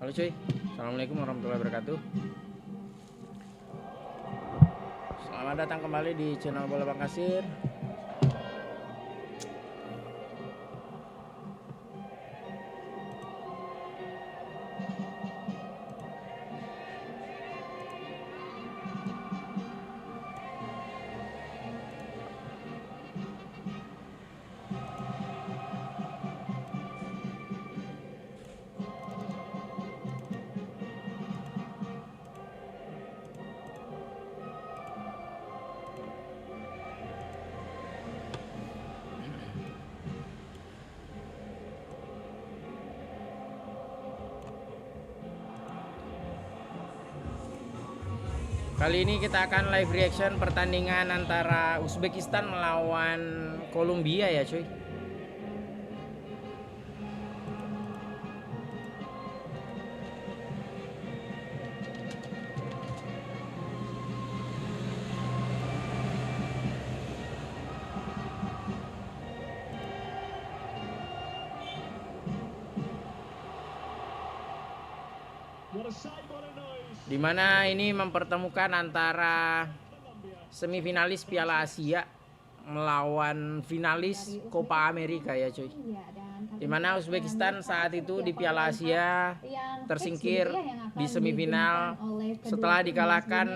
Halo cuy, assalamualaikum warahmatullahi wabarakatuh. Selamat datang kembali di channel Bola Bang Kasir. Kali ini kita akan live reaction pertandingan antara Uzbekistan melawan Kolumbia ya cuy. Dimana ini mempertemukan antara semifinalis Piala Asia melawan finalis Copa America ya cuy. Dimana Uzbekistan saat itu di Piala Asia tersingkir di semifinal setelah dikalahkan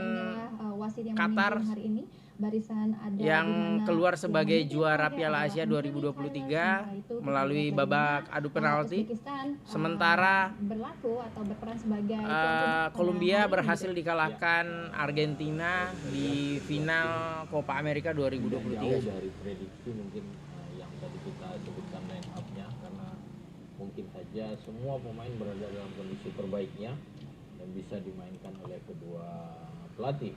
Qatar yang keluar sebagai juara Piala Asia 2023 melalui babak adu penalti. Sementara Kolumbia berhasil dikalahkan Argentina di final Copa America 2023. Jauh dari prediksi mungkin yang tadi kita sebutkan line up-nya, karena mungkin saja semua pemain berada dalam kondisi terbaiknya dan bisa dimainkan oleh kedua pelatih.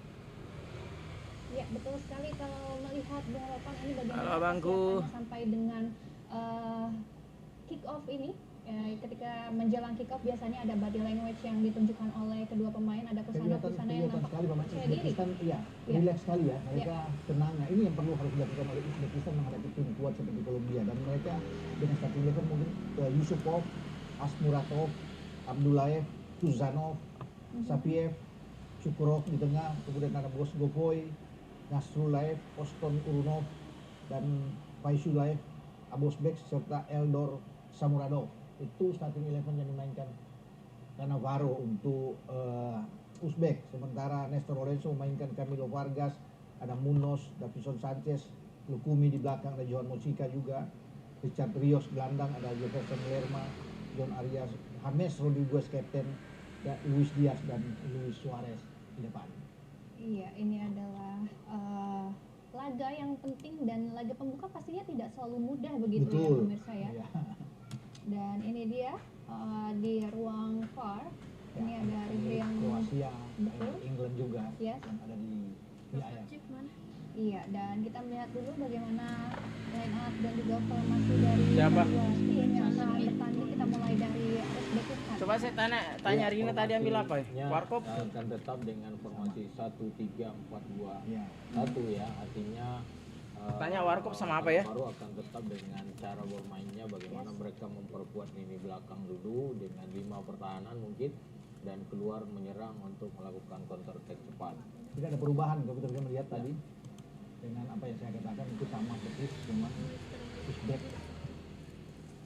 Ya betul sekali, kalau melihat balapan ini Halo, bagaimana sampai dengan kick off ini. Ketika menjelang kick off biasanya ada body language yang ditunjukkan oleh kedua pemain, ada kesana yang nampak percaya diri. Iya, relax sekali ya, mereka tenang. Nah, ini yang perlu harus dilakukan oleh Uzbekistan menghadapi tim kuat seperti Kolumbia, dan mereka dengan starting eleven mungkin Yusupov, Asmuratov, Abdullayev, Tuzanov, Sapiev, Cukurov di tengah, kemudian ada Bos Gopoy, Nasrulayev, Oston Urunov, dan Faisulayev, Abosbek, serta Eldor Samuradov. Itu starting eleven yang dimainkan Cannavaro untuk Uzbek. Sementara Nestor Lorenzo memainkan Camilo Vargas, ada Munoz, Davison Sanchez, Lukumi di belakang, ada Johan Mojica juga, Richard Rios gelandang, ada Jefferson Lerma, John Arias, James Rodriguez kapten, Luis Diaz dan Luis Suarez di depan. Iya, ini adalah laga yang penting, dan laga pembuka pastinya tidak selalu mudah begitu. Betul. Ya pemirsa ya. Iya. Dan ini dia di ruang VAR. Ini ada review yang Kroasia, betul. England juga, yes, yang ada di IAF. Iya, dan kita melihat dulu bagaimana line up dan juga formasi dari Siapa? dua tim yang akan bertanding. Kita mulai dari Uzbekistan. Coba saya tanya Rina tadi ambil apa ya? Warkop akan tetap dengan formasi 1-3-4-2-1 ya, artinya tanya Warkop sama apa ya? Baru akan tetap dengan cara bermainnya, bagaimana mereka memperkuat lini belakang dulu dengan 5 pertahanan mungkin, dan keluar menyerang untuk melakukan counter attack cepat. Tidak ada perubahan kalau kita bisa melihat tadi dengan apa yang saya katakan, itu sama persis, cuma Uzbek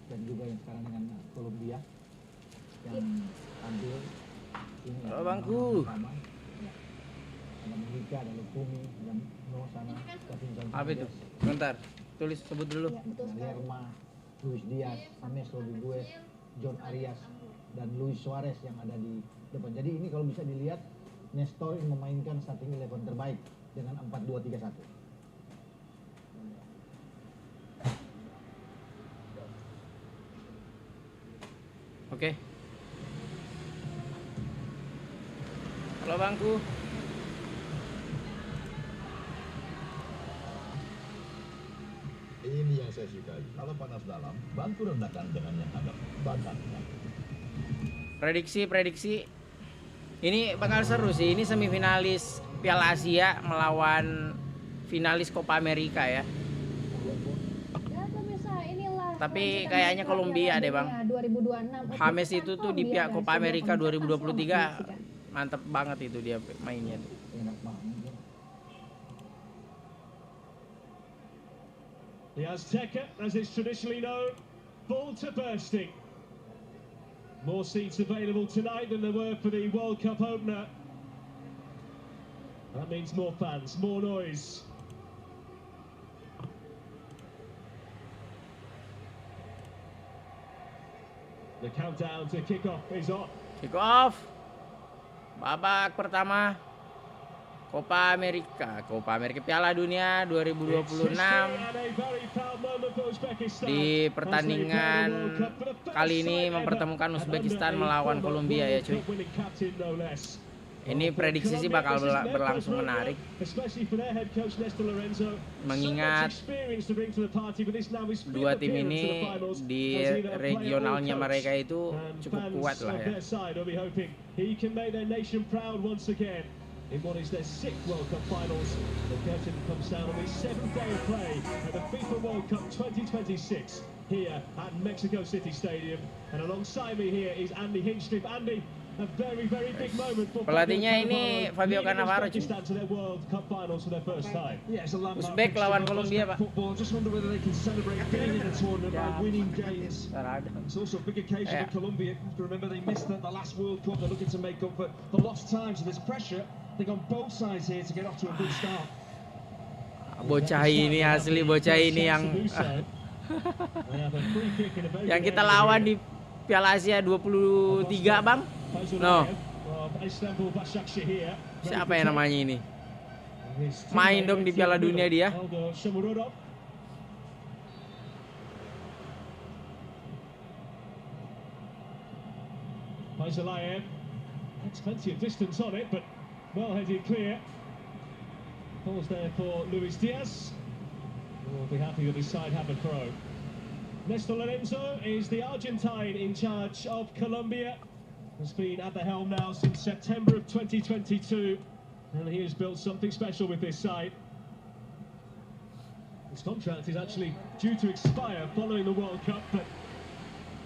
dan juga yang sekarang dengan Kolumbia yang tampil ini. Halo bangku. Ada Mojica, ada Lukumi, dan sana Apa itu? Bentar, tulis sebut dulu. Ya, betul sekali. Lerma, Luis Diaz, James Rodriguez, John Arias, dan Luis Suarez yang ada di depan. Jadi ini kalau bisa dilihat, Nestor ini memainkan starting eleven terbaik dengan 4-2-3-1. Oke. Halo bangku. Ini yang saya sukai. Kalau panas dalam, bantu rendahkan dengan yang agak bakar. Prediksi. Ini bakal seru sih. Ini semifinalis Piala Asia melawan finalis Copa America ya. Dan pemirsa, inilah Tapi kayaknya Kolumbia deh bang. 2026. James itu tuh di pihak Copa America 2023 2023. mantep banget itu dia mainnya tuh. Enak banget. The Azteca, as it's traditionally known, full to bursting. More seats available tonight than there were for the World Cup opener. That means more fans, more noise. The countdown to kick-off is on. Kick off. Babak pertama Copa America Piala Dunia 2026. Di pertandingan kali ini mempertemukan Uzbekistan melawan Kolumbia ya cuy. Ini prediksi sih bakal berlangsung menarik. Mengingat dua tim ini di regionalnya mereka itu cukup kuat lah ya. In what is their sixth World Cup finals, the curtain comes down on the seventh day of play at the FIFA World Cup 2026 here at Mexico City Stadium. And alongside me here is Andy Hinchcliffe. Andy, a very, very big moment for pelatihnya ini Fabio Cannavaro. Uzbekistan to their World Cup finals for their first time. Yeah, it's a landmark Uzbek lawan Kolumbia, Pak. football. Just wonder whether they can celebrate being in the tournament by winning games. Sarada. It's also a big occasion for Colombia. Remember, they missed the last World Cup. They're looking to make up for lost time. So there's pressure. I think on both sides here to get off to a good start. Bocah ini asli, bocah ini yang kita lawan di Piala Asia 23 bang. No. Siapa yang namanya ini? Main dong di Piala Dunia dia. Faisalayev, that's plenty of distance on it, but well headed clear. Balls there for Luis Diaz. We'll be happy that his side have a throw. Nestor Lorenzo is the Argentine in charge of Colombia. Has been at the helm now since September of 2022, and he has built something special with this side. His contract is actually due to expire following the World Cup, but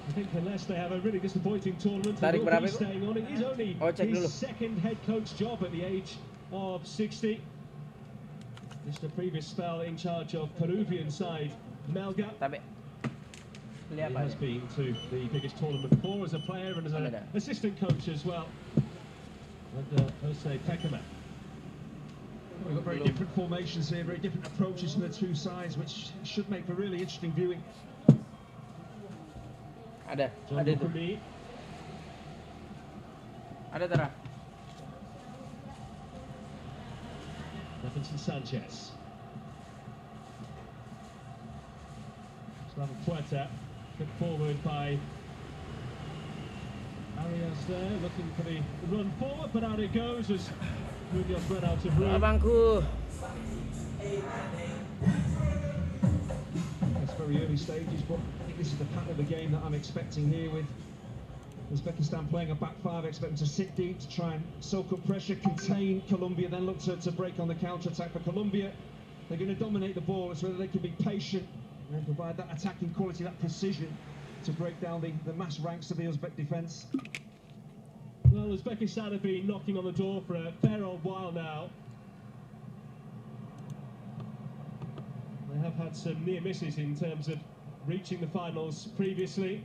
I think unless they have a really disappointing tournament, he will be staying on. It is only his second head coach job at the age of 60. Just a previous spell in charge of Peruvian side Melga. He has been to the biggest tournament before as a player and as an assistant coach as well. And Jose Peckerman. We've got very different formations here, very different approaches from the two sides, which should make for really interesting viewing. Ada tuh. Ada Tara. Davinson Sanchez. Slaven Puerta put forward by Arias there, looking for the run forward, but out it goes as Munoz ran out of room. Abangku. It's very early stages, but I think this is the pattern of the game that I'm expecting here with Uzbekistan playing a back five, expecting to sit deep to try and soak up pressure, contain Colombia, then look to break on the counter-attack. For Colombia, they're going to dominate the ball. It's whether they can be patient and provide that attacking quality, that precision to break down the mass ranks of the Uzbek defence. Well, Uzbekistan have been knocking on the door for a fair old while now. They have had some near misses in terms of reaching the finals previously.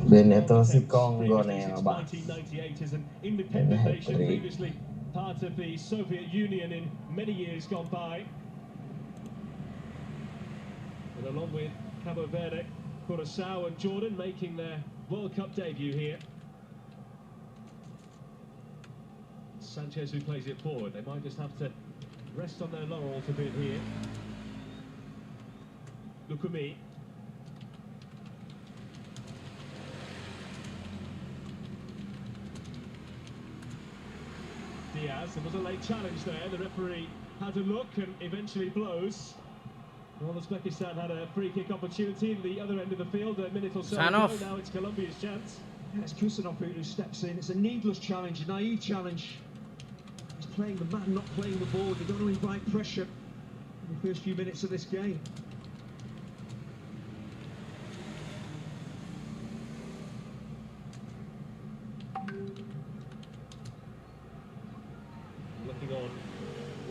Beneto si Kongo nih ya, Bang. 1998 as an independent nation, previously part of the Soviet Union in many years gone by. And along with Cabo Verde, Curaçao and Jordan making their World Cup debut here. Sanchez who plays it forward. They might just have to rest on their laurels a bit here. Lukumi. Diaz, there was a late challenge there. The referee had a look and eventually blows. Well, Uzbekistan had a free kick opportunity at the other end of the field a minute or so ago. Now it's Colombia's chance. Yeah, it's Kusanov who steps in. It's a needless challenge, a naive challenge. He's playing the man, not playing the ball. You don't want to invite pressure in the first few minutes of this game.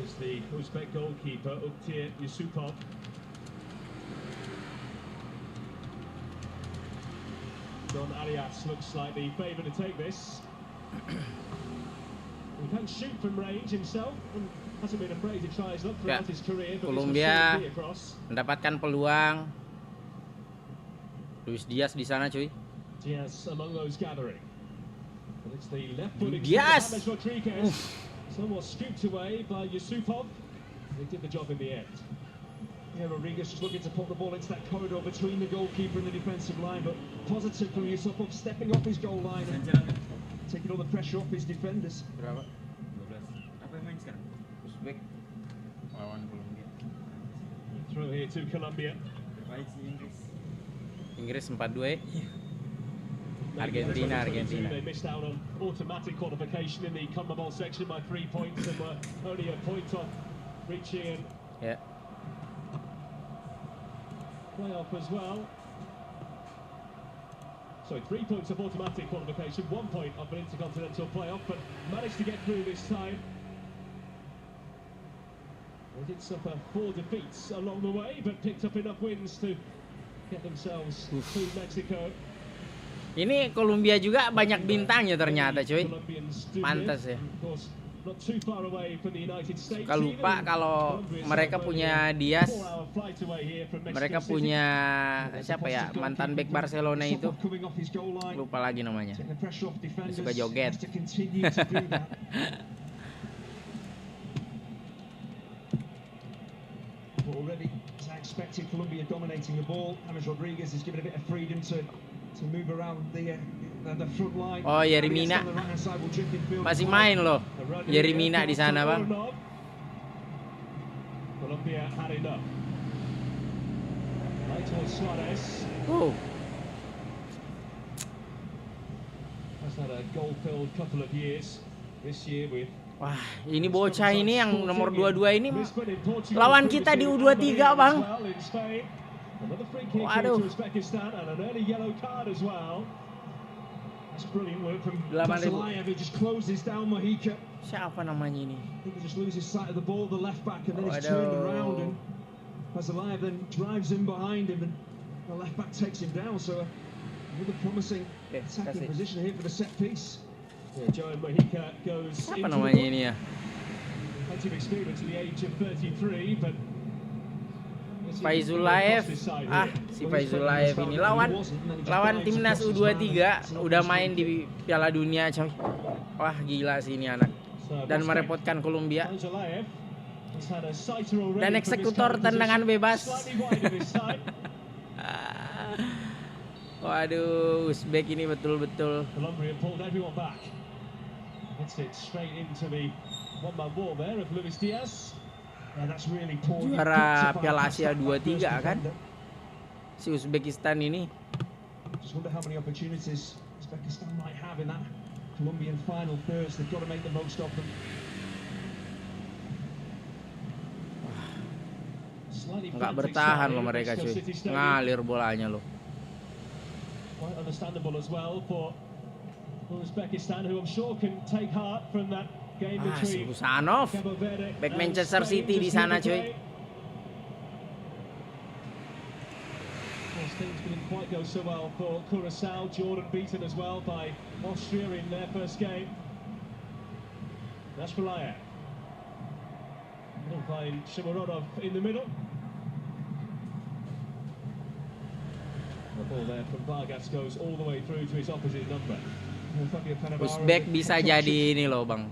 There's the Uzbek goalkeeper, Yusupov. Don Arias looks like the favourite to take this. He can shoot from range himself and hasn't been afraid to try his luck throughout his career. Kolumbia mendapatkan peluang. Luis Diaz di sana, cuy. Diaz among those gathering. But it's the left-footed Diaz. James Rodriguez. Somewhat scooped away by Yusupov. They did the job in the end. Yeah, Rodriguez just looking to put the ball into that corridor between the goalkeeper and the defensive line, but positive from Yusupov stepping off his goal line and taking all the pressure off his defenders. Berapa? 12. Apa yang main sekarang? Uzbek lawan Kolumbia. Throw here to Columbia. Terbaik sih Inggris 4-2. Argentina. They missed out on automatic qualification in the Conmebol section by 3 points and were only a point off reaching playoff as well. So 3 points of automatic qualification, 1 point of an intercontinental playoff, but managed to get through this time. They did suffer 4 defeats along the way, but picked up enough wins to get themselves through Mexico. Ini Kolumbia juga banyak bintangnya ternyata, cuy. Pantas ya. Suka lupa kalau mereka punya Diaz, mereka punya siapa ya, mantan bek Barcelona itu, lupa lagi namanya. Dia suka joget. Already, as I expected, Colombia dominating the ball. James Rodriguez is given a bit of freedom to move around the front line. Oh, Yerimina masih main loh. Yerimina di sana, Bang. Colombia had enough. Suarez. Has had a goal-filled couple of years this year with. Wah, ini bocah ini yang nomor 22 ini lawan kita di U23, Bang. Waduh. Uzbekistan and an early yellow card as well. That's brilliant work from 8.000. He just closes down Mojica. Siapa namanya ini? I think he just loses sight of the ball, the left back, and then he's turned around and Azalaev then drives in behind him and the left back takes him down. So another promising attacking position here for the set piece. Yeah, Joe Mojica goes siapa namanya ini ya? Plenty of experience at the age of 33, but Faizulaev, si Faizulaev ini lawan timnas U23 udah main di Piala Dunia, coy. Wah, gila sih ini anak. Dan merepotkan Kolumbia. Dan eksekutor tendangan bebas. Waduh, Uzbek ini betul-betul. Juara Piala Asia 23 kan? Si Uzbekistan ini. Nggak bertahan loh mereka, cuy. Ngalir bolanya loh. Quite understandable as well for Uzbekistan, who I'm sure can take heart from that game between Busanov, back Manchester City di sana, cuy. Things didn't quite go so well for Curaçao. Jordan beaten as well by Austria in their first game. That's Relayev. They'll find Shimorodov in the middle. The ball there from Vargas goes all the way through to his opposite number. Uzbek bisa jadi ini loh, Bang.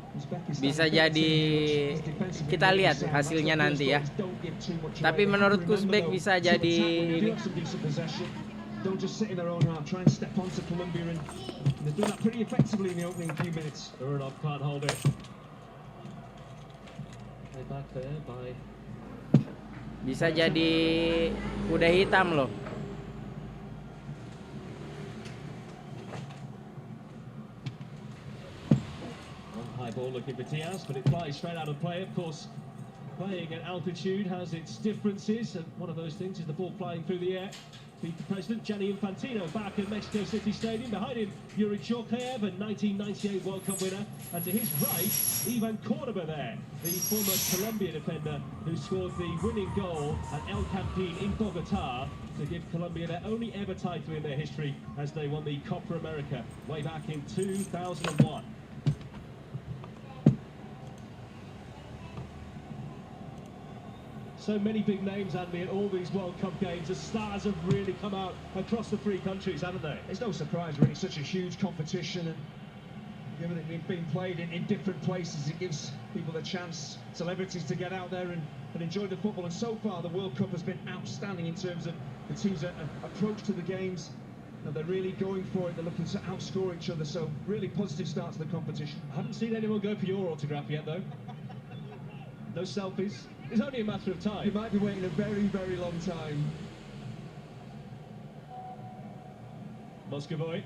Bisa jadi, kita lihat hasilnya nanti ya. Tapi menurut Uzbek bisa jadi ini. Don't just sit in their own half, try and step onto Columbia, and they've done that pretty effectively in the opening few minutes. Uranov can't hold it. Play back there by. Bisa jadi kuda hitam loh. High ball looking for Diaz, but it flies straight out of play. Of course, playing at altitude has its differences, and one of those things is the ball flying through the air. FIFA president Gianni Infantino back at Mexico City Stadium. Behind him, Yuri Chorkaev, a 1998 World Cup winner. And to his right, Ivan Cordoba there, the former Colombia defender who scored the winning goal at El Campín in Bogotá to give Colombia their only ever title in their history as they won the Copa America way back in 2001. So many big names, Andy, in all these World Cup games. The stars have really come out across the three countries, haven't they? It's no surprise, really. Such a huge competition, and given it being played in different places, it gives people the chance, celebrities, to get out there and enjoy the football. And so far, the World Cup has been outstanding in terms of the teams' approach to the games. And they're really going for it. They're looking to outscore each other. So, really positive start to the competition. I haven't seen anyone go for your autograph yet, though. No selfies. It's only a matter of time. You might be waiting a very, very long time. Moscovoy.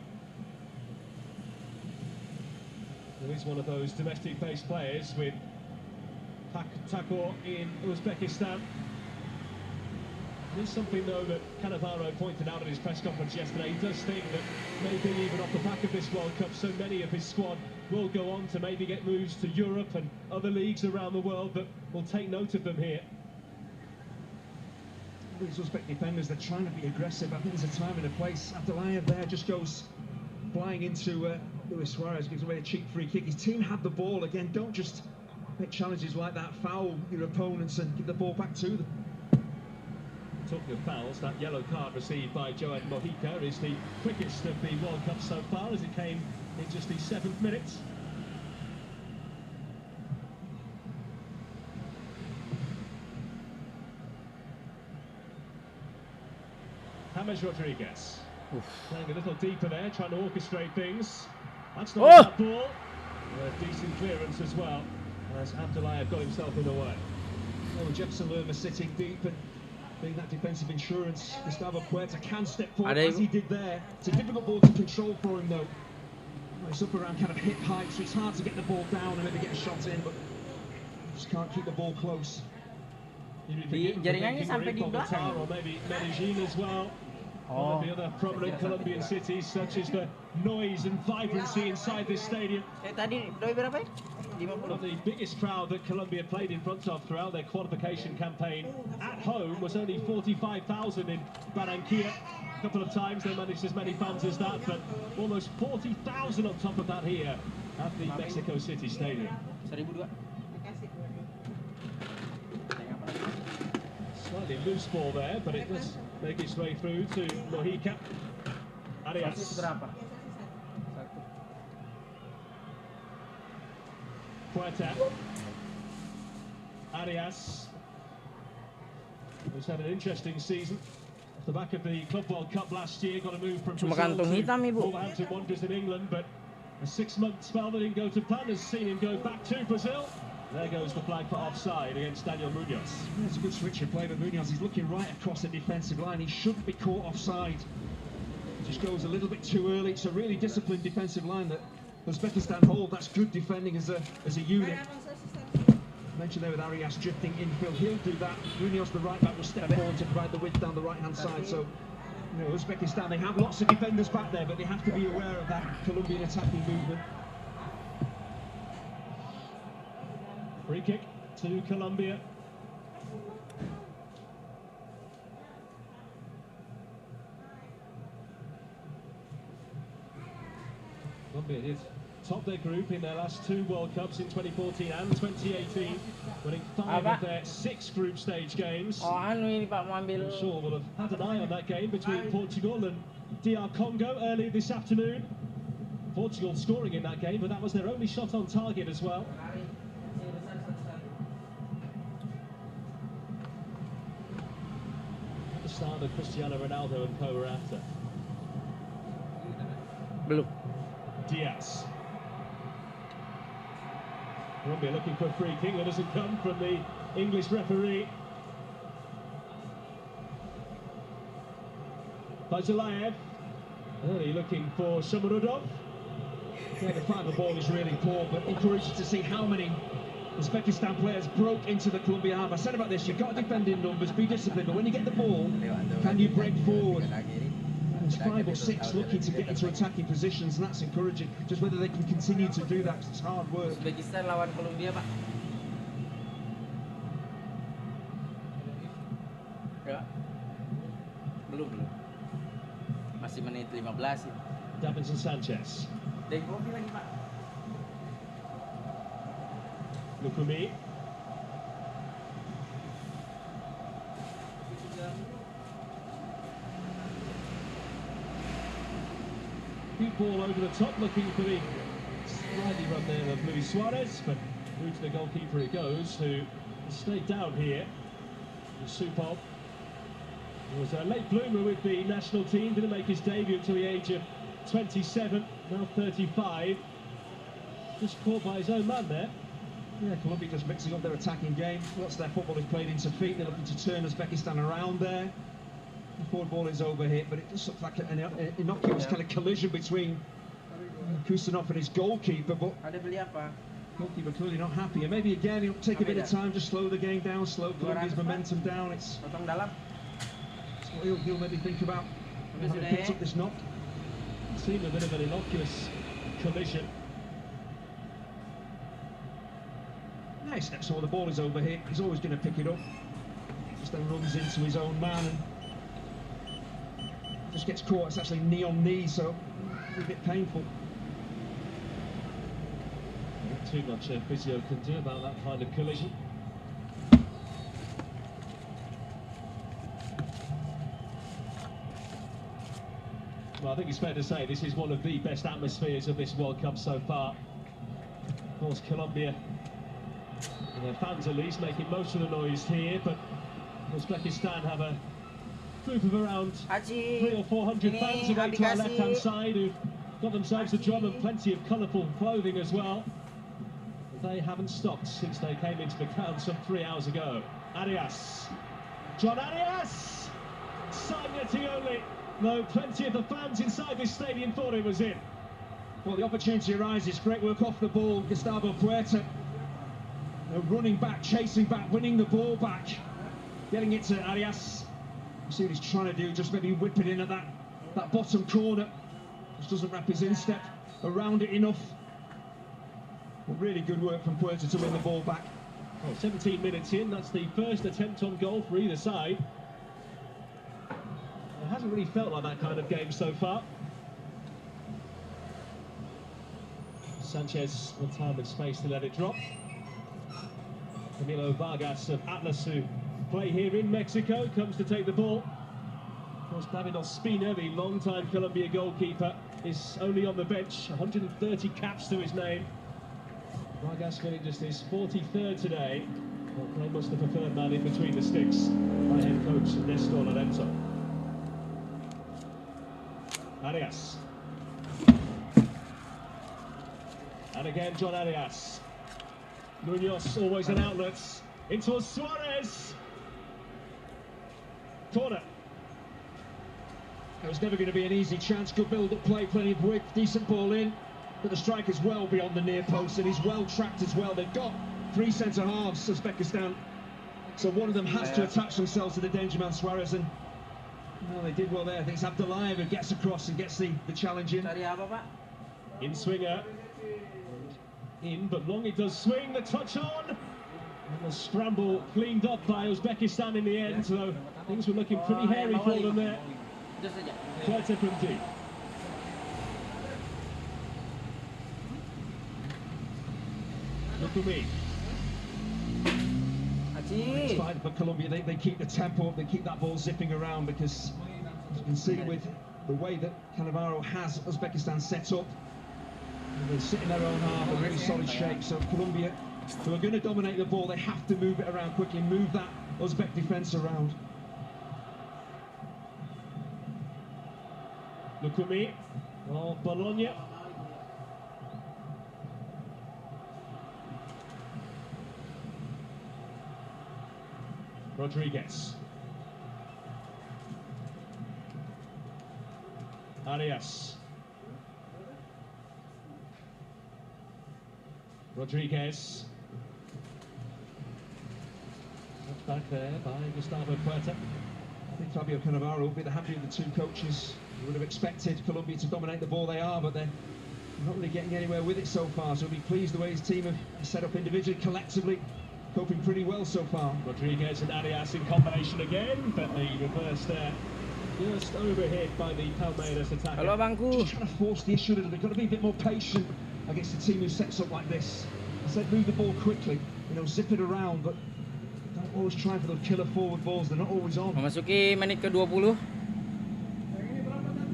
Who is one of those domestic-based players with Takor in Uzbekistan. There's something, though, that Cannavaro pointed out at his press conference yesterday. He does think that maybe even off the back of this World Cup, so many of his squad will go on to maybe get moves to Europe and other leagues around the world, but we'll take note of them here. These Uzbek defenders, they're trying to be aggressive. I think there's a time and a place. Abdullayev there just goes flying into Luis Suarez, gives away a cheap free kick. His team had the ball. Again, don't just make challenges like that, foul your opponents and give the ball back to them. Talking of fouls, that yellow card received by Joan Mojica is the quickest of the World Cup so far, as it came in just the 7th minute. James Rodriguez playing a little deeper there, trying to orchestrate things. That's not a bad ball. A decent clearance as well, as Abdullayev got himself in the way. Well, Jefferson Lerma sitting deep and being that defensive insurance. Gustavo Puerta can step forward as he did there. It's a difficult ball to control for him, though. It's up around kind of hip height, so it's hard to get the ball down and maybe get a shot in, but just can't keep the ball close. Jaringannya sampai di belakang. Or maybe Medellin as well. One of the other prominent Colombian cities, such as the noise and vibrancy inside this stadium. Tadi doi berapa? One of the biggest crowd that Colombia played in front of throughout their qualification campaign at home was only 45,000 in Barranquilla. A couple of times they managed as many fans as that, but almost 40,000 on top of that here at the Mexico City Stadium. 1002. Slightly loose ball there, but it does make its way through to Mojica. Arias. Puerta. Arias, who's had an interesting season. Off the back of the Club World Cup last year, got a move from Brazil to Wolverhampton Wanderers in England, but a 6-month spell that didn't go to plan has seen him go back to Brazil. There goes the flag for offside against Daniel Munoz. It's a good switch of play, but Munoz is looking right across the defensive line. He shouldn't be caught offside. Just goes a little bit too early. It's a really disciplined defensive line that Uzbekistan hold. That's good defending as a unit. Mentioned there with Arias drifting infield. He'll do that. Munoz, the right back, will step forward to provide the width down the right-hand side. So, you know, Uzbekistan, they have lots of defenders back there, but they have to be aware of that Colombian attacking movement. Free kick to Colombia. Colombia did top their group in their last 2 World Cups in 2014 and 2018, winning 5 of their 6 group stage games. Ini Pak mau ambil. I'm sure we'll have had an eye on that game between Portugal and DR Congo earlier this afternoon. Portugal scoring in that game, but that was their only shot on target as well. The start of Cristiano Ronaldo and co were after. Belum. Diaz. Colombia looking for a free kick that doesn't come from the English referee. Abdullayev. Early looking for Shomurodov. Yeah, the final ball is really poor, but encouraged to see how many Uzbekistan players broke into the Columbia half. I said about this, you've got to defend in numbers, be disciplined, but when you get the ball, can you break forward? There's 5 or 6 looking to get into attacking positions, and that's encouraging. Just whether they can continue to do that, 'cause it's hard work. Uzbekistan lawan Kolumbia, Pak. Ya. Belum. Masih menit 15 ya. Davinson Sanchez. Dan kopi lagi, Pak. Lukumi. Deep ball over the top, looking for the slightly run there of Luis Suarez, but through to the goalkeeper it goes, who stayed down here. Supov was a late bloomer with the national team, didn't make his debut until the age of 27, now 35. Just caught by his own man there. Yeah, Colombia just mixing up their attacking game. Lots of their football is played into feet. They're looking to turn Uzbekistan around there. The forward ball is overhit, but it just looks like an innocuous kind of collision between Kusanov and his goalkeeper. But Ada beli apa? goalkeeper clearly not happy. And maybe again he'll take a bit of time to slow the game down, slow Colombia's momentum down. It's Potong dalam. what he'll maybe think about having picked up this knock. It seemed a bit of an innocuous collision. Now he steps forward, the ball is overhit. He's always going to pick it up. Just then runs into his own man and just gets caught. It's actually knee on knee, so a bit painful. Not too much physio can do about that kind of collision. Well, I think it's fair to say this is one of the best atmospheres of this World Cup so far. Of course, Colombia, and their fans at least, making most of the noise here, but Uzbekistan have a group of around 300 or 400 fans away to our left-hand side who've got themselves a drum and plenty of colourful clothing as well. They haven't stopped since they came into the crowd some 3 hours ago. Arias. John Arias! Signating only, though plenty of the fans inside this stadium thought it was in. Well, the opportunity arises. Great work off the ball. Gustavo Puerta running back, chasing back, winning the ball back, getting it to Arias. You see what he's trying to do, just maybe whip it in at that bottom corner. Just doesn't wrap his instep around it enough. But really good work from Puerta to win the ball back. Well, 17 minutes in, that's the first attempt on goal for either side. It hasn't really felt like that kind of game so far. Sanchez with time and space to let it drop. Camilo Vargas of Atlas, who play here in Mexico, comes to take the ball. Of course, David Ospina, the long-time Colombia goalkeeper, is only on the bench, 130 caps to his name. Vargas winning just his 43rd today. Well, playing much the preferred man in between the sticks by head coach Nestor Lorenzo. Arias. And again, John Arias. Munoz, always an outlet. Into Suarez. Corner. It was never going to be an easy chance. Good build-up play, plenty of width, decent ball in. But the striker's well beyond the near post, and he's well tracked as well. They've got 3 centre-halves, Uzbekistan. So one of them has to attach themselves to the danger man, Suarez. And well, they did well there. I think it's Abdullayev who gets across and gets the challenge in. In swinger. In, but long it does swing, the touch on. And the scramble cleaned up by Uzbekistan in the end, so things were looking pretty hairy for them there. Puerta from deep. Look at me. It's fine for Colombia. They keep the tempo up, they keep that ball zipping around, because as you can see with the way that Cannavaro has Uzbekistan set up, they sit in their own half, a really solid shape. So Colombia, who are going to dominate the ball, they have to move it around quickly, move that Uzbek defence around. Look at me. Oh, Bologna. Rodriguez. Arias. Rodriguez. back there by Gustavo Puerta. I think Fabio Cannavaro will be the happier of the two coaches. You would have expected Colombia to dominate the ball, they are, but they're not really getting anywhere with it so far. So he'll be pleased the way his team have set up individually, collectively, coping pretty well so far. Rodriguez and Arias in combination again, but the reverse there. Just overhit by the Palmeiras attacker. Halo bangku. Just trying to force the issue a little bit. Got to be a bit more patient against a team who sets up like this. I said move the ball quickly, zip it around, but don't always try for those killer forward balls. They're not always on. Memasuki menit ke-20.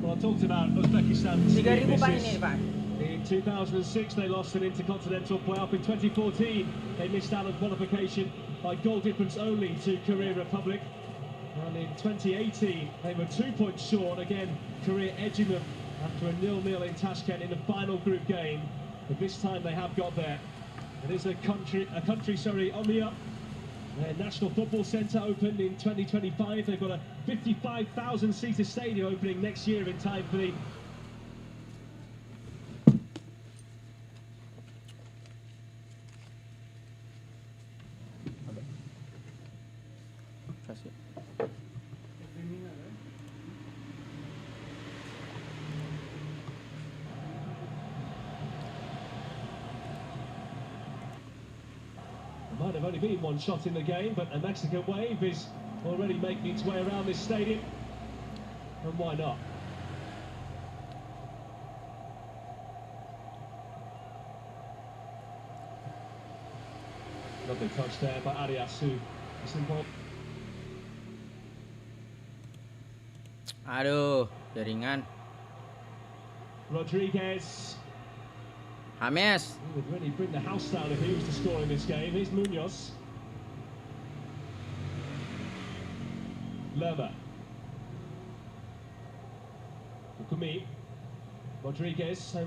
Well, I talked about Uzbekistan's 3.000 Pak misses. ini, Pak. In 2006, they lost an intercontinental playoff. In 2014, they missed out on qualification by goal difference only to Korea Republic. And in 2018, they were 2 points short. Again, Korea edging them after a 0-0 in Tashkent in the final group game. But this time they have got there. It is a country on the up. Their National Football Centre opened in 2025. They've got a 55,000-seater stadium opening next year in time for the might have only been one shot in the game, but a Mexican wave is already making its way around this stadium. And why not? Lovely touch there by Arias, who is involved. Aduh, jaringan. Rodriguez. James. He would really bring the house down if he was to score in this game. Here's Munoz. Lerma. Ukumi. Rodriguez.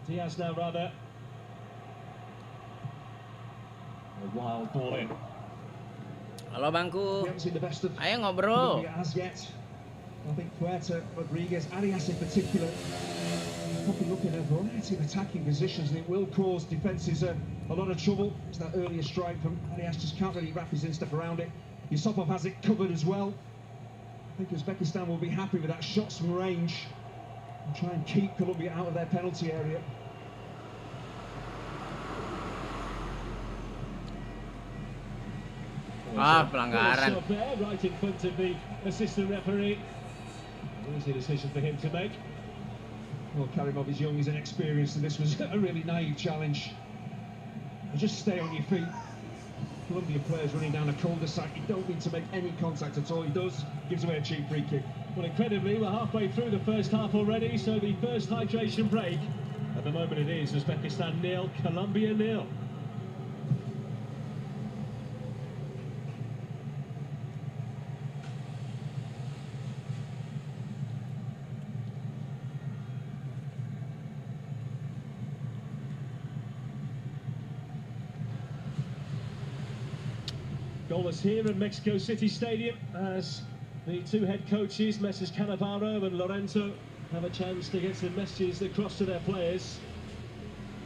Diaz now rather. A wild ball in. Halo bangku. We haven't seen the best of Ayo ngobrol. Colombia as yet. I think Puerta, Rodriguez, Arias in particular, probably looking at a variety of attacking positions, and it will cause defences a lot of trouble. It's that earlier strike from Arias, just can't really wrap his instep around it. Yusupov has it covered as well. I think Uzbekistan will be happy with that shots from range and try and keep Colombia out of their penalty area. Pelanggaran. There, right in front of the assistant referee. Easy decision for him to make. Well, Karimov is young, he's inexperienced, and this was a really naive challenge. Just stay on your feet. Colombian players running down a cul-de-sac. You don't need to make any contact at all. He does, gives away a cheap free kick. Well, incredibly, we're halfway through the first half already, so the first hydration break. At the moment it is Uzbekistan 0, Colombia 0. Goalless here at Mexico City Stadium as the two head coaches, Messrs Cannavaro and Lorenzo, have a chance to get some messages across to their players.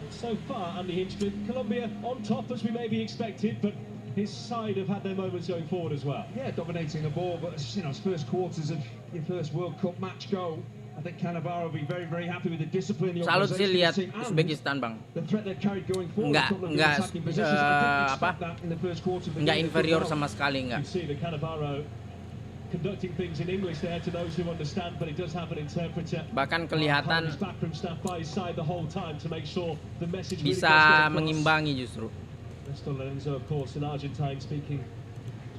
And so far, Andy Hinchcliffe, Colombia on top as we maybe expected, but his side have had their moments going forward as well. Yeah, dominating the ball, but as first quarters of your first World Cup match go, I think Cannavaro will be very, very happy with the discipline, the Salut sih organisation lihat of the team, and Uzbekistan, Bang. the threat they've carried going forward. Enggak inferior sama sekali, You enggak. see the Cannavaro conducting things in English there to those who understand, but it does have an interpreter. Bahkan kelihatan His backroom staff by his side the whole time to make sure the message really bisa gets across. mengimbangi justru. Ernesto Lorenzo, of course, an Argentine speaking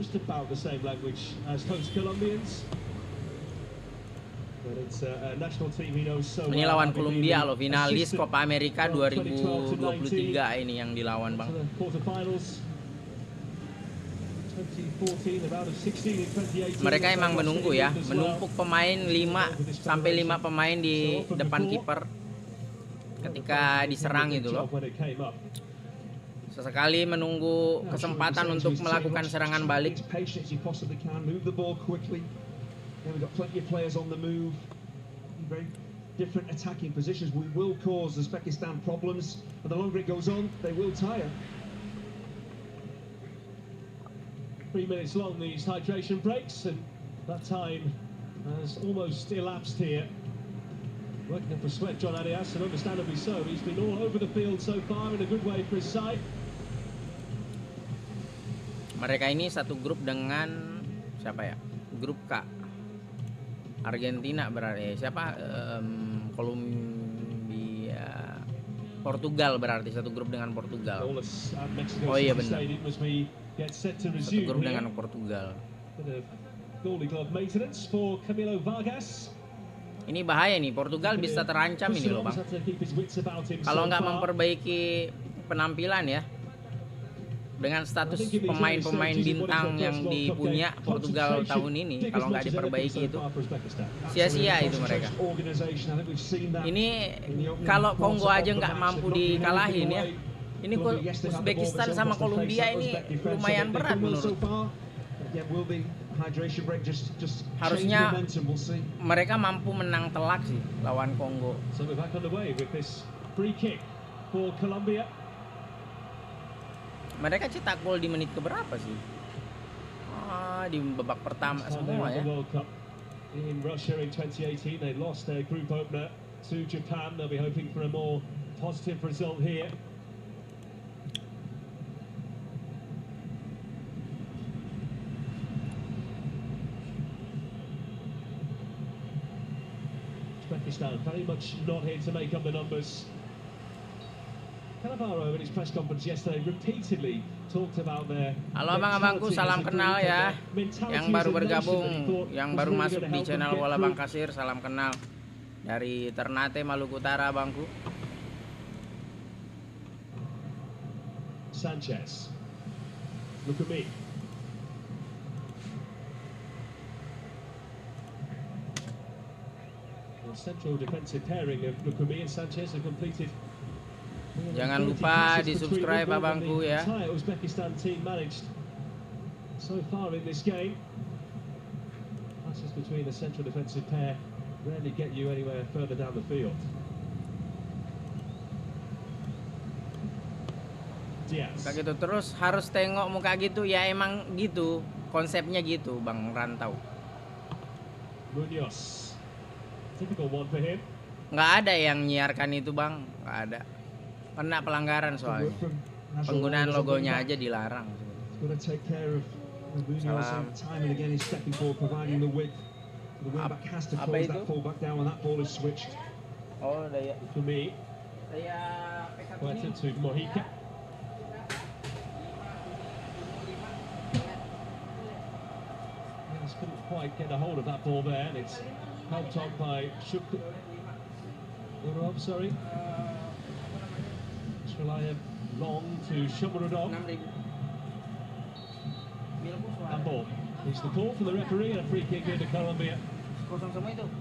just about the same language as host Colombians. But it's a national team he knows so Ini well. lawan Kolumbia loh, finalis Assistant Copa America from 2012 to 2023 ini yang dilawan, Bang. to the quarterfinals. 2014, the round of 16 in 2018. Mereka emang menunggu ya, menumpuk pemain 5 sampai 5 pemain di depan kiper ketika diserang itu loh. Sesekali menunggu kesempatan untuk melakukan serangan balik. We've got plenty of players on the move, very different attacking positions. We will cause Uzbekistan problems, and the longer it goes on, they will tire. 3 minutes long, these hydration breaks, and that time has almost elapsed here. Working up a sweat, John Arias, and understandably so. He's been all over the field so far in a good way for his side. Mereka ini satu grup dengan siapa ya? Grup K. Argentina berarti. Siapa? Kolumbia. Portugal berarti satu grup dengan Portugal. Oh iya benar. Satu grup dengan Portugal. Ini bahaya nih, Portugal bisa terancam ini loh Bang. Kalau nggak memperbaiki penampilan ya, dengan status pemain-pemain bintang yang dipunya Portugal tahun ini, kalau nggak diperbaiki itu sia-sia itu mereka. Ini kalau Kongo aja nggak mampu dikalahin ya, ini Uzbekistan sama Kolumbia ini lumayan berat menurut. Harusnya mereka mampu menang telak sih lawan Kongo. Mereka cetak gol di menit keberapa sih? Di babak pertama semua ya. In Russia in 2018, they lost their group opener to Japan. They'll be hoping for a more positive result here. Uzbekistan very much not here to make up the numbers. Cannavaro in his press conference yesterday repeatedly talked about their. Halo abang-abangku, salam kenal ya. Yang baru bergabung, yang baru masuk di channel Bola Bang Kasir, salam kenal dari Ternate, Maluku Utara, abangku. Sanchez, look at me. The central defensive pairing of Lukumi and Sanchez have completed. Jangan lupa di subscribe abangku ya. Uzbekistan team managed so far in this game. Passes between the central defensive pair rarely get you anywhere further down the field. Diaz. Begitu terus harus tengok muka gitu ya, emang gitu konsepnya gitu Bang Rantau. Munoz. Typical one for him. Nggak ada yang nyiarkan itu Bang, nggak ada. Kena pelanggaran soalnya. Penggunaan logonya aja dilarang. Salam. Apa itu? Oh, daya. For me, Daya pointed to Mojica. Just couldn't quite get a hold of that ball there, and it's helped on by Urov, sorry. Shalayev long to Shomurodov. And ball. It's the call for the referee and a free kick here to Columbia. Kosong semua itu. It's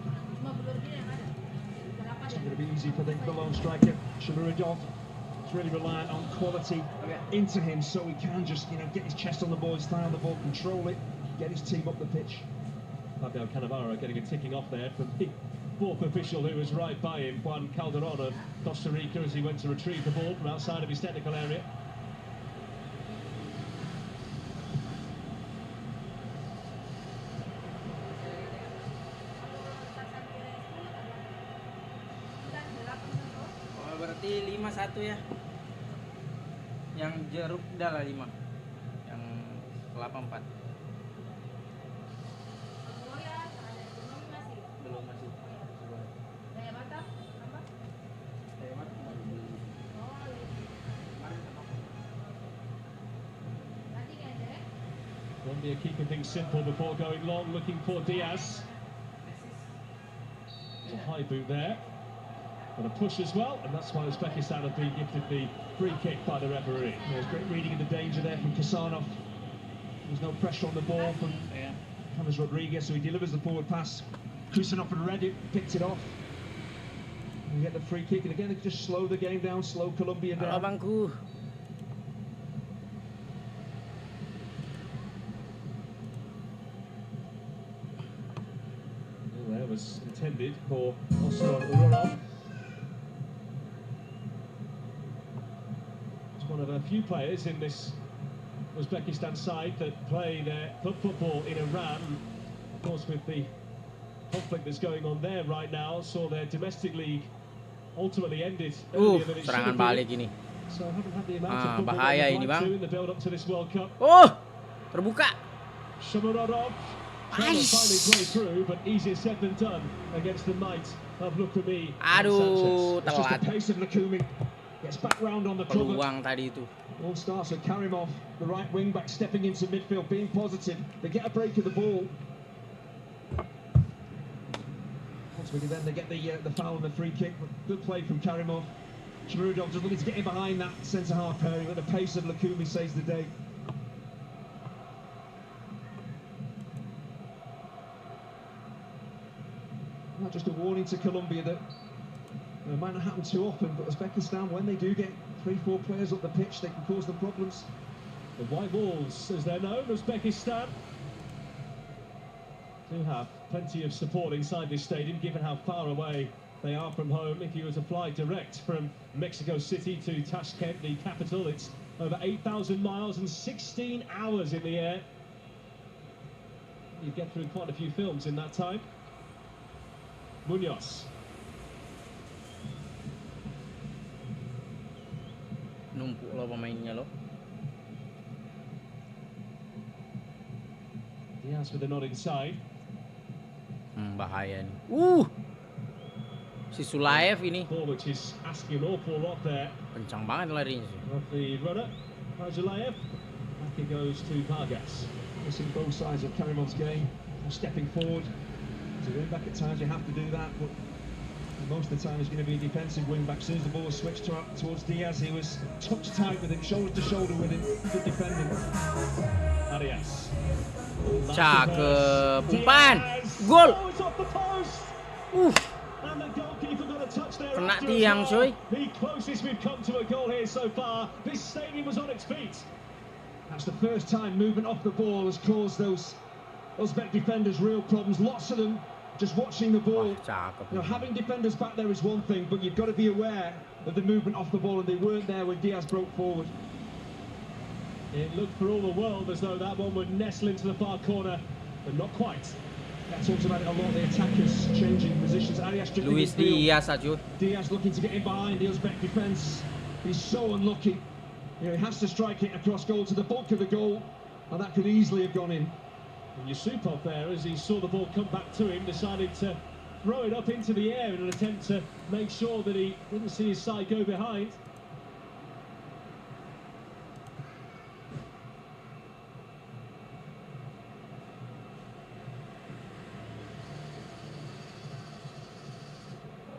not going to be easy for the lone striker, Shomurodov. He's really reliant on quality into him, so he can just, get his chest on the ball, his thigh on the ball, control it, get his team up the pitch. Fabio Cannavaro getting a ticking off there from the fourth official who was right by him, Juan Calderon of Costa Rica, as he went to retrieve the ball from outside of his technical area. Oh, berarti 5-1 ya. Yang jeruk dah lah 5. Yang kelapa 4. Belum masih. Colombia keeping things simple before going long, looking for Diaz. It's a high boot there. But a push as well, and that's why Uzbekistan have been gifted the free kick by the referee. There's great reading of the danger there from Kasanov. There's no pressure on the ball from James Rodriguez, so he delivers the forward pass. Kusanov and Reddit picked it off. We get the free kick, and again, they just slow the game down, slow Colombia down. Abangku. There was intended for Oscar Urorov. He's one of a few players in this Uzbekistan side that play their football in Iran. Of course, with the conflict that's going on there right now, saw their domestic league ultimately ended earlier than it should serangan have balik been. ini. So haven't had the amount of football Bahaya they'd ini, like Bang. to in the build up to this World Cup. Terbuka. Shomurodov trying to finally play through, but easier said than done against the might of Lukumi and Aduh, Sanchez. It's just the telat. pace of Lukumi. Gets back round on the cover. Peluang tadi itu. All starts with Karimov, the right wing back, stepping into midfield, being positive. They get a break of the ball. Then they get the foul and the free kick. Good play from Karimov. Shomurodov just looking to get in behind that centre half pairing, but the pace of Lukumi saves the day. Not just a warning to Columbia that it might not happen too often, but Uzbekistan, when they do get 3-4 players up the pitch, they can cause them problems. The White Walls, as they're known, Uzbekistan, do have plenty of support inside this stadium, given how far away they are from home. If you were to fly direct from Mexico City to Tashkent, the capital, it's over 8,000 miles and 16 hours in the air. You get through quite a few films in that time. Munoz. Numpuk loh pemainnya loh. Diaz with a nod inside. Bahaya nih. Si Sulaev ini Ball which is asking an awful lot there kencang banget larinya sih. of the runner, Zulaev. Back it goes to Vargas. Missing both sides of Karimov's game, stepping forward. As a wing back at times you have to do that, but most of the time he's going to be a defensive wing back. As soon as the ball was switched towards Diaz, he was touch tight with him, shoulder to shoulder with him, good defending. Arias. Cakep. Umpan. Gol. Oh, it's off the post. And the goalkeeper got a touch there. Kena after tiang, as well. coy. The closest we've come to a goal here so far. This stadium was on its feet. That's the first time movement off the ball has caused those Uzbek defenders real problems. Lots of them just watching the ball. Cakep. You know, having defenders back there is one thing, but you've got to be aware of the movement off the ball, and they weren't there when Diaz broke forward. It looked for all the world as though that one would nestle into the far corner, but not quite. That talks about it a lot, the attackers changing positions. Arias drifting Luis midfield. Diaz aja. Diaz looking to get in behind the Uzbek defence. He's so unlucky. You know, he has to strike it across goal to the bulk of the goal, and that could easily have gone in. And Yusupov there, as he saw the ball come back to him, decided to throw it up into the air in an attempt to make sure that he didn't see his side go behind.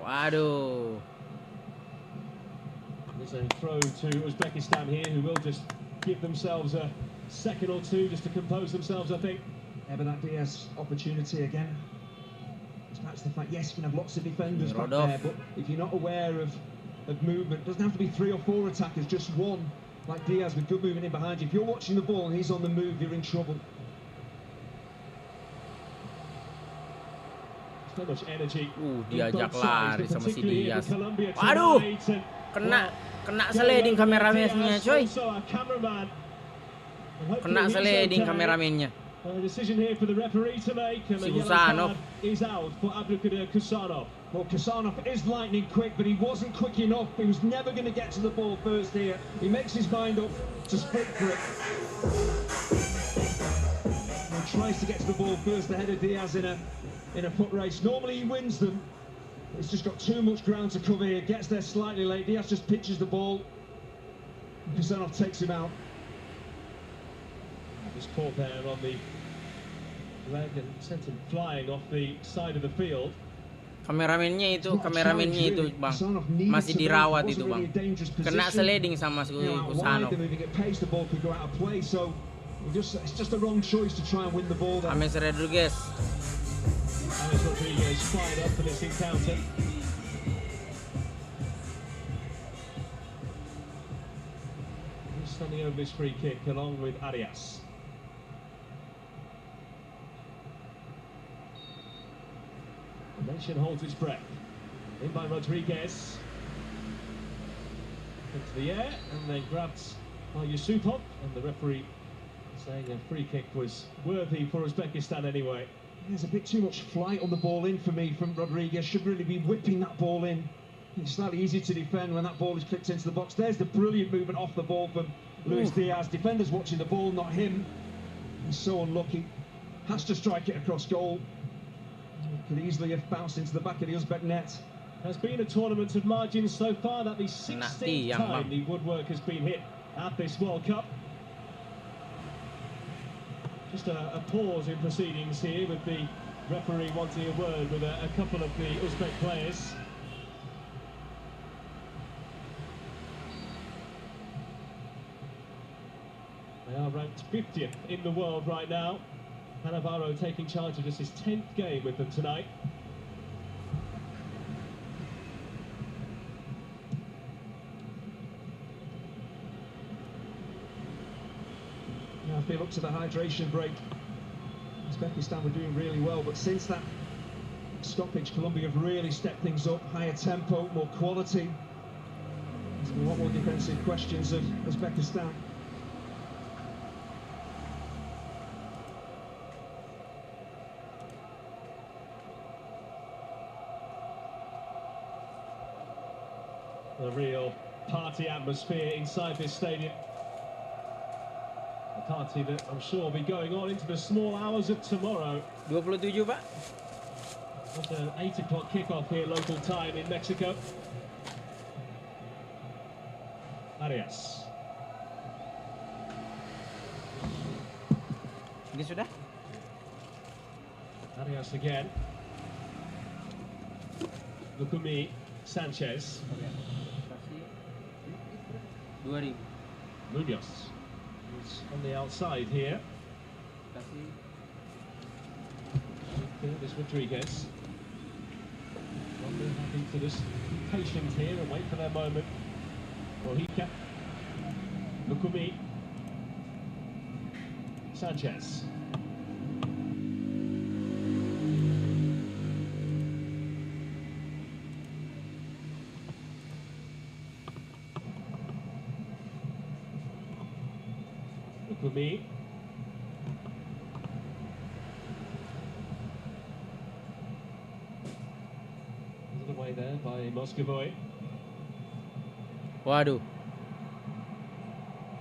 Waduh. It's a throw to Uzbekistan here, who will just give themselves a second or two just to compose themselves, I think. Ever that Diaz opportunity again. That's the fact, yes, you can have lots of defenders back Rodolphe. there, but if you're not aware of movement, it doesn't have to be 3 or 4 attackers, just one, like Diaz with good movement in behind you. If you're watching the ball and he's on the move, you're in trouble. So much energy. Diajak lari sama si particularly in Diaz. Columbia Waduh. tonight, and, Kena well, sliding kameramennya Diaz, coy. also our cameraman. And hopefully Kena he's sliding okay. kameramennya. A decision here for the referee to make, and the Si yellow Kusanov. card is out for Abdulkadir Kusanov. Well, Kusanov is lightning quick, but he wasn't quick enough. He was never going to get to the ball first here. He makes his mind up to sprint for it. He tries to get to the ball first ahead of Diaz in a foot race. Normally he wins them. He's just got too much ground to cover here. Gets there slightly late. Diaz just pitches the ball. Kusanov takes him out. Just caught there on the leg and sent him flying off the side of the field. Kameramennya itu bang, masih dirawat itu bang. Kena sliding sama si Kusanov. It's just the wrong choice to try and win the ball there. James Rodriguez. James Rodriguez fired up for this encounter. He's standing over this free kick along with Arias. The nation holds its breath. In by Rodriguez. Into the air and then grabbed by Yusupov, and the referee Saying a free kick was worthy for Uzbekistan anyway. There's a bit too much flight on the ball in for me from Rodriguez. Should really be whipping that ball in. It's slightly easy to defend when that ball is clipped into the box. There's the brilliant movement off the ball from Luis Diaz. Defenders watching the ball, not him. He's so unlucky. Has to strike it across goal. Could easily have bounced into the back of the Uzbek net. Has been a tournament of margins so far. That the 16th time the woodwork has been hit at this World Cup. Just a pause in proceedings here with the referee wanting a word with a couple of the Uzbek players. They are ranked 50th in the world right now. Cannavaro taking charge of just his 10th game with them tonight. Now if they look to the hydration break, Uzbekistan were doing really well, but since that stoppage, Colombia have really stepped things up. Higher tempo, more quality. There's been a lot more defensive questions of Uzbekistan. A real party atmosphere inside this stadium. A party that I'm sure will be going on into the small hours of tomorrow. 27, Pak. It's an 8 o'clock kickoff here, local time in Mexico. Arias. Ini sudah? Arias again. Lukumi. Sanchez. 2000. Munoz is on the outside here. This Rodriguez. Colombia happy to just be patient here and wait for their moment. Mojica. Lukumi. Sanchez. Lukumi. Put away there by Moscovoy. Waduh.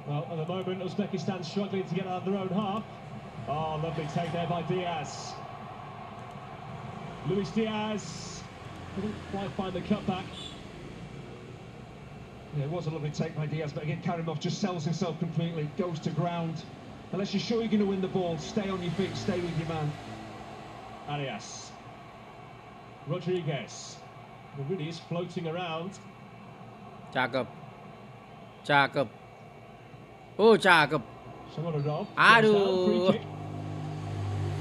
Well, at the moment, Uzbekistan struggling to get out of their own half. Oh, lovely take there by Diaz. Luis Diaz couldn't quite find the cutback. Yeah, it was a lovely take by Diaz, but again, Karimov just sells himself completely, goes to ground. Unless you're sure you're going to win the ball, stay on your feet, stay with your man. Arias. Rodriguez. Who really is floating around. Cakep. Cakep. Oh, cakep. Shomorodov. Aduh.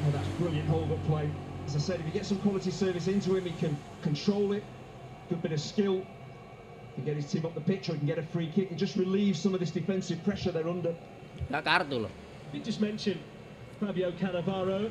Oh, that's brilliant hold-up play. As I said, if you get some quality service into him, he can control it. Good bit of skill. He can get his team up the pitch, or he can get a free kick. It just relieves some of this defensive pressure they're under. Gak kartu loh. We just mentioned Fabio Cannavaro.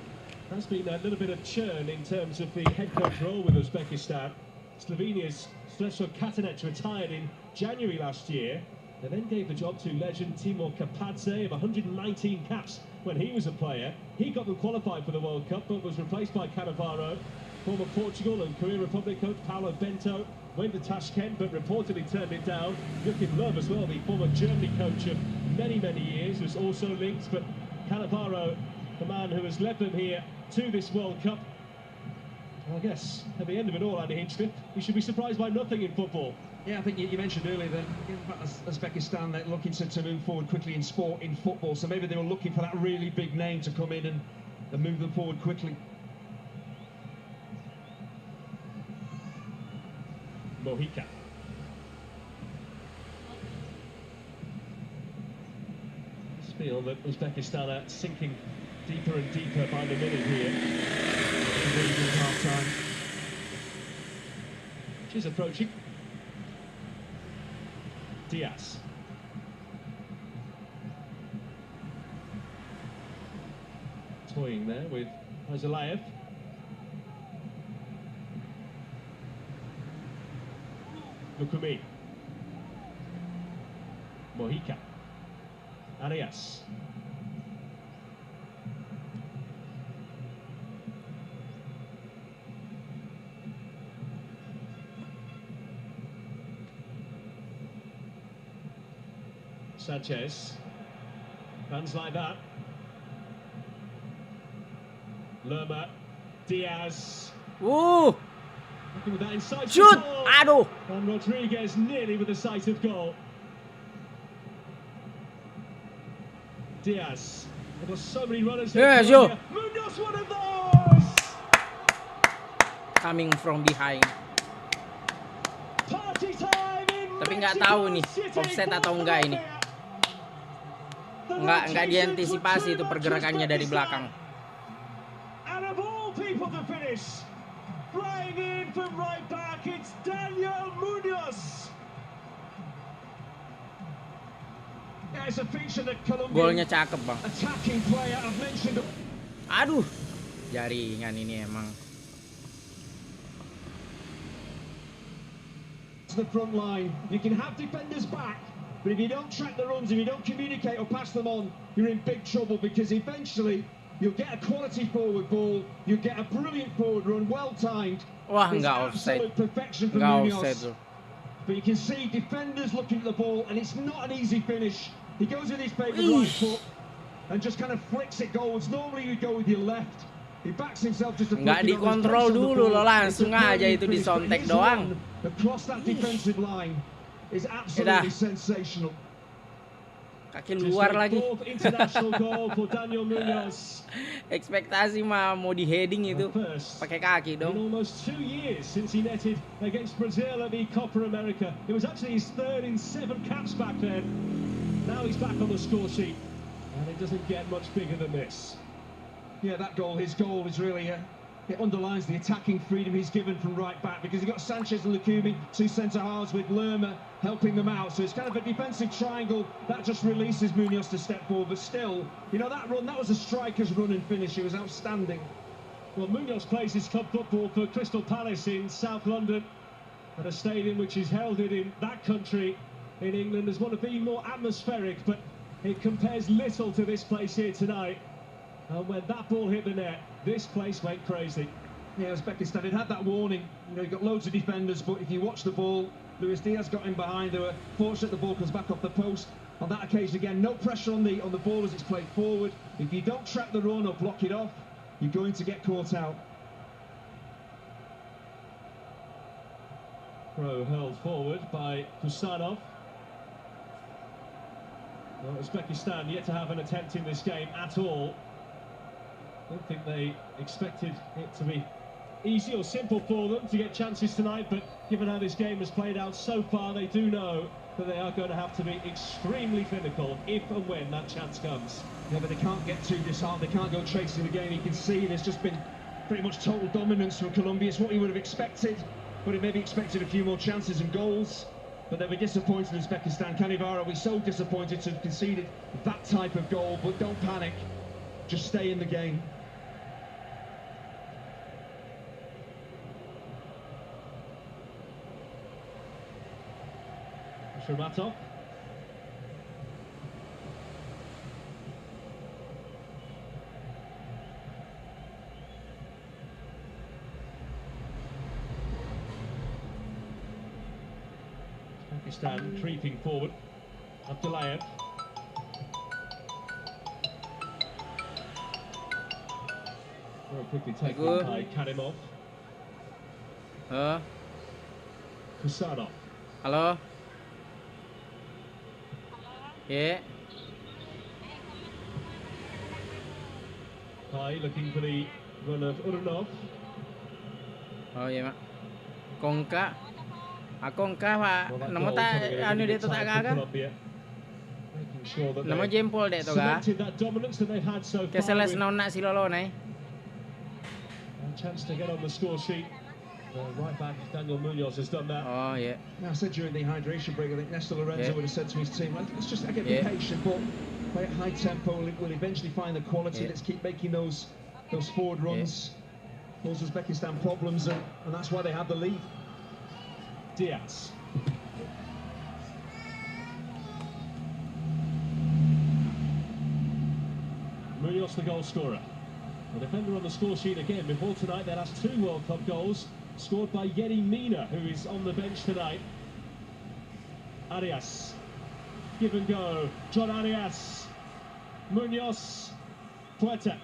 There's been a little bit of churn in terms of the head coach role with Uzbekistan. Slovenia's Srećko Katanec retired in January last year. They then gave the job to legend Timur Kapadze of 119 caps when he was a player. He got them qualified for the World Cup, but was replaced by Cannavaro. Former Portugal and Korea Republic coach Paulo Bento went to Tashkent, but reportedly turned it down. Joachim Löw as well, the former Germany coach of many, many years, was also linked. But Cannavaro, the man who has led them here to this World Cup. Well, I guess at the end of it all, Andy Hinchcliffe, we should be surprised by nothing in football. Yeah, I think you mentioned earlier that Uzbekistan, they're looking to move forward quickly in sport, in football, so maybe they were looking for that really big name to come in and move them forward quickly. Mojica. I just feel that Uzbekistan are sinking deeper and deeper by the minute here. Really good half-time. Which is approaching. Diaz. Toying there with Ozalayev. Lukumi. Mojica. Arias. Sanchez. Hands like that. Lerma. Diaz. Looking with that incisive shoot! ball. Aduh. And Rodriguez nearly with a sight of goal. Diaz. There were so many runners here. Yes, yo. Munoz, one of those! Coming from behind. Party time in Tapi nggak tahu nih Mexico offset City atau for enggak ini. Colombia. Nggak diantisipasi itu pergerakannya dari belakang. And of all people to finish, flying in from right back, it's Daniel Munoz. Yeah, it's a feature that Colombia Golnya cakep, Bang. attacking player I've mentioned. Aduh. Jaringan ini emang. The front line, you can have defenders back, but if you don't track the runs, if you don't communicate or pass them on, you're in big trouble, because eventually you'll get a quality forward ball, you'll get a brilliant forward run, well timed. Wah, It's nggak offside. absolute perfection from Nggak Munoz. offside tuh. But you can see defenders looking at the ball, and it's not an easy finish. He goes with his favourite right foot and just kind of flicks it goals. Normally you go with your left. He backs himself just to Nggak dikontrol dulu loh, langsung aja itu disontek doang. Across that defensive line is absolutely sensational. Kaki luar lagi. International goal for Daniel Munoz. Ekspektasi mah mau di heading itu pakai kaki In dong. almost 2 years since he netted against Brazil at the Copa America. It was actually his third in 7 caps back then. Now he's back on the score sheet, and it doesn't get much bigger than this. Yeah, that goal, his goal is really, it underlines the attacking freedom he's given from right back, because you've got Sanchez and Lukumi, 2 centre-halves with Lerma helping them out. So it's kind of a defensive triangle that just releases Munoz to step forward. But still, you know, that run, that was a striker's run and finish. It was outstanding. Well, Munoz plays his club football for Crystal Palace in South London, at a stadium which is heralded in that country, in England, as one of the more atmospheric, but it compares little to this place here tonight. And when that ball hit the net, this place went crazy. Yeah, Uzbekistan, it had that warning. You know, you've got loads of defenders, but if you watch the ball, Luis Diaz got in behind. They were fortunate the ball comes back off the post. On that occasion, again, no pressure on the ball as it's played forward. If you don't track the run or block it off, you're going to get caught out. Throw hurled forward by Kusanov. Well, Uzbekistan yet to have an attempt in this game at all. I don't think they expected it to be easy or simple for them to get chances tonight, but given how this game has played out so far, they do know that they are going to have to be extremely clinical if and when that chance comes. Yeah, but they can't get too disarmed. They can't go chasing the game. You can see there's just been pretty much total dominance from Colombia. It's what you would have expected, but it maybe expected a few more chances and goals. But they'll be disappointed in Uzbekistan. Cannavaro will be so disappointed to have conceded that type of goal, but don't panic. Just stay in the game. Shuramatov. Pakistan creeping forward. Abdullayev. Very quickly taken by Karimov. Kusanov. Halo. Yeah. High looking for the run of Urnov. Oh iya, Mak. Kongka. Kongka, Pak. Nama tak anu dia tu tak agak. Nama jempol dek tu ga. Keseles naon nak silolo nai. Chance to get on the score sheet. Right back, Daniel Munoz has done that. Oh yeah. Now, I said during the hydration break, I think Nestor Lorenzo would have said to his team, let's just again be patient, but play at high tempo. We'll eventually find the quality. Let's keep making those forward runs. Cause Uzbekistan problems, and that's why they have the lead. Diaz. Munoz, the goal scorer. The defender on the score sheet again before tonight. Their last 2 World Cup goals scored by Yerry Mina, who is on the bench tonight. Arias. give and go. John Arias, Munoz, Puerta.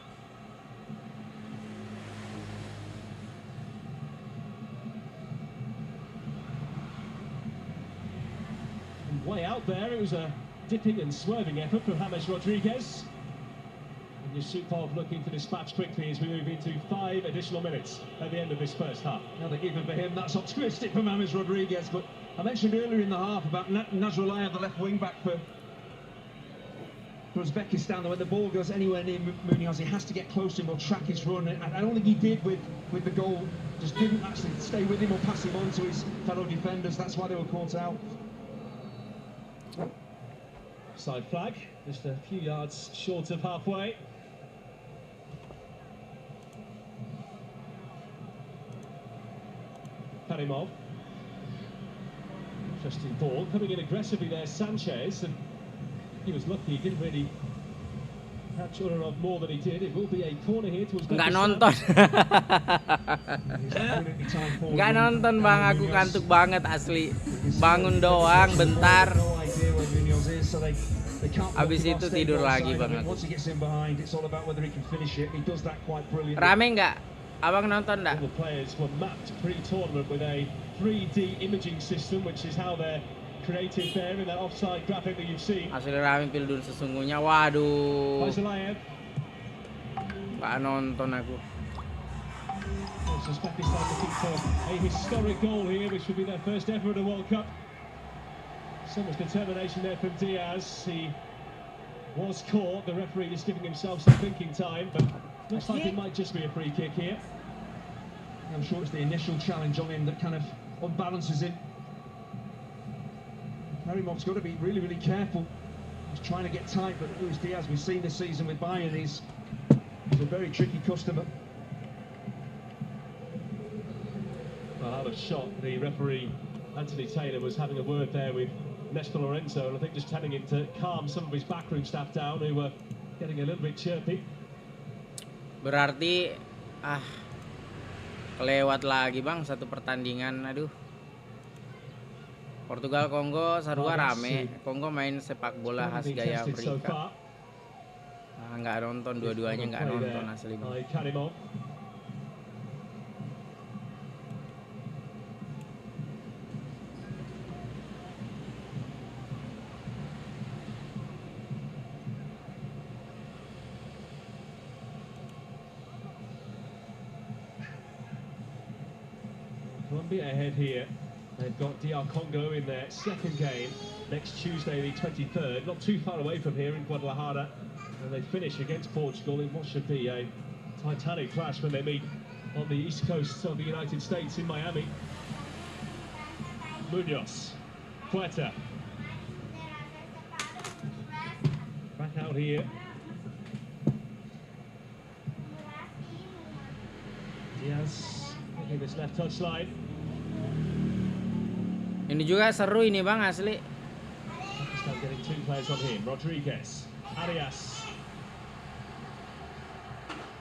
And way out there, it was a dipping and swerving effort from James Rodriguez. And Yusupov looking to dispatch quickly as we move into 5 additional minutes at the end of this first half. Now, even for him, that's optimistic from James Rodriguez. But I mentioned earlier in the half about Nasrallah, the left wing back for Uzbekistan, that when the ball goes anywhere near Munoz, he has to get close to him or track his run. And I don't think he did with the goal. Just didn't actually stay with him or pass him on to his fellow defenders. That's why they were caught out. Side flag, just a few yards short of halfway. Karimov. Interesting ball, coming in aggressively there, Sanchez, and he was lucky, he didn't really catch Urarov more than he did. It will be a corner here towards Nggak nonton. Nggak nonton bang, aku kantuk banget asli. Bangun doang bentar. Habis itu tidur lagi bang aku. Rame nggak? Abang nonton nggak? All the players were mapped pre-tournament with a 3D imaging system, which is how they're created there in that offside graphic that you've seen. Asli rame Pildun sesungguhnya. Waduh. Faisalayev. Nggak nonton aku. Uzbekistan looking for a historic goal here, which will be their first ever at a World Cup. So much determination there from Diaz. He was caught. The referee is giving himself some thinking time, but looks like it might just be a free kick here. I'm sure it's the initial challenge on him that kind of unbalances him. Karimov's got to be really, really careful. He's trying to get tight, but Luis Diaz, we've seen this season with Bayern, he's a very tricky customer. Well, out of shot, the referee, Anthony Taylor, was having a word there with Nestor Lorenzo, and I think just telling him to calm some of his backroom staff down, who were getting a little bit chirpy. Berarti kelewat lagi bang satu pertandingan. Aduh. Portugal Kongo sarua rame. Kongo main sepak bola khas gaya Afrika. Nggak nonton, dua-duanya nggak nonton asli bang. Colombia ahead here. They've got DR Congo in their second game next Tuesday, the 23rd. Not too far away from here in Guadalajara. And they finish against Portugal in what should be a titanic clash when they meet on the east coast of the United States in Miami. Munoz, Puerta. Back out here. Diaz taking this left touchline. Ini juga seru ini bang asli. Pakistan getting 2 players on him. Rodriguez, Arias,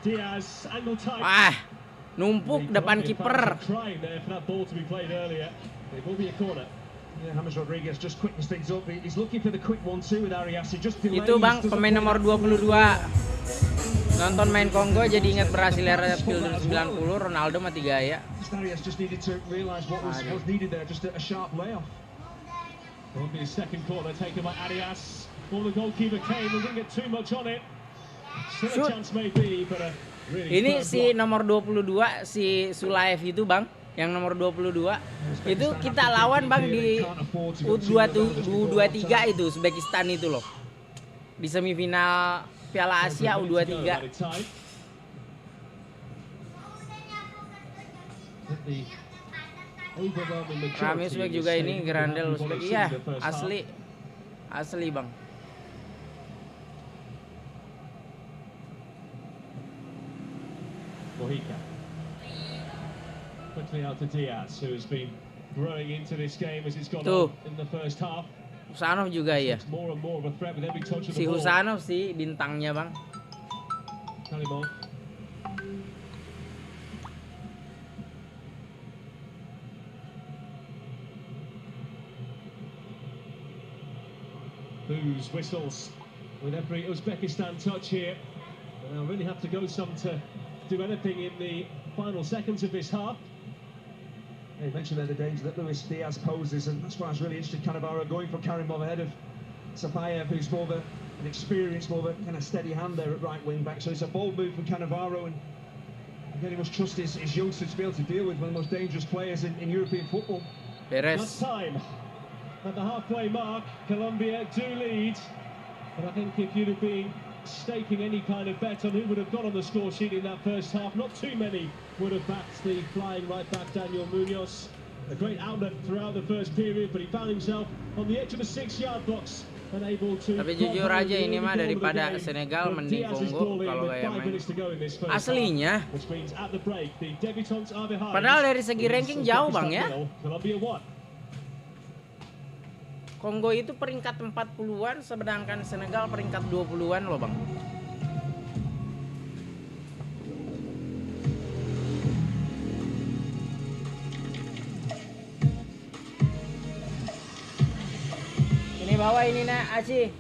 Diaz, angle tight. Numpuk depan kiper. Trying there for that ball to be played earlier. It will be a corner. Yeah, James Rodriguez just quickens things up. He's looking for the quick 1-2 with Arias. He just delays. Itu bang pemain nomor 22. Nonton main Kongo jadi ingat Brasilia Pildun 90, Ronaldo mati gaya. Arias just needed to realise what was needed there, just a sharp layoff. It will be a second corner taken by Arias. All the goalkeeper came and didn't get too much on it. Still a chance maybe, but a really ini si nomor 22 si Sulaev itu bang, yang nomor 22 itu kita lawan bang di U23 itu Uzbekistan itu loh, di semifinal Piala Asia U23. Rame Uzbek juga ini, Grandel Uzbek. Iya, asli bang. Mojica. Quickly out to Diaz, who has been growing into this game as it's gone on in the first half. Husanov juga ya. More and more of a threat with every touch of the Si ball. Husanov sih bintangnya bang. Karimov. Booze, whistles with every Uzbekistan touch here. And they'll really have to go some to do anything in the final seconds of this half. You mentioned there the danger that Luis Diaz poses, and that's why I was really interested. Cannavaro going for Karimov ahead of Safayev, who's more of an experienced, more of a kind of steady hand there at right wing back. So it's a bold move from Cannavaro, and again, he must trust his youngsters to be able to deal with one of the most dangerous players in European football. That's time. At the halfway mark, Colombia do lead. But I think if you'd have been staking any kind of bet on who would have got on the score sheet in that first half, not too many would have backed the flying right back Daniel Munoz. A great outlet throughout the first period, but he found himself on the edge of the 6-yard box. Tapi jujur aja ini mah daripada Senegal mending Kongo kalau kayak main. Aslinya. Padahal dari segi ranking jauh bang ya. Kongo itu peringkat 40-an, sedangkan Senegal peringkat 20-an loh bang. Ini bawa ini nak Aci.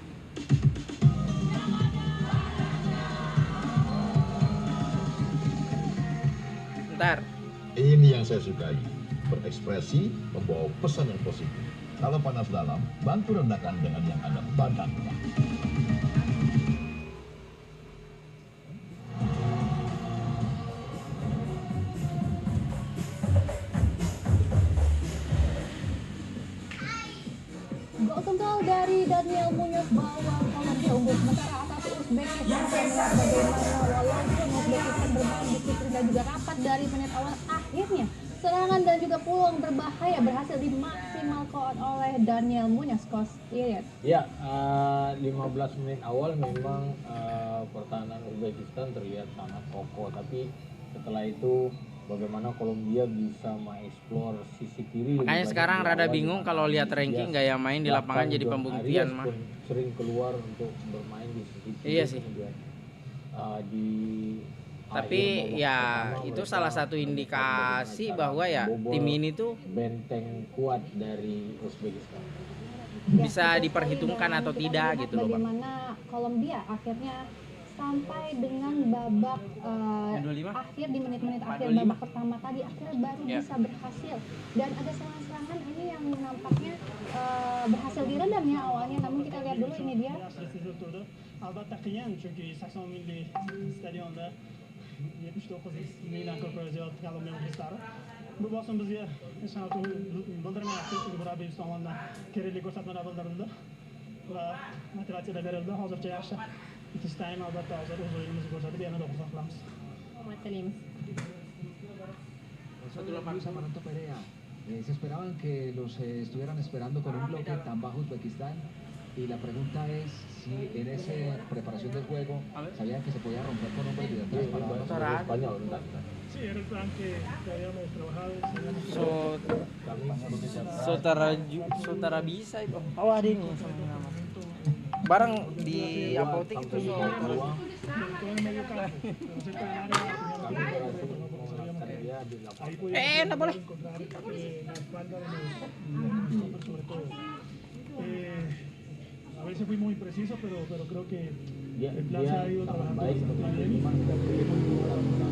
Bentar. Ini yang saya sukai, berekspresi, membawa pesan yang positif. Kalau panas dalam, bantu rendahkan dengan yang ada badan. Gol tunggal dari Daniel Munoz bahwa Kolumbia unggul sementara atas Uzbekistan. Bagaimana walaupun Uzbekistan bermain disiplin dan juga rapat dari menit awal, akhirnya serangan dan juga peluang berbahaya berhasil dimaksimalkan oleh Daniel Munoz. Ya, 15 menit awal memang pertahanan Uzbekistan terlihat sangat kokoh, tapi setelah itu bagaimana Kolombia bisa mengeksplor sisi kiri. Makanya sekarang rada bingung kalau lihat ranking gaya main di lapangan jadi pembuktian mah. Sering keluar untuk bermain di sisi kiri. Iya sih. Tapi ya itu salah satu indikasi bahwa ya tim ini tuh benteng kuat dari Uzbekistan. Bisa diperhitungkan atau tidak gitu loh bang. Bagaimana Kolombia akhirnya sampai dengan babak akhir di menit-menit akhir babak pertama tadi akhirnya baru bisa berhasil, dan ada serangan-serangan ini yang nampaknya berhasil diredam ya awalnya, namun kita lihat dulu ini dia. Bu basın bize sanatı bildirme yaptık. Burada bir zamanla kereli ko'rsatmalar bildirildi va motivatsiya da berildi. Hozircha yaxshi. İkinci time albatta hozir o'z o'yinimizni ko'rsatib yana 9 qilamiz. Samaranto Perea, se esperaban que los estuvieran esperando con un bloque tan bajo Uzbekistán, y la pregunta es si en esa preparación del juego sabían que se podía romper con hombres de atrás para Español. Sí, era el plan que habíamos trabajado. Saudara bisa itu. Oh ada ini sama nama. Barang di apotek itu no boleh. A veces fuimos imprecisos, pero creo que el plan Dia se ha ido trabajando baik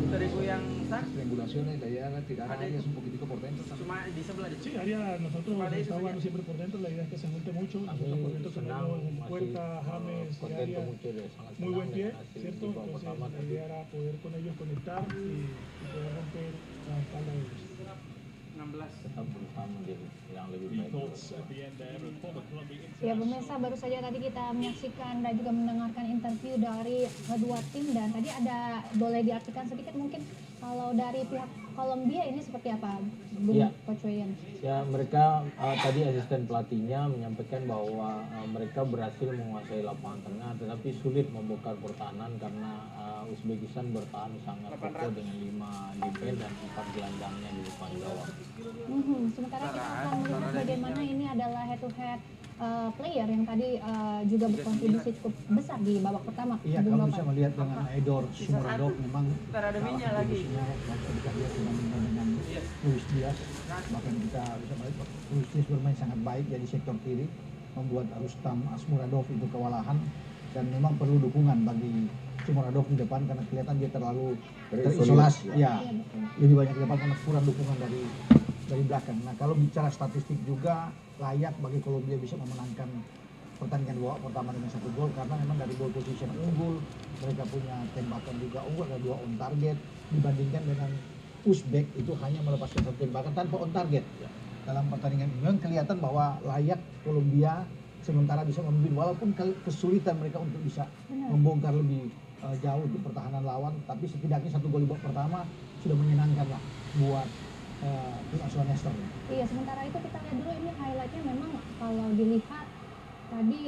Dari yang triangulaciones, la idea era tirar a áreas un poquitico por dentro. cuma di sebelah Sí, nosotros estamos jugando siempre por dentro, la idea es que se junte mucho. Nosotros por dentro tenemos Puerta, James, área, muy buen pie, ¿cierto? Entonces la idea era poder con ellos conectar y poder romper la espalda de ellos. 16. Tetap berusaha menjadi yang lebih baik. Ya pemirsa, baru saja tadi kita menyaksikan dan juga mendengarkan interview dari kedua tim, dan tadi ada, boleh diartikan sedikit mungkin kalau dari pihak Kolombia ini seperti apa, Bung Coach Wayan? Ya, mereka tadi asisten pelatihnya menyampaikan bahwa mereka berhasil menguasai lapangan tengah, tetapi sulit membongkar pertahanan karena Uzbekistan bertahan sangat kokoh dengan 5 defense dan 4 gelandangnya di depan gawang. Sementara kita akan melihat bagaimana ini adalah head to head player yang tadi juga berkontribusi cukup besar di babak pertama. Iya, kalau bisa melihat dengan Edor Sumuradov memang ada minyak lagi. Kita lihat dengan Luis Diaz, bahkan kita bisa melihat Luis Diaz bermain sangat baik ya di sektor kiri. membuat Rustam Asmuradov itu kewalahan, dan memang perlu dukungan bagi Asmuradov di depan karena kelihatan dia terlalu terisolasi, ya, lebih banyak di depan karena kurang dukungan dari belakang. Nah, kalau bicara statistik juga layak bagi Kolumbia bisa memenangkan pertandingan babak pertama dengan 1 gol karena memang dari ball position unggul, mereka punya tembakan juga unggul, ada 2 on target dibandingkan dengan Uzbek itu hanya melepaskan 1 tembakan tanpa on target. Dalam pertandingan ini memang kelihatan bahwa layak Kolumbia sementara bisa memimpin walaupun kesulitan mereka untuk bisa membongkar lebih jauh di pertahanan lawan, tapi setidaknya 1 gol di babak pertama sudah menyenangkan lah buat tim asuhan Nestor. Iya, sementara itu kita lihat dulu ini highlightnya memang kalau dilihat tadi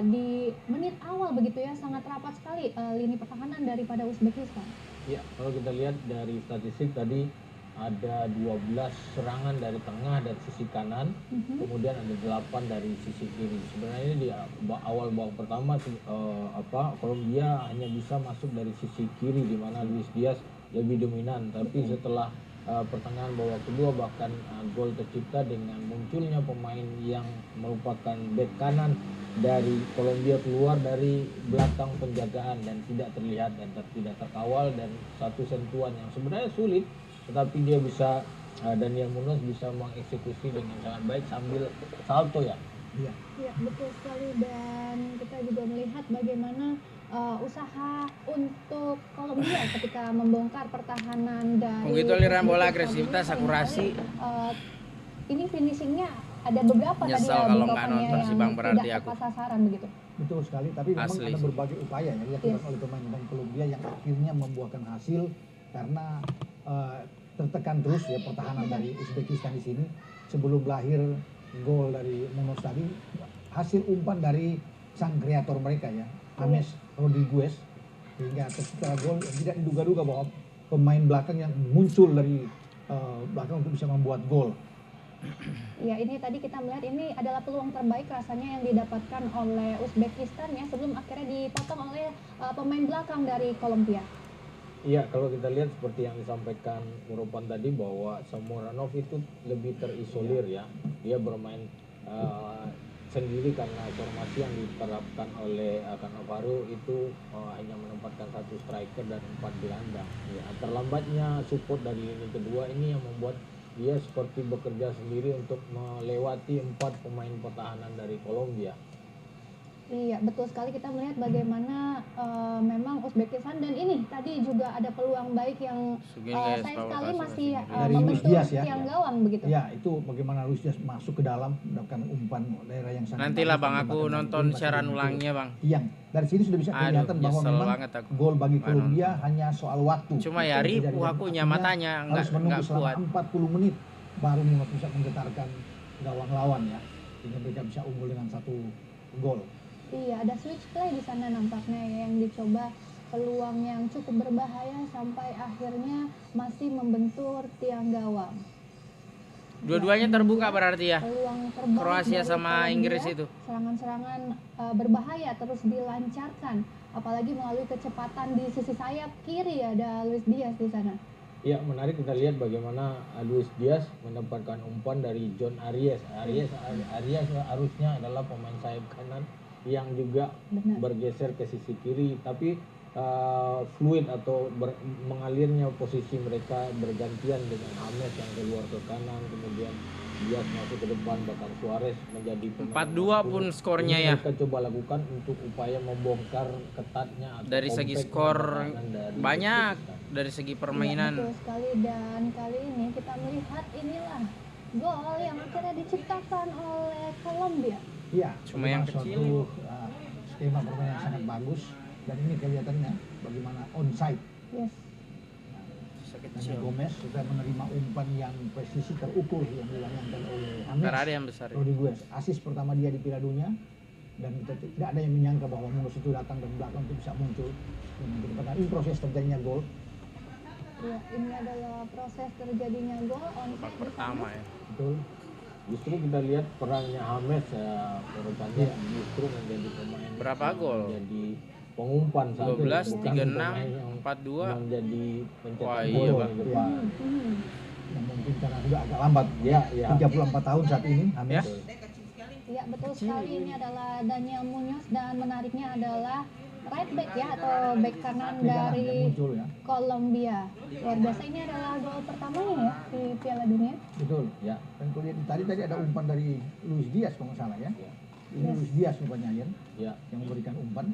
di menit awal begitu ya sangat rapat sekali lini pertahanan daripada Uzbekistan. Ya, kalau kita lihat dari statistik tadi ada 12 serangan dari tengah dan sisi kanan, kemudian ada 8 dari sisi kiri. Sebenarnya di awal babak pertama Kolombia hanya bisa masuk dari sisi kiri di mana Luis Diaz lebih dominan, tapi setelah pertengahan babak kedua bahkan gol tercipta dengan munculnya pemain yang merupakan bek kanan dari Kolombia keluar dari belakang penjagaan dan tidak terlihat dan tidak terkawal, dan satu sentuhan yang sebenarnya sulit tetapi dia bisa Daniel Munoz bisa mengeksekusi dengan sangat baik sambil salto ya. Iya, betul sekali, dan kita juga melihat bagaimana usaha untuk Kolombia ketika membongkar pertahanan dari Begitu aliran bola, agresivitas, akurasi. Ini finishingnya ada beberapa tadi Nyesel kalau nggak nonton si Bang, berarti tidak aku. tepat sasaran begitu. Betul sekali, tapi memang Asli. ada berbagai upaya yang dilakukan oleh pemain Kolumbia yang akhirnya membuahkan hasil karena tertekan terus ya pertahanan dari Uzbekistan di sini. Sebelum lahir gol dari Munoz tadi, hasil umpan dari sang kreator mereka ya, James Rodriguez, sehingga setelah gol yang tidak diduga-duga bahwa pemain belakang yang muncul dari belakang untuk bisa membuat gol. Ya, ini tadi kita melihat ini adalah peluang terbaik rasanya yang didapatkan oleh Uzbekistan ya sebelum akhirnya dipotong oleh pemain belakang dari Kolombia. Iya, kalau kita lihat seperti yang disampaikan Muropan tadi bahwa Samuranov itu lebih terisolir ya. Dia bermain sendiri karena formasi yang diterapkan oleh Cannavaro itu hanya menempatkan 1 striker dan 4 gelandang. Ya, terlambatnya support dari lini kedua ini yang membuat dia seperti bekerja sendiri untuk melewati 4 pemain pertahanan dari Kolombia. Iya, betul sekali, kita melihat bagaimana memang Uzbekistan, dan ini tadi juga ada peluang baik yang sayang sekali masih membentur tiang gawang begitu. Ya, itu bagaimana Luis Diaz masuk ke dalam mendapatkan umpan daerah yang sangat Nantilah Bang, aku nonton siaran ulangnya Bang. Yang dari sini sudah bisa kelihatan bahwa memang gol bagi Kolombia hanya soal waktu. Cuma ya ripuh akunya matanya harus menunggu selama 40 menit baru bisa menggetarkan gawang lawan ya, sehingga mereka bisa unggul dengan 1 gol. Iya, ada switch play di sana nampaknya yang dicoba, peluang yang cukup berbahaya sampai akhirnya masih membentur tiang gawang. Dua-duanya terbuka berarti ya. Peluang terbaik Kroasia sama Inggris itu. Serangan-serangan berbahaya terus dilancarkan, apalagi melalui kecepatan di sisi sayap kiri ada Luis Diaz di sana. Ya, menarik kita lihat bagaimana Luis Diaz mendapatkan umpan dari John Arias. Arias harusnya adalah pemain sayap kanan yang juga bergeser ke sisi kiri, tapi fluid atau mengalirnya posisi mereka bergantian dengan James yang keluar ke kanan, kemudian Diaz masuk ke depan, bahkan Suarez menjadi 4-2 pun skornya ya. Mereka coba lakukan untuk upaya membongkar ketatnya dari segi skor banyak, dari segi permainan. Ya, betul sekali, dan kali ini kita melihat inilah gol yang akhirnya diciptakan oleh Kolombia. Iya, cuma yang kecil. Skema permainan yang sangat bagus, dan ini kelihatannya bagaimana onside. Yes. Dan Gomez sudah menerima umpan yang presisi terukur yang dilayangkan oleh James Rodriguez. Asis pertama dia di Piala Dunia, dan kita tidak ada yang menyangka bahwa Munoz itu datang dari belakang untuk bisa muncul. Ini proses terjadinya gol. Ya, ini adalah proses terjadinya gol onside pertama ya. Betul. Justru kita lihat perannya James urutannya justru menjadi pemain berapa gol? Menjadi pengumpan 12, 36, 42 menjadi pencetak gol di depan. Yang mungkin karena sudah agak lambat. Ya. 34 tahun saat ini James. Ya, betul sekali. Ini adalah Daniel Munoz dan menariknya adalah right back ya atau back kanan dari Kolumbia. Luar biasa, ini adalah gol pertamanya ya di Piala Dunia. Betul, ya. Dan kalau lihat tadi ada umpan dari Luis Diaz kalau nggak salah ya. Ini Luis Diaz rupanya ya, yang memberikan umpan.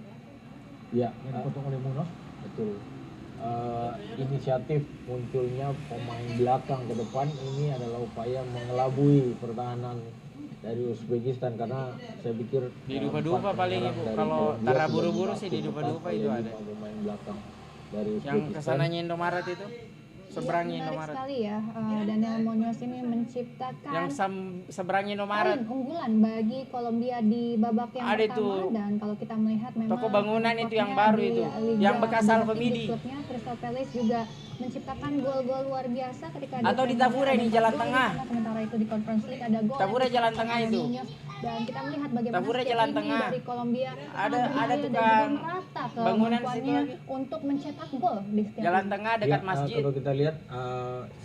Ya, yang dipotong oleh Munoz. Betul. Inisiatif munculnya pemain belakang ke depan ini adalah upaya mengelabui pertahanan dari Uzbekistan, karena saya pikir di dupa-dupa paling ibu kalau tara buru-buru sih di dupa-dupa itu ada pemain belakang dari Uzbekistan. Yang kesananya Indomaret itu seberangnya menarik Indomaret sekali ya. Daniel Munoz ini menciptakan yang seberangnya Indomaret unggulan bagi Kolumbia di babak yang ada pertama itu. Dan kalau kita melihat memang Toko bangunan itu yang baru itu yang bekas Alfamidi. Crystal Palace juga menciptakan gol-gol luar biasa ketika atau di Tafure nih jalan tengah. Sementara itu di Conference League ada gol Tafure jalan tengah itu. Dan kita melihat bagaimana Tafure jalan tengah dari Kolumbia ada tukang merata ke bangunan situ lagi untuk mencetak gol di setiap jalan tengah dekat masjid. Kalau kita lihat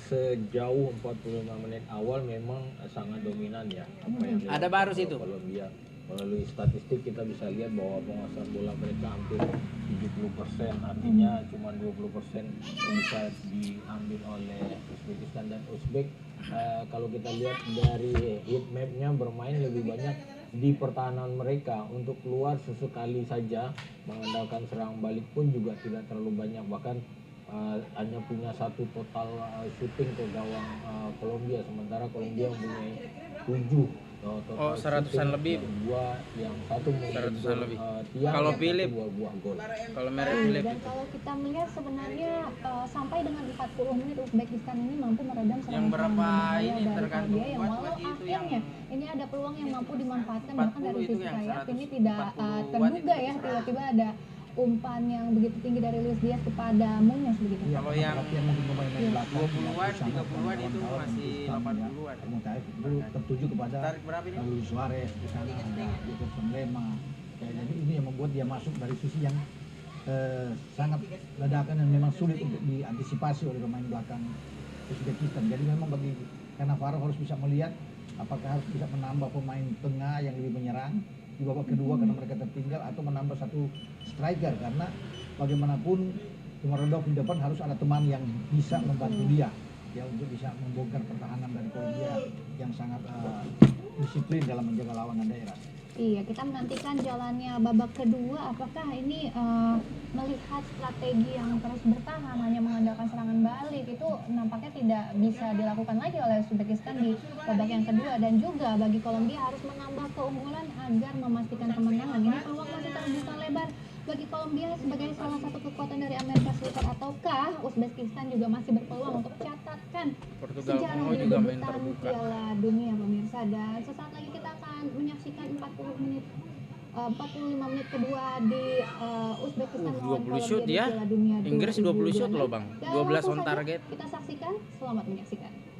sejauh 45 menit awal memang sangat dominan ya apa yang ada baru situ Kolumbia. Melalui statistik kita bisa lihat bahwa penguasaan bola mereka hampir 70%, artinya cuma 20% bisa diambil oleh Uzbekistan. Dan Uzbek kalau kita lihat dari heat map-nya bermain lebih banyak di pertahanan mereka, untuk keluar sesekali saja mengandalkan serang balik pun juga tidak terlalu banyak, bahkan hanya punya satu total shooting ke gawang Kolumbia, sementara Kolumbia mempunyai 7 100-an lebih. Yang satu 100-an lebih. Tiang, kalau Philip, kalau merek Philip. Dan kalau kita melihat sebenarnya sampai dengan 40 menit Uzbekistan ini mampu meredam serangan yang berapa ini dari tergantung Kolumbia, yang walau akhirnya ini ada peluang yang mampu dimanfaatkan bahkan dari sisi sayap ini tidak terduga ya, tiba-tiba ada umpan yang begitu tinggi dari Luis Diaz kepada Munoz begitu. Kalau yang 20-an, 30-an itu masih 80-an. Itu tertuju kepada Luis Suarez, di sana ada Jefferson Lema. Jadi ini yang membuat dia masuk dari sisi yang sangat ledakan dan memang sulit untuk diantisipasi oleh pemain belakang Uzbekistan. Jadi memang bagi Cannavaro harus bisa melihat apakah harus bisa menambah pemain tengah yang lebih menyerang di babak kedua karena mereka tertinggal, atau menambah satu striker, karena bagaimanapun Ngobrol di depan harus ada teman yang bisa membantu dia ya untuk bisa membongkar pertahanan dari Kolumbia yang sangat disiplin dalam menjaga lawangan daerah. Iya, kita menantikan jalannya babak kedua. Apakah ini melihat strategi yang terus bertahan hanya mengandalkan serangan balik itu nampaknya tidak bisa dilakukan lagi oleh Uzbekistan di babak yang kedua, dan juga bagi Kolumbia harus menambah keunggulan agar memastikan kemenangan. Ini peluang masih terbuka lebar bagi Kolumbia sebagai salah satu kekuatan dari Amerika Serikat, ataukah Uzbekistan juga masih berpeluang untuk mencatatkan sejarah di debutan Piala Dunia pemirsa. Dan sesaat lagi kita akan menyaksikan 45 menit kedua di Uzbekistan melawan 20 shoot ya. Piala Dunia Inggris 20 shoot loh Bang. 12 on target. Kita saksikan, selamat menyaksikan.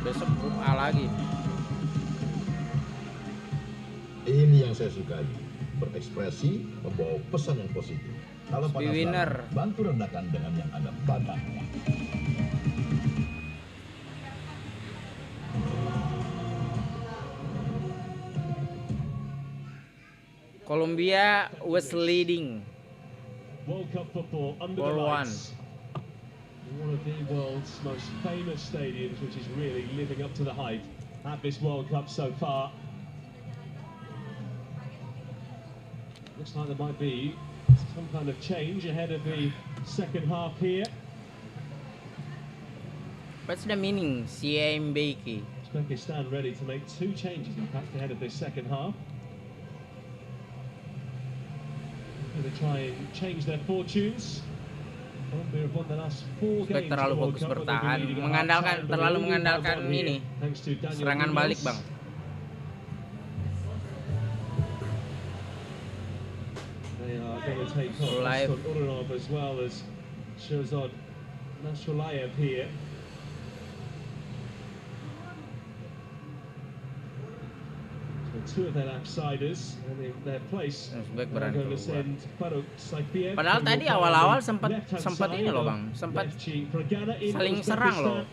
Besok grup A lagi. Ini yang saya sukai, berekspresi, membawa pesan yang positif. Kalau panas winner, bantu rendahkan dengan yang ada pada. Colombia was leading. World Cup football under Ball the one. lights. One of the world's most famous stadiums, which is really living up to the hype at this World Cup so far. Looks like there might be some kind of change ahead of the second half here. What's the meaning? CMBK. Uzbekistan ready to make 2 changes, in fact, ahead of this second half. Going to try and change their fortunes. Colombia have won the last 4 Uzbek games terlalu of the World fokus Cup, but they'll bertahan, be needing a mengandalkan half-time, but terlalu they will mengandalkan have one here, ini thanks to Daniel serangan Munoz. balik Bang. They are going to take on Live. Uranov as well as Shirzod Nasrulayev here. Two of their outsiders in their place. Padahal tadi awal-awal sempat ini loh bang, sempat saling serang loh.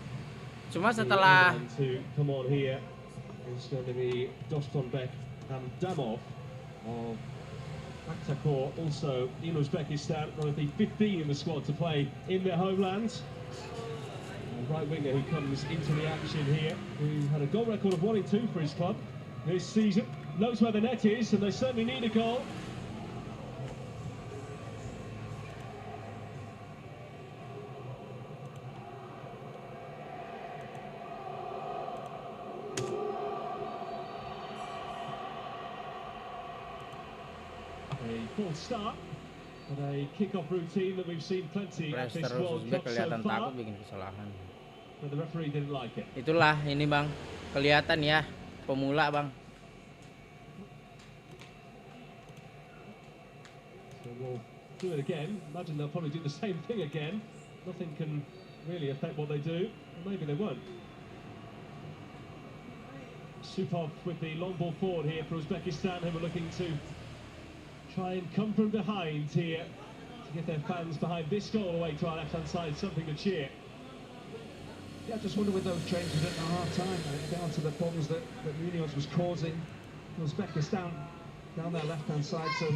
Cuma setelah come on here, it's going to be Dostonbek and Damov of Aktakor, also in Uzbekistan, one of the 15 in the squad to play in their homeland. Right winger who comes into the action here, who had a goal record of 1-2 for his club this season, knows where the net is, and they certainly need a goal. A full start, but a kick-off routine that we've seen plenty at this World Cup so far. But the referee didn't like it. Itulah ini bang, kelihatan ya. Pemula bang. So we'll do it again. Imagine they'll probably do the same thing again. Nothing can really affect what they do. Or maybe they won't. Supov with the long ball forward here for Uzbekistan, who are looking to try and come from behind here to get their fans behind this goal away to our left-hand side, something to cheer. Yeah, I just wonder with those changes at the half-time, down to the problems that Munoz was causing. Uzbekistan down their left-hand side, so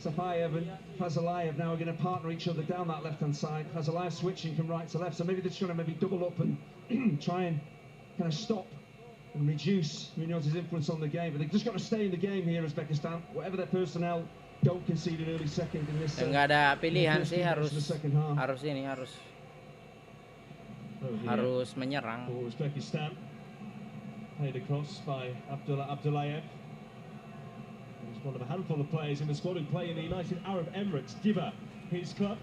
Safayev and Fazalayev now are going to partner each other down that left-hand side. Fazalayev switching from right to left, so maybe they're trying to maybe double up and try and kind of stop and reduce Munoz's influence on the game. But they've just got to stay in the game here, Uzbekistan. Whatever their personnel, don't concede an early second in this. Nggak ada pilihan sih, harus menyerang. Uzbekistan played across by Abdullayev. He's one of a handful of players in the squad who play in the United Arab Emirates, Giva, his club.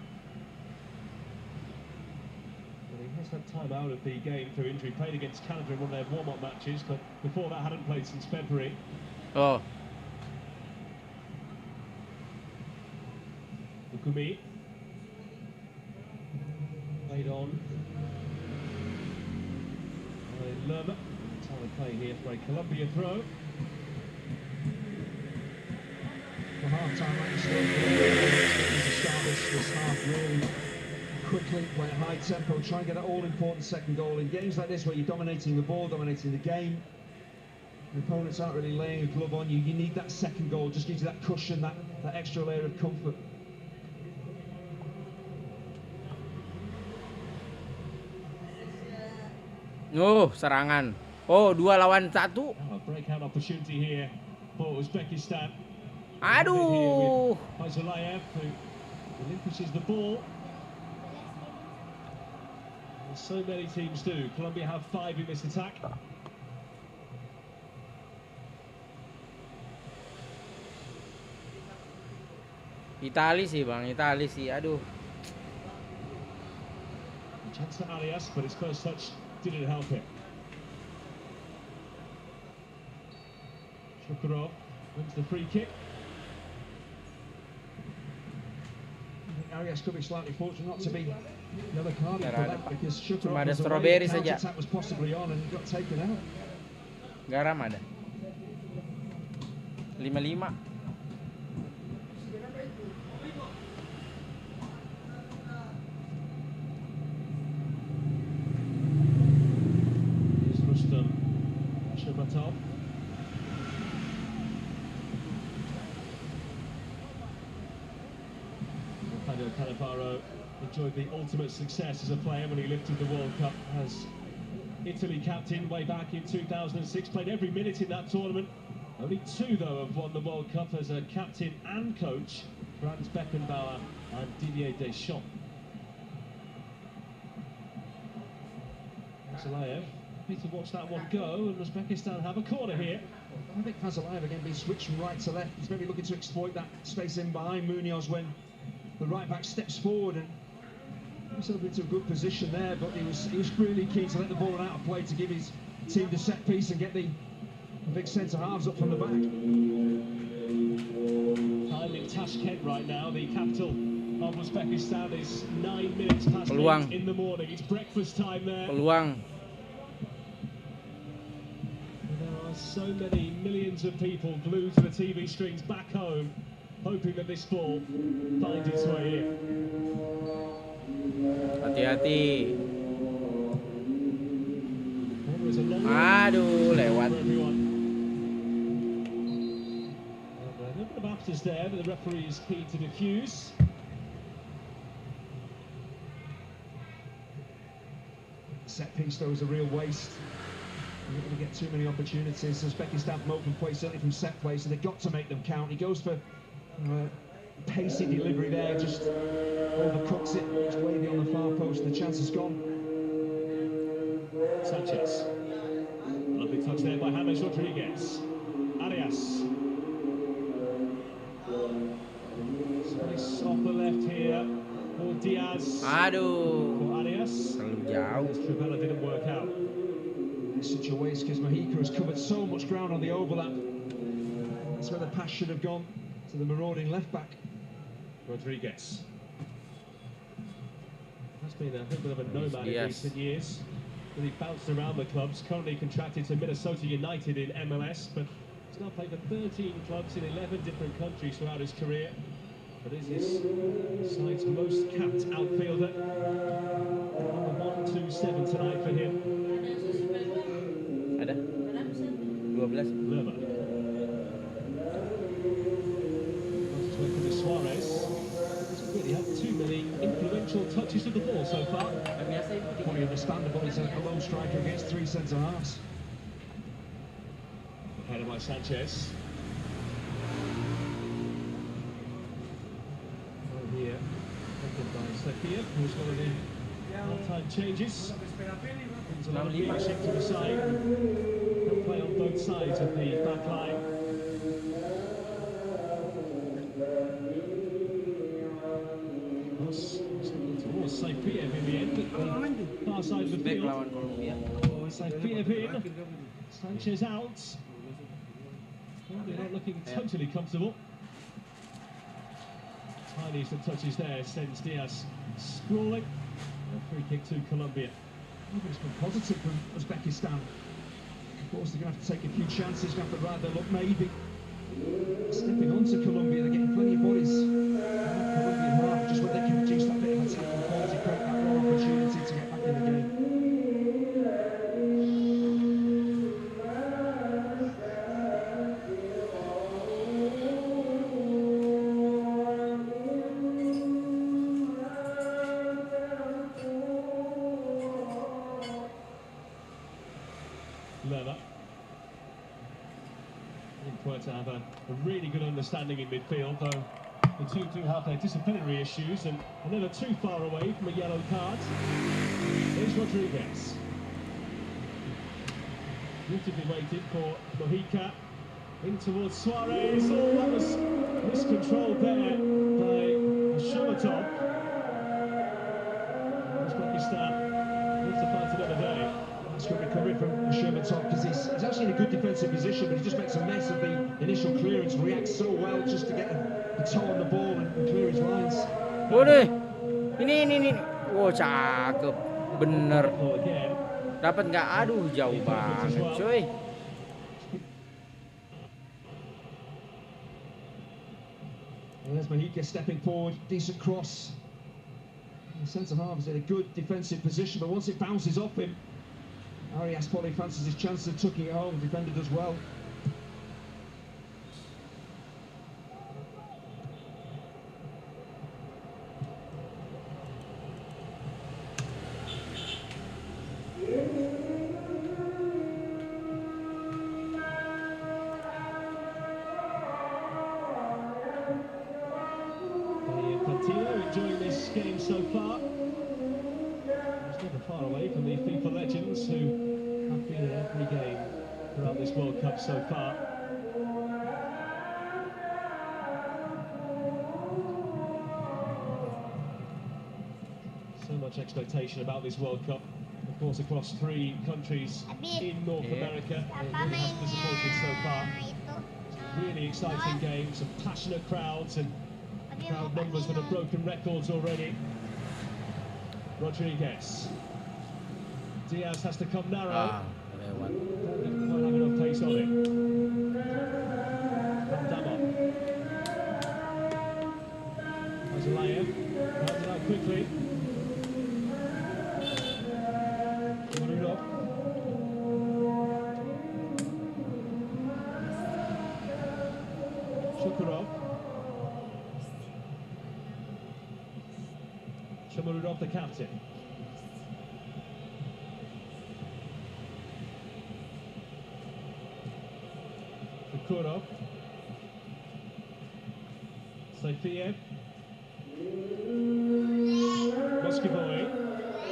But he has had time out of the game through injury. Played against Canada in one of their warm-up matches, but before that hadn't played since February. Oh. Ukumi played on. Lerma, that's how they play here for a Columbia throw. For half-time, like you said, to start this half really quickly, play at high tempo, try and get that all-important second goal. In games like this where you're dominating the ball, dominating the game, the opponents aren't really laying a glove on you, you need that second goal, just gives you that cushion, that extra layer of comfort. Oh, serangan. Oh, 2 lawan 1. Breakout opportunity here for Uzbekistan. Aduh. Fazalayev who relinquishes the ball. As so many teams do. Colombia have 5 in this attack. Itali sih bang, Itali sih. Aduh. Chance for Alias, but his first touch didn't help him. Shukurov wins the free kick. I think Arias could be slightly fortunate not to be the other card for that, because Shukurov was away, the counter-attack was possibly on and got taken out. Garam ada. 5-5. Cannavaro enjoyed the ultimate success as a player when he lifted the World Cup as Italy captain way back in 2006, played every minute in that tournament. Only 2 though have won the World Cup as a captain and coach, Franz Beckenbauer and Didier Deschamps. Fazalayev, happy to watch that one go, and Uzbekistan have a corner here. I think Fazalayev again being switched from right to left. He's maybe looking to exploit that space in behind Munoz when the right back steps forward, and he's into a good position there, but he was really keen to let the ball run out of play to give his team the set piece and get the big centre halves up from the back. Time in Tashkent right now, the capital of Uzbekistan is 9 minutes past 8 in the morning. It's breakfast time there. Peluang. There are so many millions of people glued to the TV screens back home, hoping that this ball finds its way in. Hati-hati. Well, there's a long Aduh, lewat. for everyone. A little bit of afters there, but the referee is keen to diffuse. Set piece though is a real waste. You're not going to get too many opportunities. Uzbekistan from open play, certainly from set play, so they've got to make them count. He goes for pacey delivery there, just overcooks it, it's way beyond the far post, the chance is gone. Sanchez. Lovely touch there by James Rodriguez. Arias. Space off the left here for Diaz. Aduh, For Arias. terlalu jauh. Travella didn't work out. It's such a waste because Mojica has covered so much ground on the overlap. That's where the pass should have gone, to the marauding left back. Rodriguez. Has been a bit of a nomad in recent years. Really bounced around the clubs. Currently contracted to Minnesota United in MLS, but he's now played for 13 clubs in 11 different countries throughout his career. But is his side's most capped outfielder. Number 127 tonight for him. Ada? 12. Lerma. Suarez. Doesn't really have too many influential touches of the ball so far. Quite understandable, he's a lone striker against 3 centre-halves. Headed by Sanchez. Oh, here. Taken by Sefia, who's one of the half-time changes. Brings a lot of leadership to the side. Can play on both sides of the back line. Towards Saifiev in the end, at the far side of the Uzbek field. lawan Kolumbia. Saifiev in, Sanchez out. Well, they're not looking totally comfortable. Tiny some touches there, sends Diaz sprawling. A free kick to Colombia. It's been positive from Uzbekistan. Of course, they're going to have to take a few chances, going to have to ride their luck maybe. Stepping onto Colombia, they're getting plenty of bodies. Colombian half, just when they can reduce that bit of attacking quality, create that one opportunity to get back in the game. Lerma. To have a really good understanding in midfield, though the two do have their disciplinary issues and are never too far away from a yellow card. Here's Rodriguez. Beautifully waited for Mojica. In towards Suarez. Oh, that was miscontrolled there by Shomatov. Uzbekistan wants to fight another day. That's good recovery from Shomatov because he's actually in a good defensive position, but he just makes a mess of the initial clearance, reacts so well just to get a toe on the ball and clear his lines. Waduh, ini. Wow, cakep, bener. Dapat nggak? Aduh, jauh banget, coy. And there's Mojica stepping forward, decent cross. The centre half is in a good defensive position, but once it bounces off him, Arias probably fancies his chance of tucking it home. Defender does well. Enjoying this game so far. He's never far away from the FIFA legends who have been in every game throughout this World Cup so far. So much expectation about this World Cup, of course, across 3 countries in North America. It really has disappointed so far. It's a really exciting game, some passionate crowds, and Crowd numbers that have broken records already. Rodriguez. Diaz has to come narrow. Lewat. Doesn't quite have enough pace on it. Damon. Azalayev rounds it out quickly. Marudov. Shukurov. Shamarudov, the captain. Shukurov. Saifiev. Moskivoy.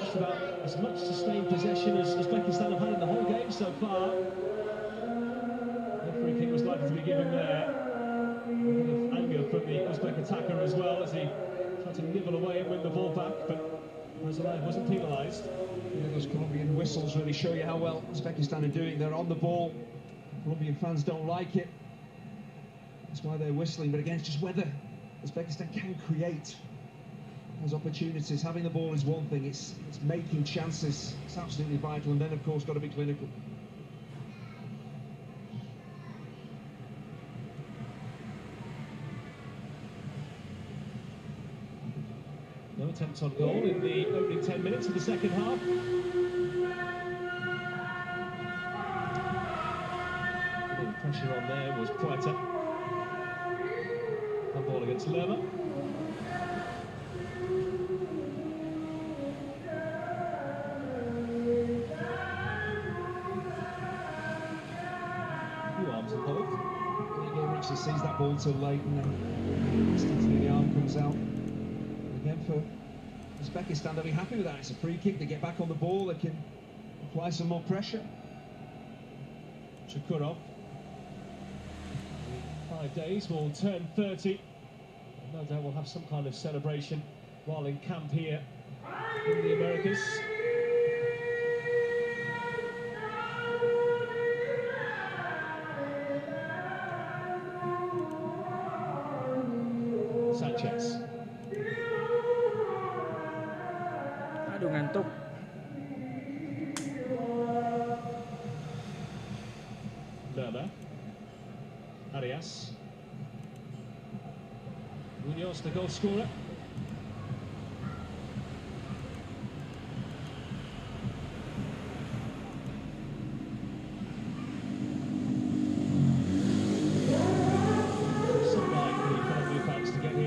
Just about as much sustained possession as Uzbekistan have had in the whole game so far. The free kick was likely to be given there. A bit of anger from the Uzbek attacker as well as he tried to nibble away and win the ball back, but Razalayev wasn't penalised. Yeah, those Colombian whistles really show you how well Uzbekistan are doing. They're on the ball. Colombian fans don't like it. That's why they're whistling. But again, it's just whether Uzbekistan can create those opportunities. Having the ball is one thing. It's making chances. It's absolutely vital. And then, of course, got to be clinical. No attempts on goal in the opening 10 minutes of the second half. The pressure on there was Puerta. One ball against Lerma. Few arms involved. He actually sees that ball too late and then instantly the arm comes out. Again, for Uzbekistan, they'll be happy with that. It's a free kick. They get back on the ball. They can apply some more pressure. Shukurov. 5 days will turn 30. No doubt we'll have some kind of celebration while in camp here in the Americas. Sanchez. Aduh, ngantuk. Lerma. Arias. Munoz, the goal scorer.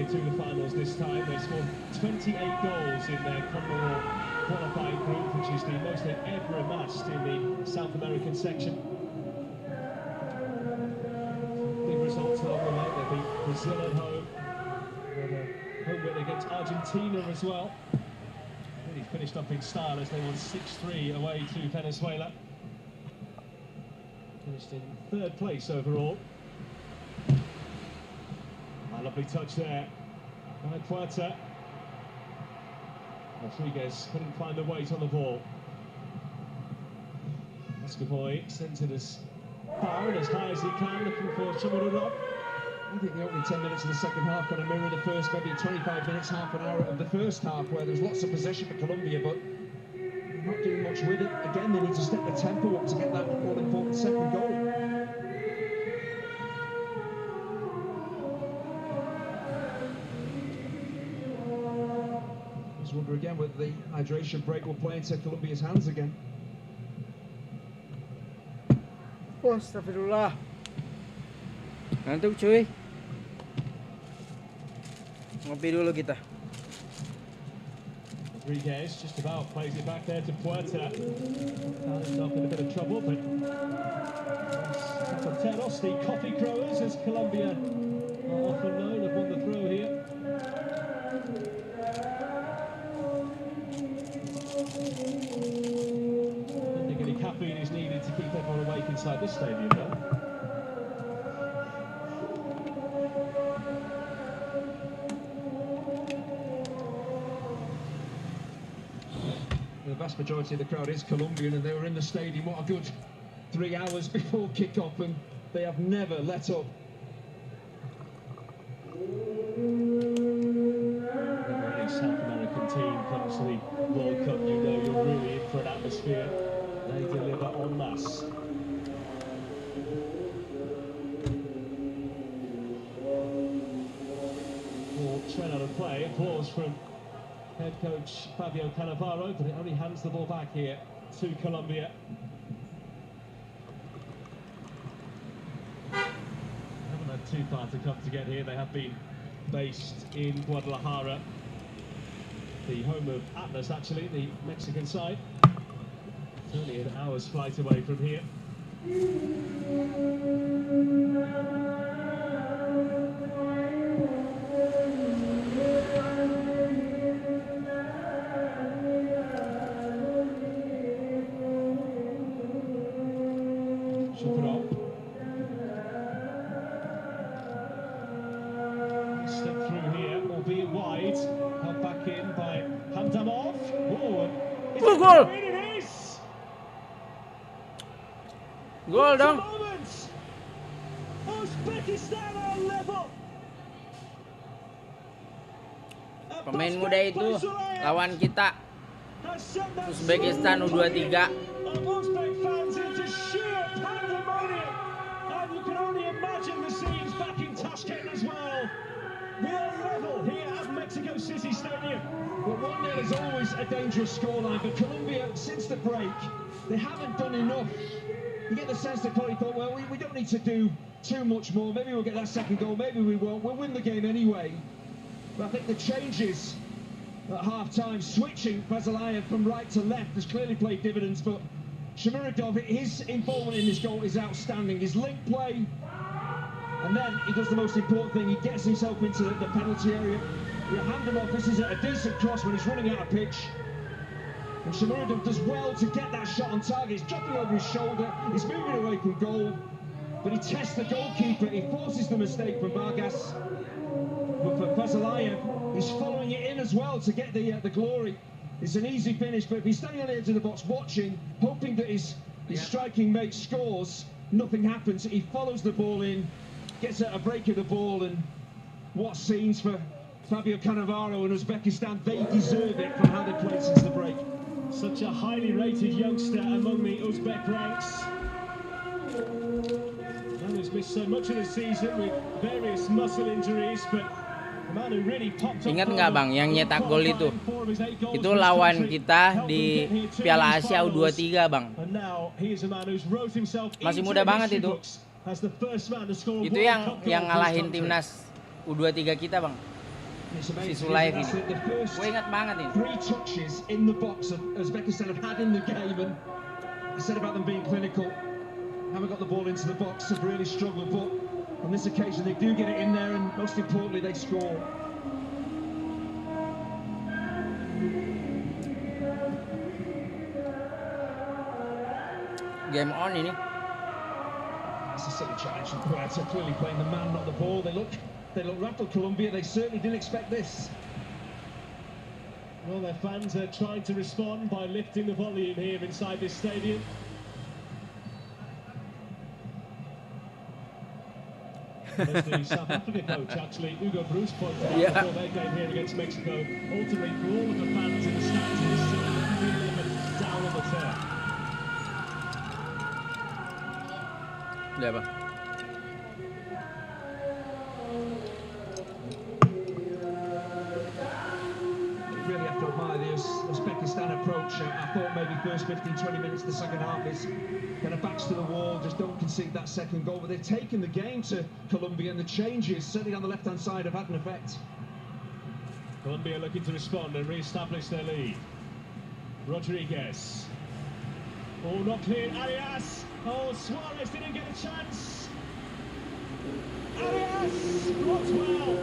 To the finals this time. They scored 28 goals in their Ngobrol qualifying group, which is the most they've ever amassed in the South American section. Big results along the way. They beat Brazil at home. They had a home win against Argentina as well. Really finished up in style as they won 6-3 away to Venezuela. Finished in 3rd place overall. A lovely touch there by Puerta. Rodriguez couldn't find the weight on the ball. Moskivoy sends it as far and as high as he can, looking for Shamarudov. I think the opening 10 minutes of the second half kind of mirror the first maybe 25 minutes, half an hour of the first half, where there's lots of possession for Colombia, but they're not doing much with it. Again, they need to step the tempo up to get that all-important second goal. Just wonder again whether the hydration break will play into Colombia's hands again. Oh, astagfirullah. Ngantuk cuy. Ngopi dulu kita. Rodriguez just about plays it back there to Puerta. Found himself in a bit of trouble, but Zapateros, the coffee growers, as Colombia are often known, have won the throw here. I don't think any caffeine is needed to keep everyone awake inside this stadium, though. The vast majority of the crowd is Colombian, and they were in the stadium, what a good 3 hours before kick-off, and they have never let up. chance. Ball straight out of play. Applause from head coach Fabio Cannavaro, but it only hands the ball back here to Colombia. Haven't had too far to come to get here. They have been based in Guadalajara, the home of Atlas, actually, the Mexican side. It's only an hour's flight away from here. Step through here, albeit wide, held back in by Hamdamov. Oh, goal! It is! Gol dong. Uzbekistan on level. Pemain muda itu lawan kita Uzbekistan U23. Uzbek fans into sheer pandemonium, and you can only imagine the scenes back in Tashkent as well. We are level here at Mexico City Stadium. Well, 1-0 is always a dangerous scoreline, but Colombia, since the break, they haven't done enough. You get the sense that Chloe thought, well, we don't need to do too much more. Maybe we'll get that second goal, maybe we won't. We'll win the game anyway. But I think the changes at half-time, switching Bazalayev from right to left, has clearly played dividends, but Shamirodov, his involvement in this goal is outstanding. His link play, and then he does the most important thing, he gets himself into the penalty area. You hand him off, this is a decent cross when he's running out of pitch. And Shamirodov does well to get that shot on target. He's dropping over his shoulder, he's moving away from goal, but he tests the goalkeeper, he forces the mistake from Vargas. But for Bazalayev, he's following it in as well to get the glory. It's an easy finish, but if he's standing on the edge of the box watching, hoping that his striking mate scores, nothing happens. He follows the ball in, gets a break of the ball, and what scenes for Fabio Cannavaro and Uzbekistan. They deserve it from how they've played since the break. Such a highly rated youngster among the Uzbek ranks. Man who's missed so much of the season with various muscle injuries, but the man who really popped up. Ingat nggak bang, yang nyetak gol itu lawan kita di Piala Asia U23 bang. Masih muda banget itu. Itu yang ngalahin timnas U23 kita bang. Si Sulaev ini. Gue ingat banget ini. 3 touches in the box that Uzbekistan have had in the game, and I said about them being clinical. Haven't got the ball into the box, have really struggled, but on this occasion they do get it in there, and most importantly they score. Game on ini. It's a silly challenge from Puerto, clearly playing the man, not the ball. They look rattled, Colombia. They certainly didn't expect this. Well, their fans are trying to respond by lifting the volume here inside this stadium. As the South Africa coach, actually, Hugo Bruce pointed out before their game here against Mexico, ultimately for all of the fans in the stands, it is still down on the turf. Udah bang. Really have to admire the Uzbekistan approach. I thought maybe first 15-20 minutes of the second half is kind of backs to the wall, just don't concede that second goal. But they've taken the game to Colombia, and the changes, certainly on the left-hand side, have had an effect. Colombia looking to respond and re-establish their lead. Rodriguez. Oh, not clear. Arias. Oh, Suarez didn't get a chance. Arias blocked well.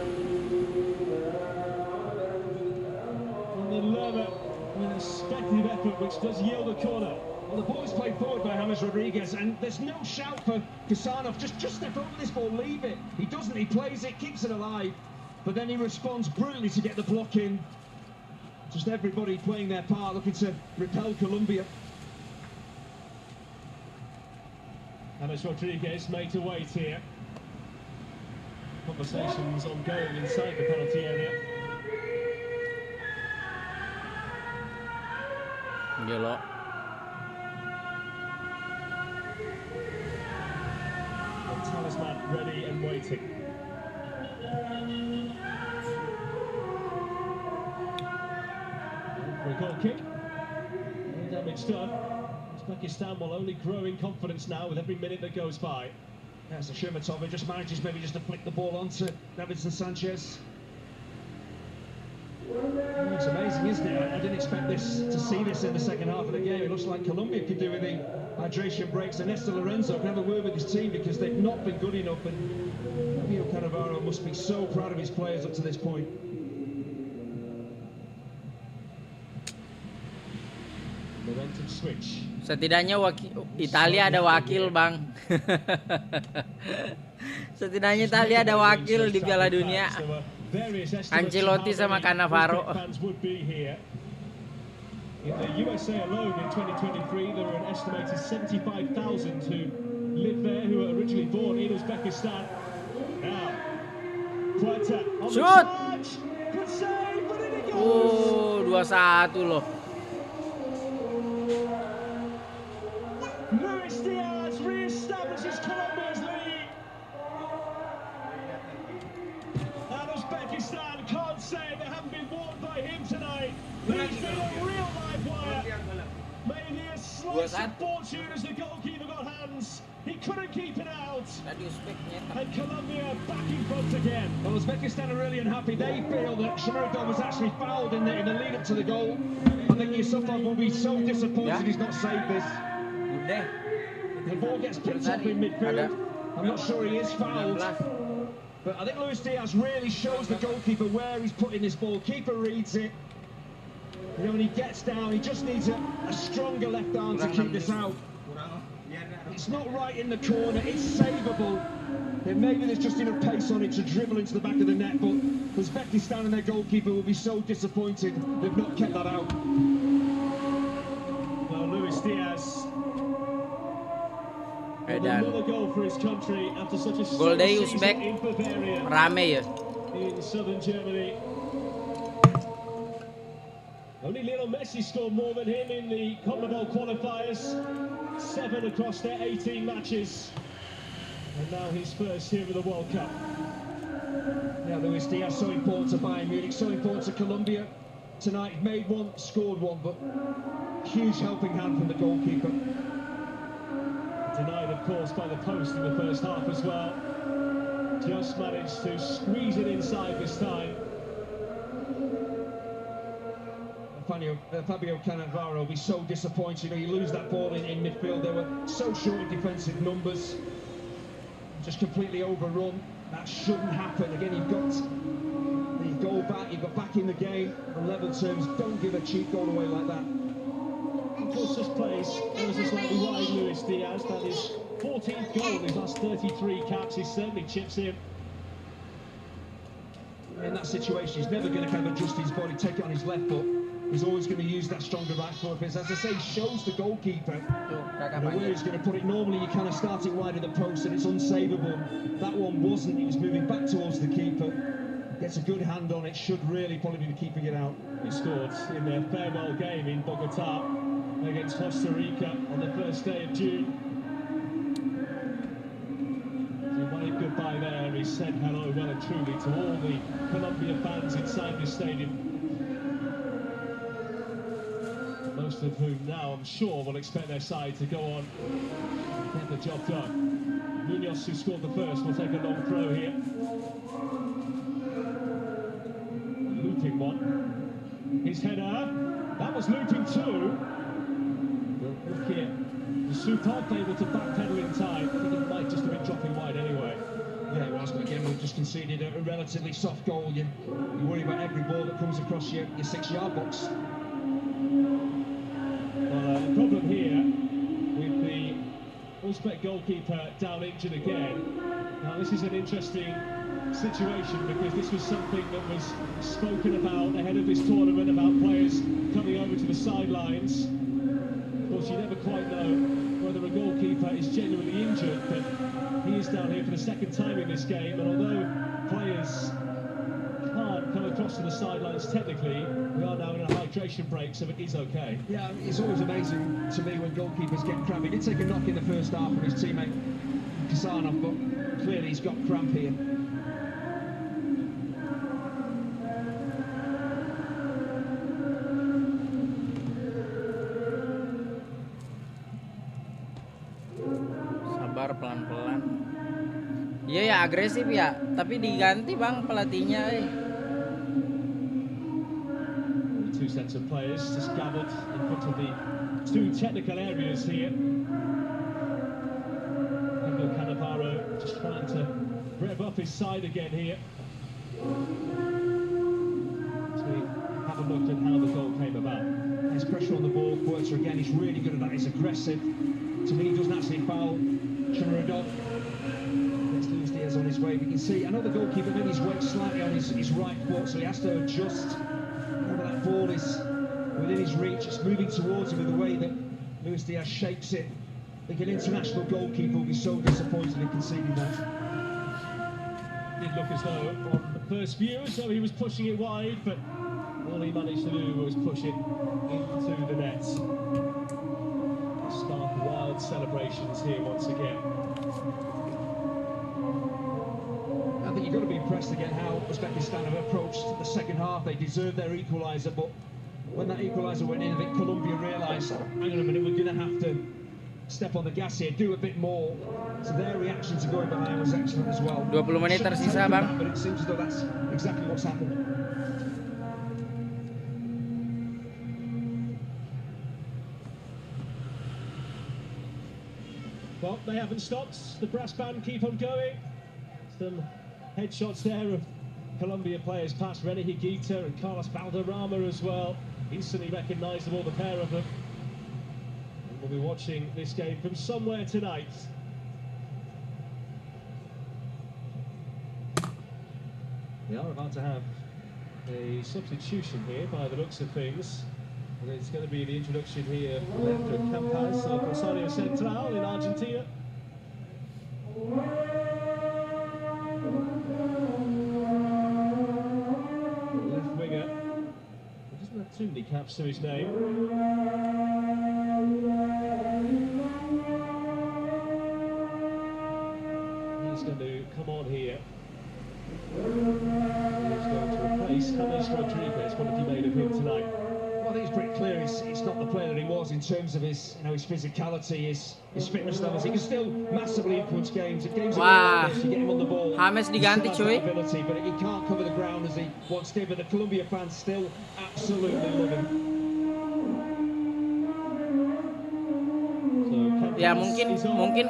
And then Lerma with a speculative effort, which does yield a corner. Well, the ball is played forward by James Rodriguez, and there's no shout for Kusanov. Just step over this ball, leave it. He doesn't, he plays it, keeps it alive, but then he responds brilliantly to get the block in. Just everybody playing their part, looking to repel Colombia. James Rodriguez made to wait here. Conversations ongoing inside the penalty area. Gelo. ready and waiting. For a goal kick. No damage done. Uzbekistan will only grow in confidence now with every minute that goes by. Yeah, so Shumatov just manages maybe just to flick the ball onto Davinson Sanchez. It's amazing, isn't it? I didn't expect to see this in the second half of the game. It looks like Columbia could do with the hydration breaks, and Nestor Lorenzo can have a word with his team because they've not been good enough, and Fabio Cannavaro must be so proud of his players up to this point. Momentum switch. Setidaknya Italia ada wakil, Bang. Setidaknya Italia ada wakil di Piala Dunia. Ancelotti sama Cannavaro. In the USA alone in 2023, there are an estimated 75,000 who live there, who were originally born in Uzbekistan. Now, Quetta on the charge. Good save, but in it goes. 2-1 loh. Luis Diaz re-establishes Colombia's lead. And Uzbekistan can't say they haven't been warned by him tonight. He's been a real live wire. Maybe a slice of fortune as the goalkeeper got hands. He couldn't keep it out. And Colombia back in front again. Well, Uzbekistan are really unhappy. They feel that Shumatov was actually fouled in the lead up to the goal. I think Yusupov will be so disappointed he's not saved this. The ball gets picked up in midfield. I'm not sure he is fouled. But I think Luis Diaz really shows the goalkeeper where he's putting this ball. Keeper reads it. You know, when he gets down, he just needs a stronger left arm to keep this out. It's not right in the corner, it's savable. Then maybe there's just enough pace on it to dribble into the back of the net, but Uzbekistan and their goalkeeper will be so disappointed they've not kept that out. Well, Luis Diaz. Another goal for his country after such a Gol dari Uzbek rame ya. In southern Germany. Only Lionel Messi scored more than him in the Ngobrol qualifiers. 7 across their 18 matches. And now he's first here in the World Cup. Yeah, Luis Diaz, so important to Bayern Munich, so important to Colombia. Tonight, he made one, scored one, but huge helping hand from the goalkeeper. Denied, of course, by the post in the first half as well. Just managed to squeeze it inside this time. Fabio Cannavaro will be so disappointed. You know, you lose that ball in midfield. They were so short in defensive numbers. Just completely overrun. That shouldn't happen. Again, you've got the goal back. You've got back in the game on level terms. Don't give a cheap goal away like that. Of course, this plays ever so slightly wide, Luis Diaz. That is 14th goal in his last 33 caps. He certainly chips in. In that situation, he's never going to kind of adjust his body, take it on his left foot. He's always going to use that stronger right foot of his. As I say, he shows the goalkeeper where he's going to put it. Normally, you kind of start it wide of the post and it's unsavable. That one wasn't. He was moving back towards the keeper. Gets a good hand on it. Should really probably be keeping it out. He scored in their farewell game in Bogota against Costa Rica on the first day of June. He waved goodbye there. He said hello well and truly to all the Colombia fans inside the stadium. Most of whom now, I'm sure, will expect their side to go on and get the job done. Munoz, who scored the first, will take a long throw here. Looping one. His header. That was looping two. Look here. Superb able to backpedal in time. I think it might just have been dropping wide anyway. Yeah, it was, but again, we've just conceded a relatively soft goal. You worry about every ball that comes across your 6-yard box. The problem here with the Uzbek goalkeeper down injured again. Now this is an interesting situation because this was something that was spoken about ahead of this tournament, about players coming over to the sidelines. Of course, you never quite know whether a goalkeeper is genuinely injured, but he is down here for the second time in this game, and although players can't come across to the sidelines technically, we are now in a hydration break, so it is okay. Yeah, it's always amazing to me when goalkeepers get cramp. He did take a knock in the first half from his teammate Kasanov, but clearly he's got cramp here. Sabar, pelan-pelan. Iya ya, agresif ya, tapi diganti bang pelatihnya. Two sets of players just gathered in front of the two technical areas here. Cannavaro just trying to rev up his side again here. So we have a look at how the goal came about. There's pressure on the ball. Puerta again, he's really good at that. He's aggressive. To me, he doesn't actually foul Chumuradov. Gets Luis Diaz on his way. We can see, I know the goalkeeper, maybe he's weight slightly on his right foot, so he has to adjust. Whether that ball is within his reach, it's moving towards him with the way that Luis Diaz shapes it. I think an international goalkeeper will be so disappointed in conceding that. Did look as though on the first view as though he was pushing it wide, but all he managed to do was push it into the net. Start wild celebrations here once again. I think you've got to be impressed again how Uzbekistan have approached the second half. They deserved their equaliser, but when that equaliser went in, I think Columbia realised, hang on a minute, we're going to have to step on the gas here, do a bit more. So their reaction to going behind was excellent as well. 20 menit tersisa bang. But it seems as though that's exactly what's happened. Well, they haven't stopped. The brass band keep on going. Some headshots there of Columbia players past Rene Higuita and Carlos Valderrama as well. Instantly recognisable, the pair of them. And we'll be watching this game from somewhere tonight. We are about to have a substitution here by the looks of things. And it's going to be the introduction here of Leandro Campas of Rosario Central in Argentina. Left winger. He doesn't have too many caps to his name. He's going to come on here. He's going to replace James Rodriguez. What have you made of him tonight? Well, I think it's pretty clear he's not the player that he was in terms of his, his physicality, his fitness levels. He can still massively influence games. If games are you get him on the ball. James diganti cuy. Ability, but he can't cover the ground as he once did. But the Columbia fans still absolutely love him. Ya mungkin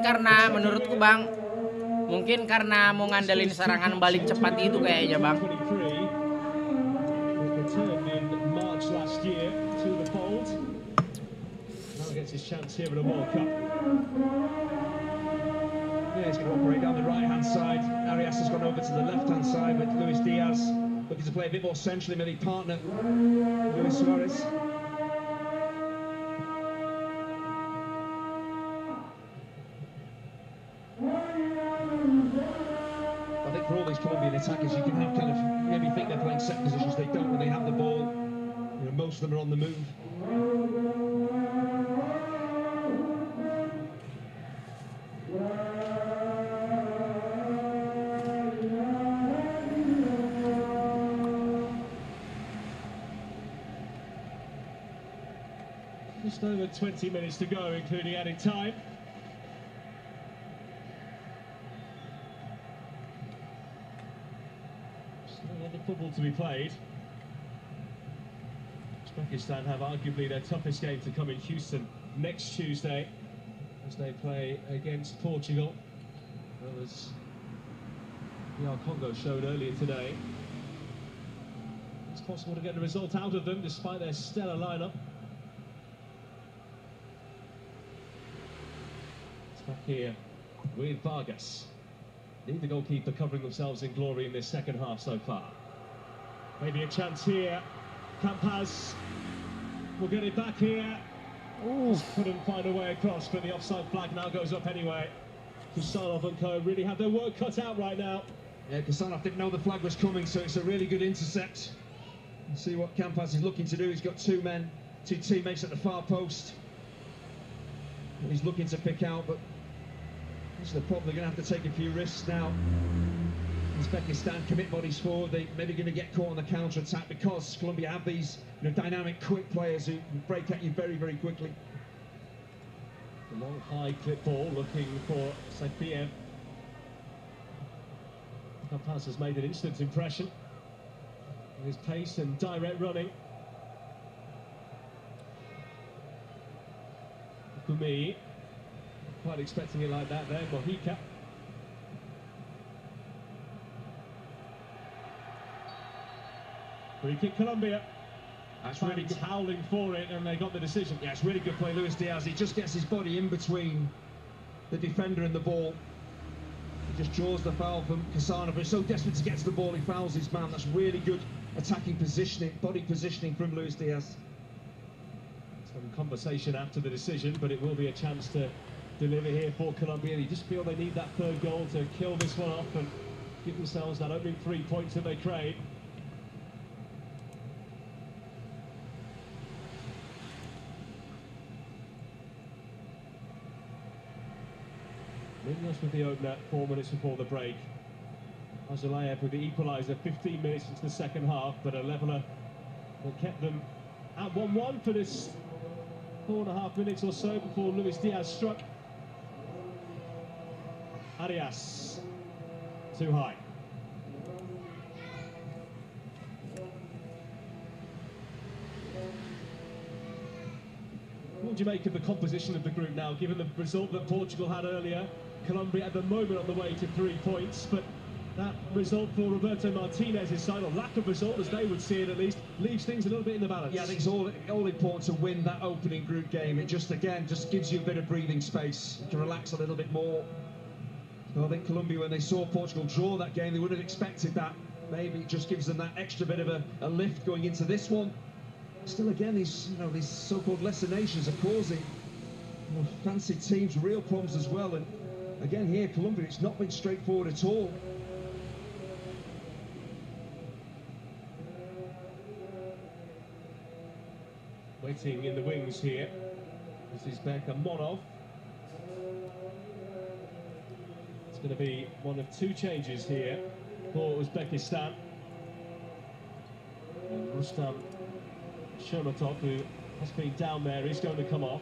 karena menurutku bang, mungkin karena mau ngandelin serangan balik cepat itu kayaknya bang. Last year to the fold. Now gets his chance here at a World Cup. Yeah, he's going to operate down the right-hand side. Arias has gone over to the left-hand side with Luis Diaz looking to play a bit more centrally, maybe partner Luis Suarez. I think for all these Colombian attackers, you can have kind of maybe think they're playing set positions. They don't when they have the ball. Most of them are on the move. Just over 20 minutes to go, including added time. Still a lot of football to be played. Uzbekistan have arguably their toughest game to come in Houston next Tuesday as they play against Portugal. Well, as PR Congo showed earlier today, it's possible to get a result out of them despite their stellar lineup. It's back here with Vargas. Neither goalkeeper covering themselves in glory in this second half so far. Maybe a chance here. Campas will get it back here. Couldn't find a way across, but the offside flag now goes up anyway. Kusanov and co really have their work cut out right now. Yeah, Kusanov didn't know the flag was coming, so it's a really good intercept. Let's see what Campas is looking to do. He's got two teammates at the far post. And he's looking to pick out, but This is the problem. They're going to have to take a few risks now. Uzbekistan commit bodies forward. They're maybe going to get caught on the counter-attack because Colombia have these dynamic, quick players who break at you very, very quickly. The long high clip ball looking for Saipiev. That pass has made an instant impression. His pace and direct running. Gumi, quite expecting it like that there. Mojica. Free kick Colombia. That's really good. Howling for it, and they got the decision. Yeah, it's really good play, Luis Diaz. He just gets his body in between the defender and the ball. He just draws the foul from Casanova. He's so desperate to get to the ball, he fouls his man. That's really good attacking positioning, body positioning from Luis Diaz. Some conversation after the decision, but it will be a chance to deliver here for Colombia. You just feel they need that third goal to kill this one off and give themselves that opening 3 points that they crave. Munoz with the opener 4 minutes before the break. Azulayev with the equaliser 15 minutes into the second half, but a leveller that kept them at 1-1 for this 4.5 minutes or so before Luis Diaz struck. Arias, too high. What do you make of the composition of the group now, given the result that Portugal had earlier? Colombia at the moment on the way to 3 points, but that result for Roberto Martinez's side, or lack of result as they would see it at least, leaves things a little bit in the balance. Yeah, I think it's all important to win that opening group game. It just gives you a bit of breathing space to relax a little bit more. So I think Colombia, when they saw Portugal draw that game, they wouldn't have expected that. Maybe it just gives them that extra bit of a lift going into this one. Still, again, these so-called lesser nations are causing fancy teams real problems as well. And again, here, Colombia, it's not been straightforward at all. Waiting in the wings here. This is Berkamonov. It's going to be one of 2 changes here for Uzbekistan. And Rustam Shermatov, who has been down there, is going to come off.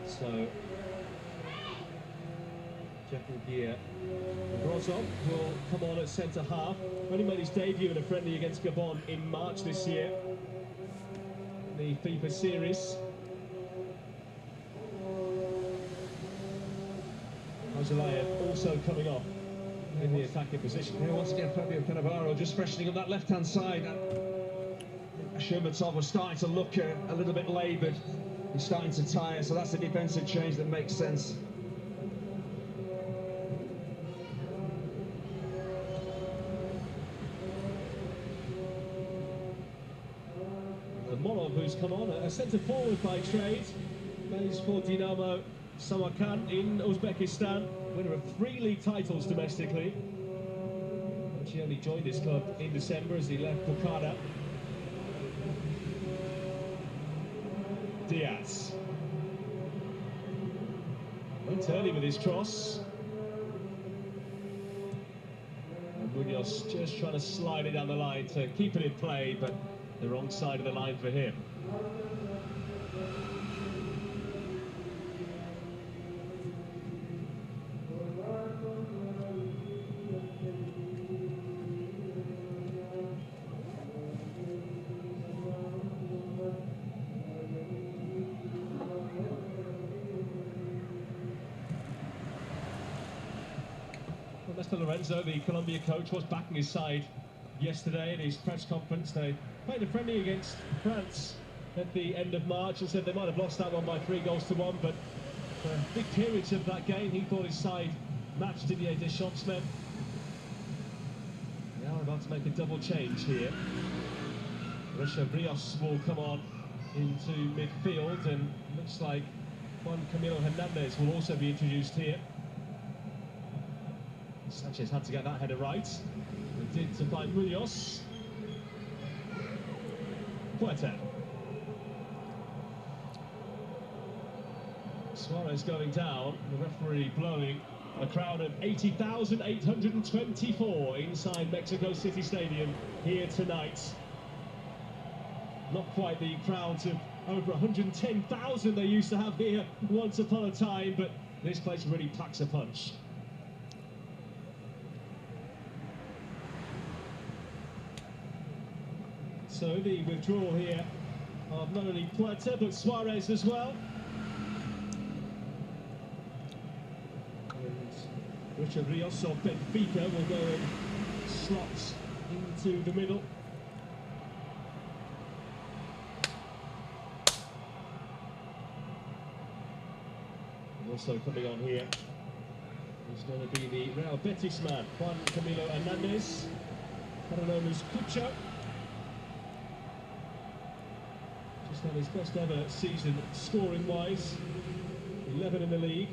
So, Gear Brozov will come on at centre half. Only made his debut in a friendly against Gabon in March this year, the FIFA series. Azulayev also coming off in the attacking position. Yeah, once again, Fabio Cannavaro just freshening up that left-hand side. Shermatov was starting to look a little bit laboured. He's starting to tire, so that's a defensive change that makes sense. Monov, who's come on, a centre forward by trade, plays for Dinamo Samarkand in Uzbekistan, winner of 3 league titles domestically. He only joined this club in December as he left Bukhara. Diaz went early with his cross. And Munoz just trying to slide it down the line to keep it in play, but the wrong side of the line for him. Mr. Lorenzo, the Colombia coach, was backing his side yesterday in his press conference. They played a friendly against France at the end of March and said they might have lost that one by 3-1, but for big periods of that game he thought his side matched Didier Deschamps' men. Now about to make a double change here. Risha Rios will come on into midfield, and looks like Juan Camilo Hernandez will also be introduced here. Sanchez had to get that header right. It did to find Munoz. Puerta. Suarez going down, the referee blowing. A crowd of 80,824 inside Mexico City Stadium here tonight. Not quite the crowds of over 110,000 they used to have here once upon a time, but this place really packs a punch. So the withdrawal here of not only Puerta but Suarez as well. And Richard Rios of Benfica will go and slot into the middle. Also coming on here is going to be the Real Betis man, Juan Camilo Hernandez, better known as Cucho. Just had his best ever season scoring-wise, 11 in the league,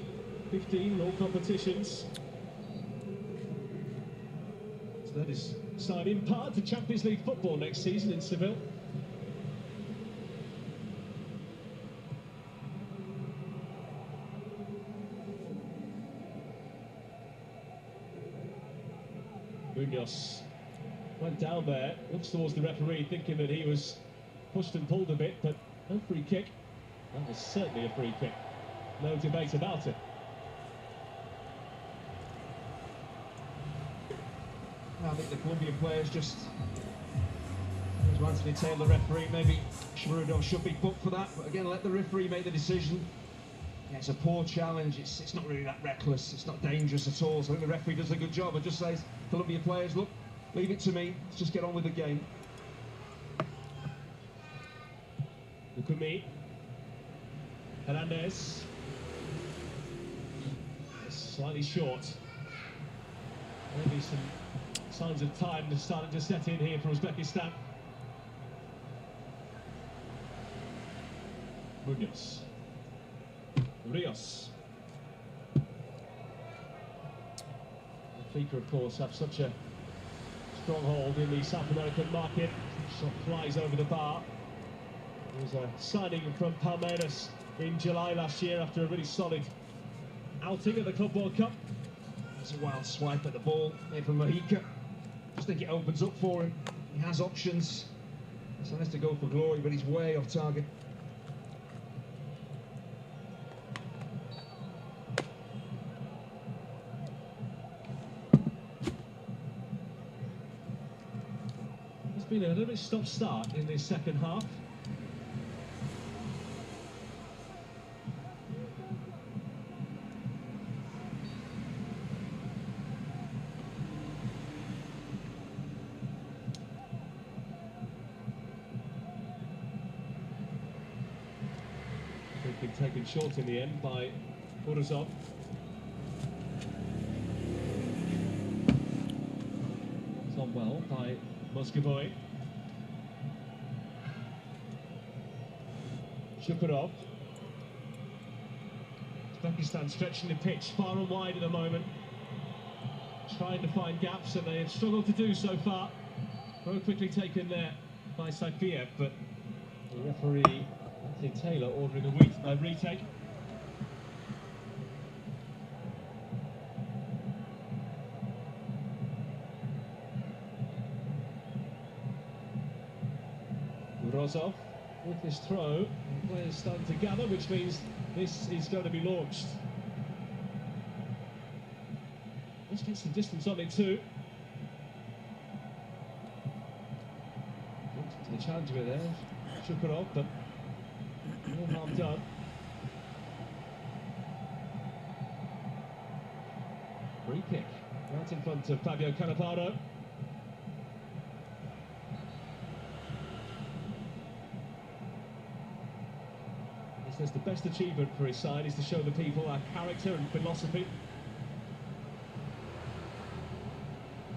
15 in all competitions. So that is signed in part to Champions League football next season in Seville. Munoz went down there, looks towards the referee, thinking that he was pushed and pulled a bit, but no free kick. That was certainly a free kick. No debate about it. I think the Colombian players just Anthony Taylor, the referee, maybe Shmurodov should be booked for that, but again, let the referee make the decision. Yeah, it's a poor challenge, it's not really that reckless, it's not dangerous at all, so I think the referee does a good job. It just says, Colombian players, look, leave it to me, let's just get on with the game. Ukumi, Hernandez, slightly short. Maybe some signs of time are starting to set in here for Uzbekistan. Munoz, Rios. Benfica, of course, have such a stronghold in the South American market. Shot flies over the bar. There was a signing from Palmeiras in July last year after a really solid outing at the Club World Cup. It's a wild swipe at the ball there from Mojica. Just think it opens up for him. He has options. So has to go for glory, but he's way off target. It's been a little bit stop-start in this second half. Taken short in the end by Urazov. It's on well by Moscovoy. Shukurov. Uzbekistan stretching the pitch far and wide at the moment, trying to find gaps, and they have struggled to do so far. Very quickly taken there by Saifiev, but the referee Anthony Taylor ordering a retake. Rozov with this throw, and players starting to gather, which means this is going to be launched. This gets the distance on it too. Looked to the challenge of it there, Shukurov, but no harm done. Free kick right in front of Fabio Cannavaro. He says the best achievement for his side is to show the people our character and philosophy.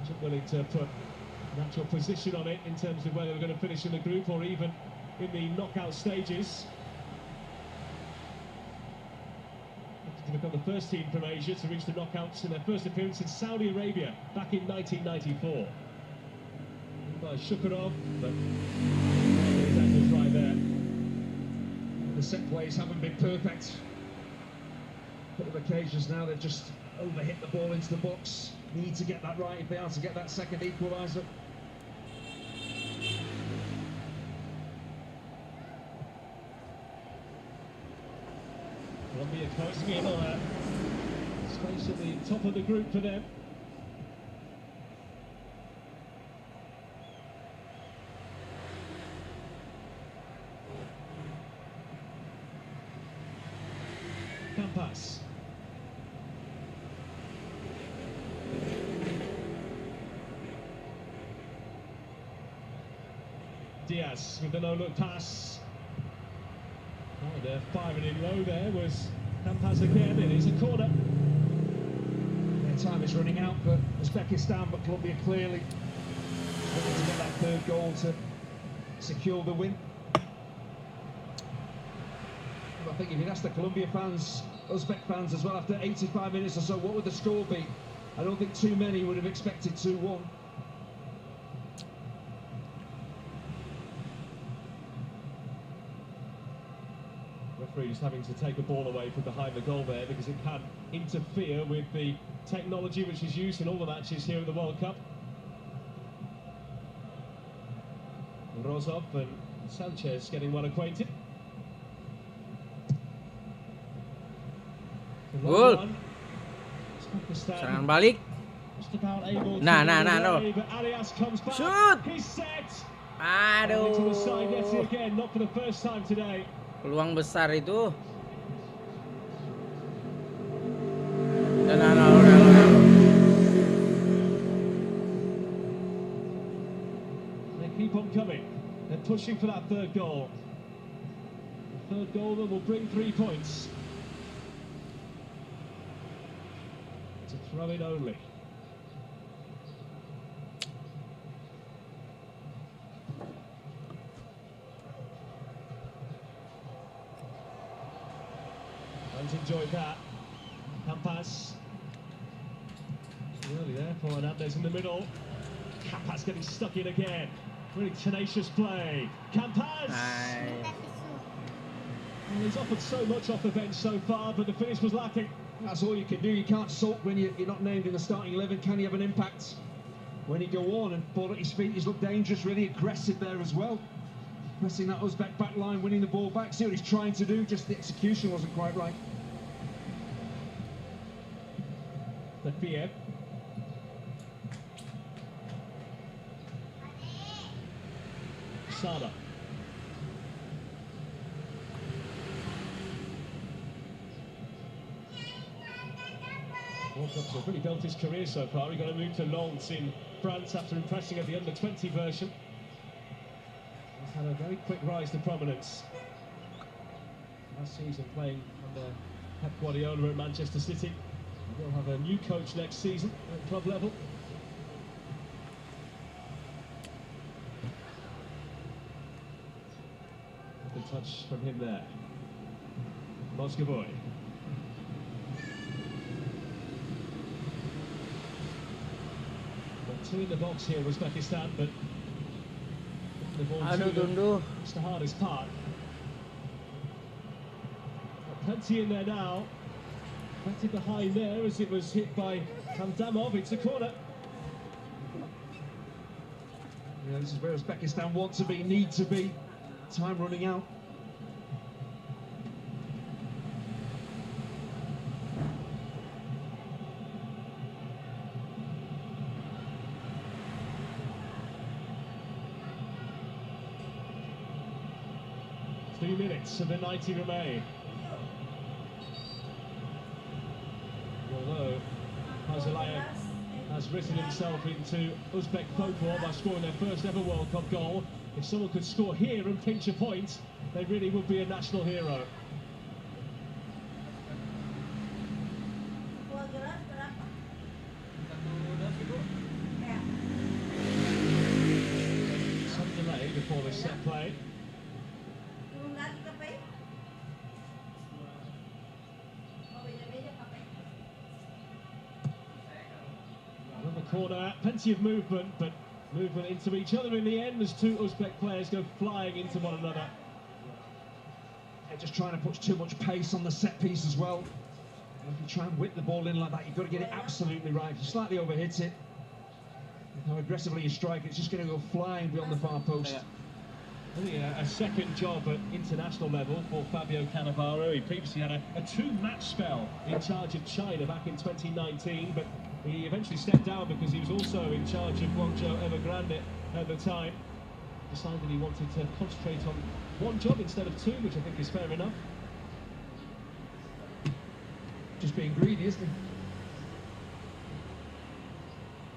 Just willing to put an actual position on it in terms of whether we're going to finish in the group or even in the knockout stages. To become the first team from Asia to reach the knockouts in their first appearance in Saudi Arabia back in 1994. By Shukurov, but his ankle's right there. The set plays haven't been perfect. couple of occasions now they've just overhit the ball into the box. Need to get that right if they are to get that second equaliser. Columbia closing in on a space at the top of the group for them. Campas. Diaz with the no-look pass. Oh, they're firing in low there, was Campas again. It is a corner. Their time is running out for Uzbekistan, but Colombia clearly looking to get that third goal to secure the win. I think if you'd asked the Colombia fans, Uzbek fans as well, after 85 minutes or so, what would the score be? I don't think too many would have expected 2-1. Referee's having to take a ball away from behind the goal there because it can interfere with the technology which is used in all the matches here at the World Cup. Rozov and Sanchez getting well acquainted. Gol. Serangan balik. Nah, no. Shoot. Aduh. Peluang besar itu. Udah. They keep on coming. They're pushing for that third goal. The third goal that will bring 3 points. To throw it only. Don't enjoy that. Campas. Early there for Hernandez in the middle. Campas getting stuck in again. Really tenacious play. Campas! Well, he's offered so much off the bench so far, but the finish was lacking. That's all you can do. You can't sulk when you're not named in the starting 11. Can you have an impact when you go on and ball at his feet? He's looked dangerous, really aggressive there as well. Pressing that Uzbek back line, winning the ball back. See what he's trying to do, just the execution wasn't quite right. Lefiev. Sada. Walcott's really built his career so far. He got a move to Lens in France after impressing at the under-20 version. He's had a very quick rise to prominence. Last season playing under Pep Guardiola at Manchester City. We'll have a new coach next season at club level. Good touch from him there. Moscovoy. Two in the box here, Uzbekistan, but the ball it's the hardest part. Plenty in there now. Plenty behind there as it was hit by Kandamov. It's a corner. Yeah, this is where Uzbekistan want to be, need to be. Time running out. Minutes of the 90 remain. Although Hazalayev has written himself into Uzbek folklore by scoring their first ever World Cup goal, if someone could score here and pinch a point, they really would be a national hero. Some delay before this set play. Corner, plenty of movement, but movement into each other in the end as two Uzbek players go flying into one another. They're just trying to put too much pace on the set piece as well. If you try and whip the ball in like that, you've got to get it absolutely right. If you slightly overhit it, how aggressively you strike, it's just going to go flying beyond the far post. Only a second job at international level for Fabio Cannavaro. He previously had a two-match spell in charge of China back in 2019, but he eventually stepped down because he was also in charge of Guangzhou Evergrande at the time. Decided he wanted to concentrate on one job instead of two, which I think is fair enough. Just being greedy, isn't he?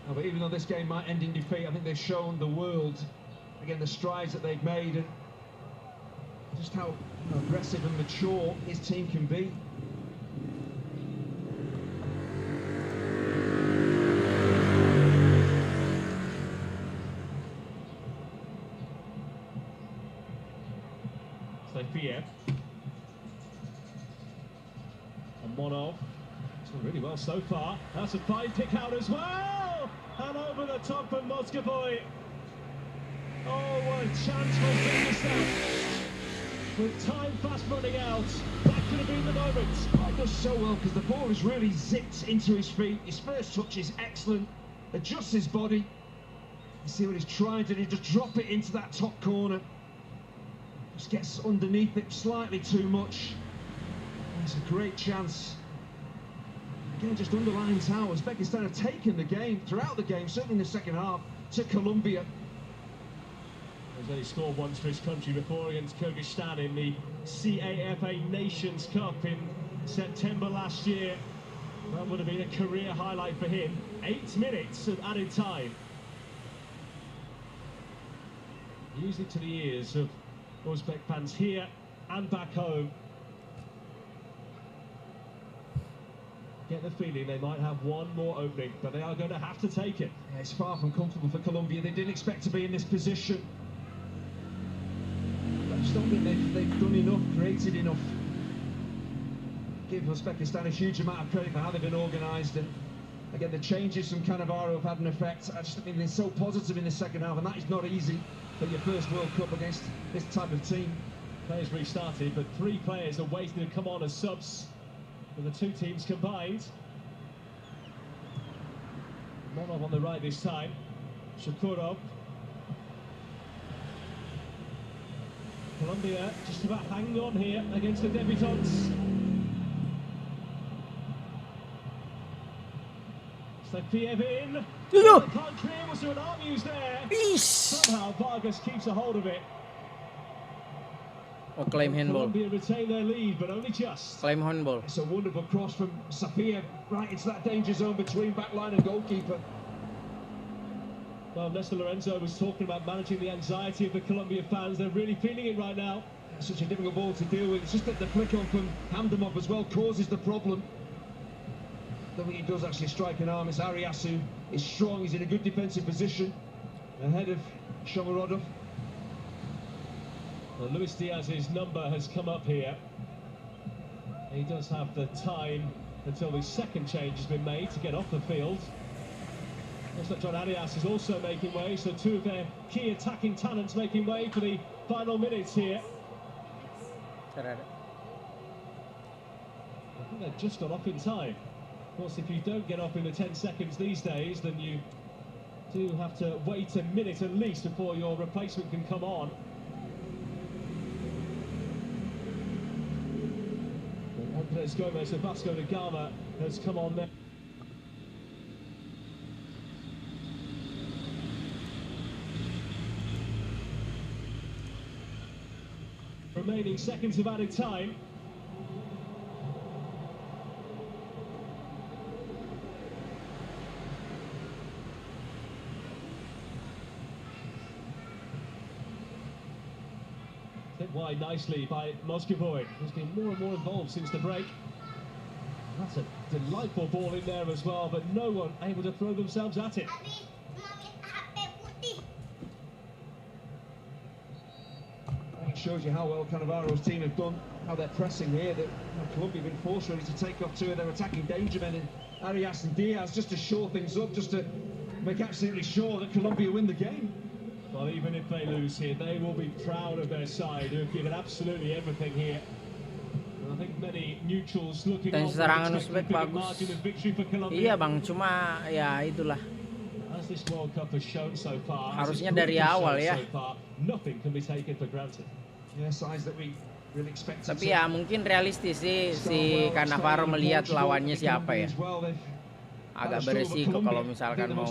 Oh, but even though this game might end in defeat, I think they've shown the world again the strides that they've made and just how aggressive and mature his team can be. Fiev and Monov. It's done really well so far. That's a fine kick out as well, and over the top of Moscovoy. Oh, what a chance for Uzbekistan. With time fast running out, that could have been the moment. Oh, he does so well because the ball is really zipped into his feet. His first touch is excellent. Adjusts his body. You see what he's trying to do, just drop it into that top corner. Just gets underneath it slightly too much. It's a great chance. Again, just underlines how Uzbekistan have taken the game throughout the game, certainly in the second half, to Kolumbia. He's only scored once for his country before against Kyrgyzstan in the CAFA Nations Cup in September last year. That would have been a career highlight for him. 8 minutes of added time. Music to the ears of Uzbek fans here and back home. Get the feeling they might have one more opening, but they are going to have to take it. Yeah, it's far from comfortable for Colombia. They didn't expect to be in this position. I just don't think they've done enough, created enough. Give Uzbekistan a huge amount of credit for how they've been organised, and again the changes from Cannavaro have had an effect. I just think they're so positive in the second half, and that is not easy for your first World Cup against this type of team. Players restarted, but 3 players are waiting to come on as subs for the 2 teams combined. Monov on the right this time. Shakurov. Colombia just about hanging on here against the debutants. Fiev in. Can't clear, was there an arm use there? Somehow Vargas keeps a hold of it. Oh, claim handball. Colombia retain their lead, but only just. Claim handball. It's a wonderful cross from Safiev right into that danger zone between backline and goalkeeper. Well, Nestor Lorenzo was talking about managing the anxiety of the Colombia fans. They're really feeling it right now. It's such a difficult ball to deal with. It's just that the flick on from Hamdamov as well causes the problem. I don't think he does actually strike an arm. It's Ariasu is strong. He's in a good defensive position ahead of Shomurodov. Well, Luis Diaz's number has come up here. He does have the time until the second change has been made to get off the field. Looks like John Arias is also making way, so 2 of their key attacking talents making way for the final minutes here. I think they've just got off in time. Of course, if you don't get off in the 10 seconds these days, then you do have to wait a minute at least before your replacement can come on. Andres Gomez of Vasco da Gama has come on there. Remaining seconds of added time. Hit wide nicely by Moscovoy, who's been more and more involved since the break. That's a delightful ball in there as well, but no one able to throw themselves at it. It shows you how well Cannavaro's team have done, how they're pressing here. That Colombia have been forced really to take off 2 of their attacking danger men in Arias and Diaz, just to shore things up, just to make absolutely sure that Colombia win the game. Well, even if they lose here, they will be proud of their side, who have given absolutely everything here. And I think many Dan serangan Uzbek bagus. Iya bang, cuma ya itulah. Harusnya dari awal ya. Tapi ya mungkin realistis sih si Cannavaro melihat lawannya siapa ya. Agak beresiko kalau misalkan mau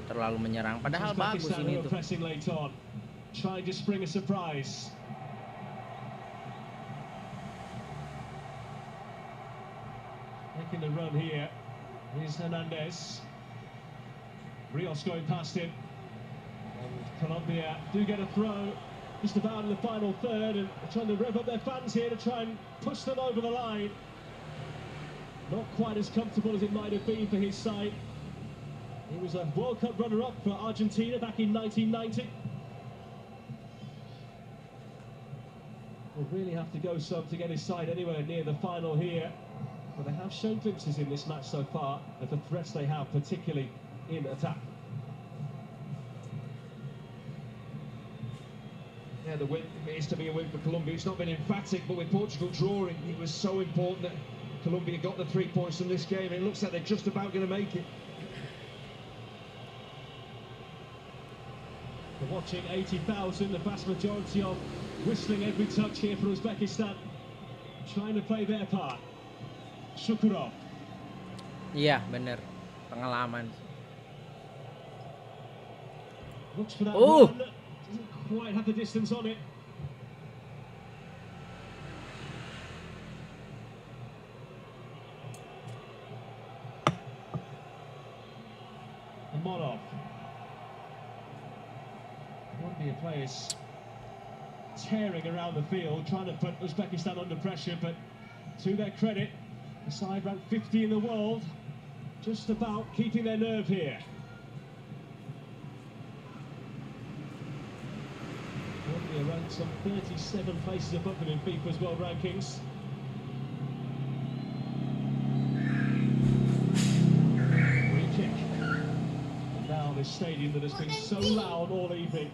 terlalu menyerang. Padahal bagus ini tuh. Making the run here. Here's Hernandez. Rios going past him. And Columbia do get a throw just about in the final third, and trying to rev up their fans here to try and push them over the line. Not quite as comfortable as it might have been for his side. He was a World Cup runner-up for Argentina back in 1990. Will really have to go some to get his side anywhere near the final here. But they have shown glimpses in this match so far of the threats they have, particularly in attack. Yeah, the win is to be a win for Colombia. It's not been emphatic, but with Portugal drawing, it was so important that Colombia got the 3 points from this game. It looks like they're just about going to make it. We're watching 80,000, the vast majority of whistling every touch here for Uzbekistan, trying to play their part. Shukurov. Iya bener, pengalaman. Looks for that run. Doesn't quite have the distance on it. And Monov. Columbia players tearing around the field, trying to put Uzbekistan under pressure, but to their credit, the side ranked 50 in the world, just about keeping their nerve here. Colombia ranked some 37 places above them in FIFA's world rankings. Free kick. And now this stadium that has been so loud all evening,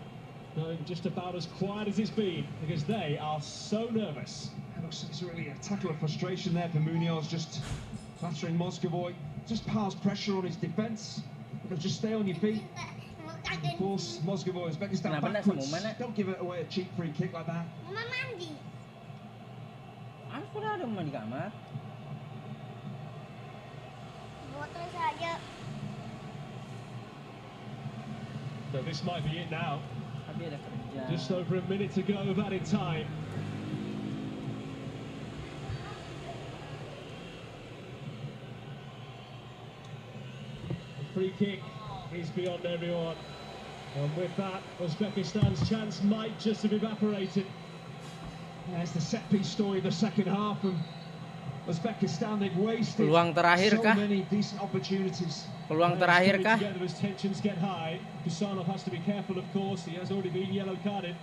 going just about as quiet as it's been, because they are so nervous. It's really a tackle of frustration there for Munoz, just battering Moscovoy. Just piles pressure on his defence. Just stay on your feet. Of course, Moscovoy, Uzbekistan backwards. Don't give it away a cheap free kick like that. Mama mandi. Aku udah ada di kamar. Botol saja. So this might be it now. Tapi ada kerja. Just over a minute to go of added time. Free kick is beyond everyone, and with that, Uzbekistan's chance might just have evaporated. There's the set piece story of the second half, and Uzbekistan, they've wasted Peluang terakhir so kah? many decent opportunities. Peluang terakhir kah? Together as tensions get high, Kusanov has to be careful, of course. He has already been yellow carded.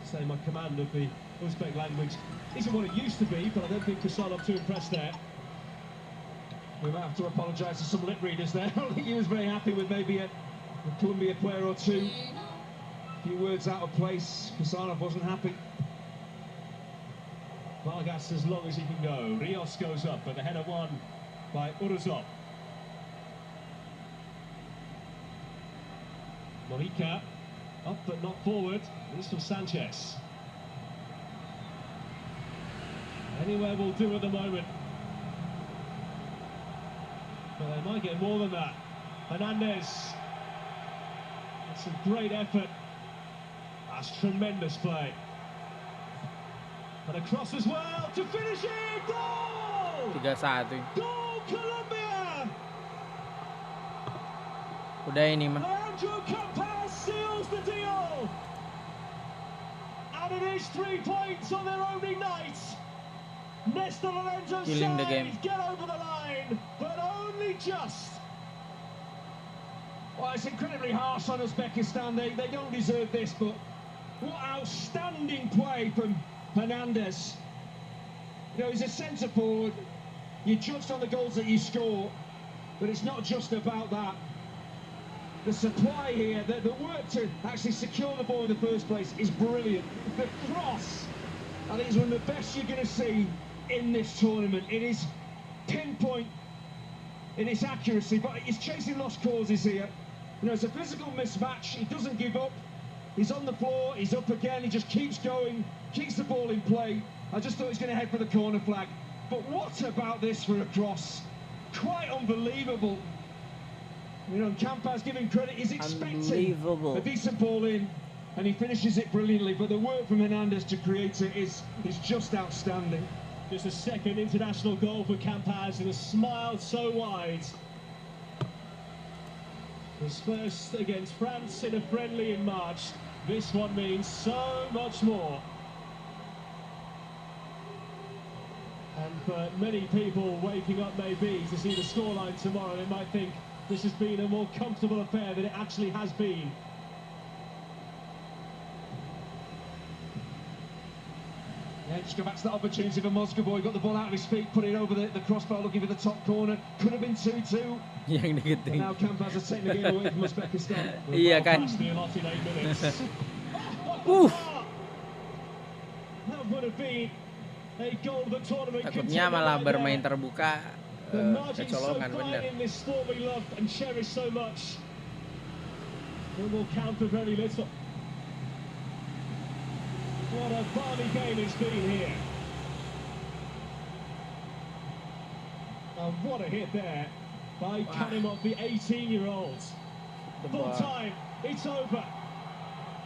Say my command of the Uzbek language isn't what it used to be, but I don't think Kusanov too impressed there. We might have to apologise to some lip readers there. I don't think he was very happy with maybe a Columbia player or two. A few words out of place. Kusanov wasn't happy. Vargas as long as he can go. Rios goes up, but the header won by Uruzov. Monica up but not forward. This from Sanchez. Anywhere will do at the moment. But they might get more than that. Hernandez. That's a great effort. That's tremendous play. And across as well to finish it. Goal! 3-1. Goal Colombia! Udah ini mah. Andrew Campaz seals the deal. And it is 3 points on their opening night. Nestor Lorenzo's Killing the side game. get over the line, but only just. Well, it's incredibly harsh on Uzbekistan. They don't deserve this, but what outstanding play from Hernandez. You know, he's a centre forward. You're judged on the goals that you score, but it's not just about that. the supply here, the work to actually secure the ball in the first place is brilliant. The cross, I think, is one of the best you're going to see in this tournament. It is pinpoint in its accuracy, but he's chasing lost causes here. You know, it's a physical mismatch. He doesn't give up. He's on the floor. He's up again. He just keeps going, keeps the ball in play. I just thought he was going to head for the corner flag. But what about this for a cross? Quite unbelievable. You know, Campas, give him credit, he's expecting a decent ball in, and he finishes it brilliantly, but the work from Hernandez to create it is just outstanding. Just a second international goal for Campas, and a smile so wide. His first against France in a friendly in March. This one means so much more. And for many people waking up maybe to see the scoreline tomorrow, they might think this has been a more comfortable affair than it actually has been. Yeah, just go back to that opportunity for Moscow. He got the ball out of his feet, put it over the crossbar, looking for the top corner. Could have been 2-2. But now Campas has taken the game away from Uzbekistan. Iya kan. Past the allotted 8 minutes. That would have been a goal of the tournament. Takutnya malah bermain terbuka, kecolongan bener. In this sport we love and cherish so much. It will count for very little. What a balmy game it's been here. And what a hit there by Kanimov, the 18-year-old. Full time, it's over.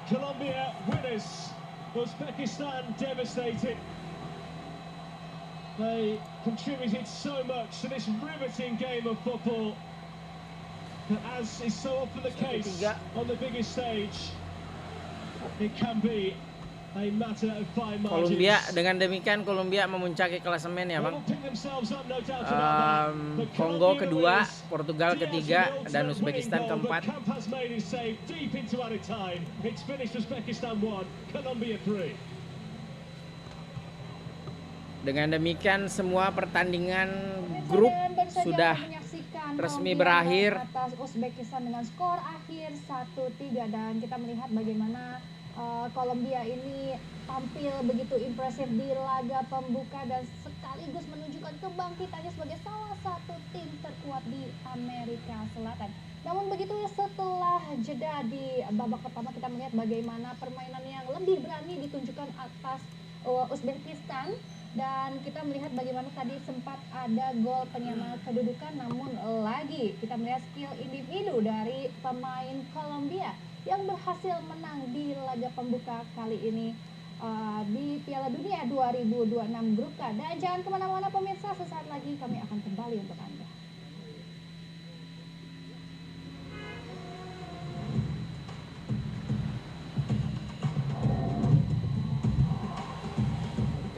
Colombia winners. Uzbekistan devastated. They contributed so much to this riveting game of football. And as is so often the case on the biggest stage, it can be a matter of fine margins. Kolumbia, dengan demikian Kolumbia memuncaki klasemen ya Bang. Kongo kedua, Portugal ketiga, dan Uzbekistan keempat. Dengan demikian semua pertandingan grup sudah resmi berakhir. Atas Uzbekistan dengan skor akhir 1-3, dan kita melihat bagaimana Kolombia ini tampil begitu impresif di laga pembuka dan sekaligus menunjukkan kebangkitannya sebagai salah satu tim terkuat di Amerika Selatan. Namun begitu setelah jeda di babak pertama, kita melihat bagaimana permainan yang lebih berani ditunjukkan atas Uzbekistan, dan kita melihat bagaimana tadi sempat ada gol penyama kedudukan, namun lagi kita melihat skill individu dari pemain Kolombia yang berhasil menang di laga pembuka kali ini di Piala Dunia 2026 Grup K. Dan jangan kemana-mana pemirsa, sesaat lagi kami akan kembali untuk Anda.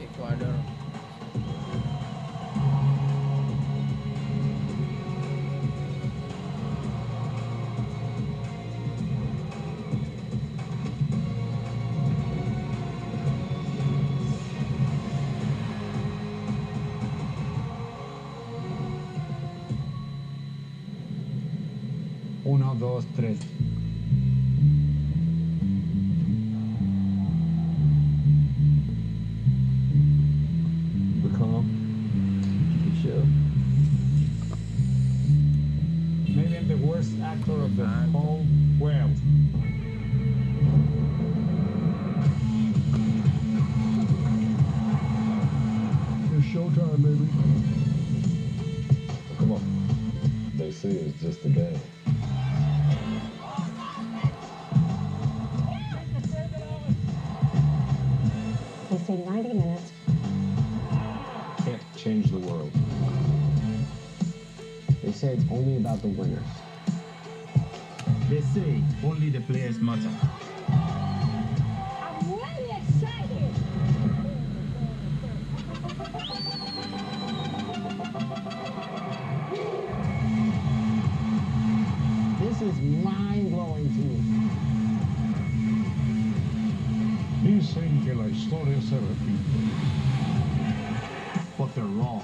Ecuador. Uno, dos, tres. Be calm. Be chill. Maybe I'm the worst actor of the whole world. It's showtime, baby. Come on. They say it's just a game. They say 90 minutes. Can't change the world. They say it's only about the winners. They say only the players matter. I'm really excited. This is mind-blowing to me. Dicen que la historia se repite. But they're wrong.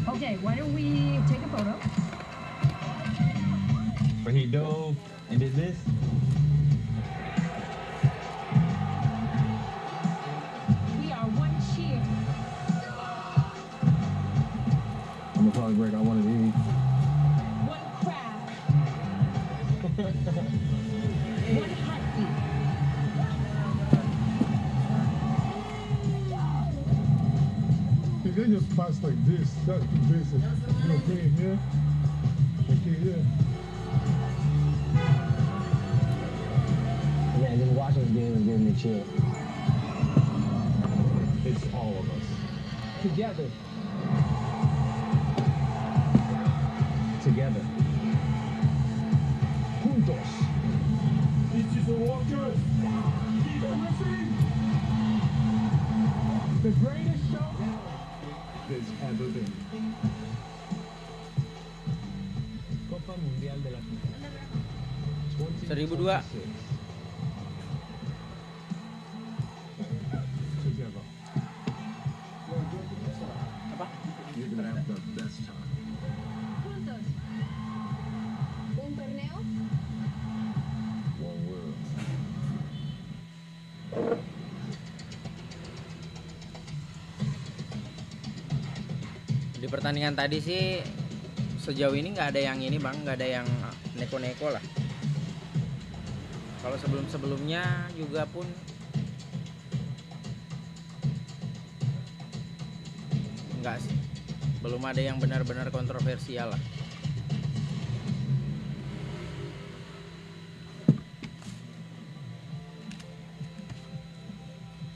Okay, why don't we when he dove and did this. We are one cheer. I'm gonna probably break out one of these. One crowd. One heartbeat. If they just pass like this, that's the basic. You know, bring it here. Okay, here. Man, just watching this game is giving me chill. It's all of us. Together. Together. Juntos. This is a walker. The greatest show There's ever been. Copa Mundial de la FIFA. 1002. Together. Apa? You're gonna have the best time. Juntos. Un torneo. One world. Di pertandingan tadi sih sejauh ini nggak ada yang ini bang, nggak ada yang neko-neko lah. Kalau sebelum-sebelumnya juga pun nggak sih, belum ada yang benar-benar kontroversial lah.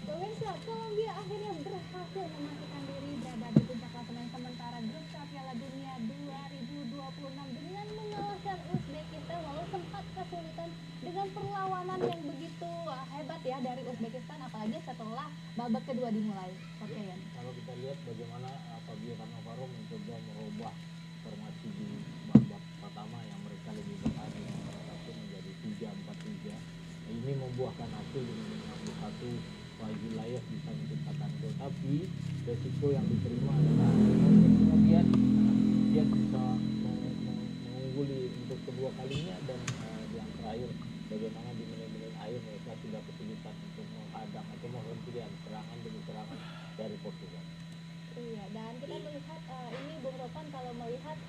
Pemirsa, Kolumbia akhirnya berhasil memastikan diri berada di puncak klasemen sementara grup Piala Dunia 2026 dengan mengalahkan Uzbekistan walau sempat kesulitan dengan perlawanan yang begitu hebat ya dari Uzbekistan, apalagi setelah babak kedua dimulai. Oke ya. Kalau kita lihat bagaimana Fabio Cannavaro mencoba merubah formasi di babak pertama yang mereka lebih berani satu menjadi 3-4-3. Ini membuahkan hasil dengan 61 Faizi Layef bisa menciptakan gol, tapi resiko yang diterima adalah kemudian dia bisa mengungguli untuk kedua kalinya, dan yang terakhir bagaimana di menit-menit akhir mereka sudah kesulitan untuk menghadang atau menghentikan serangan demi serangan dari Portugal. Iya, dan kita melihat ini Bung Ropan, kalau melihat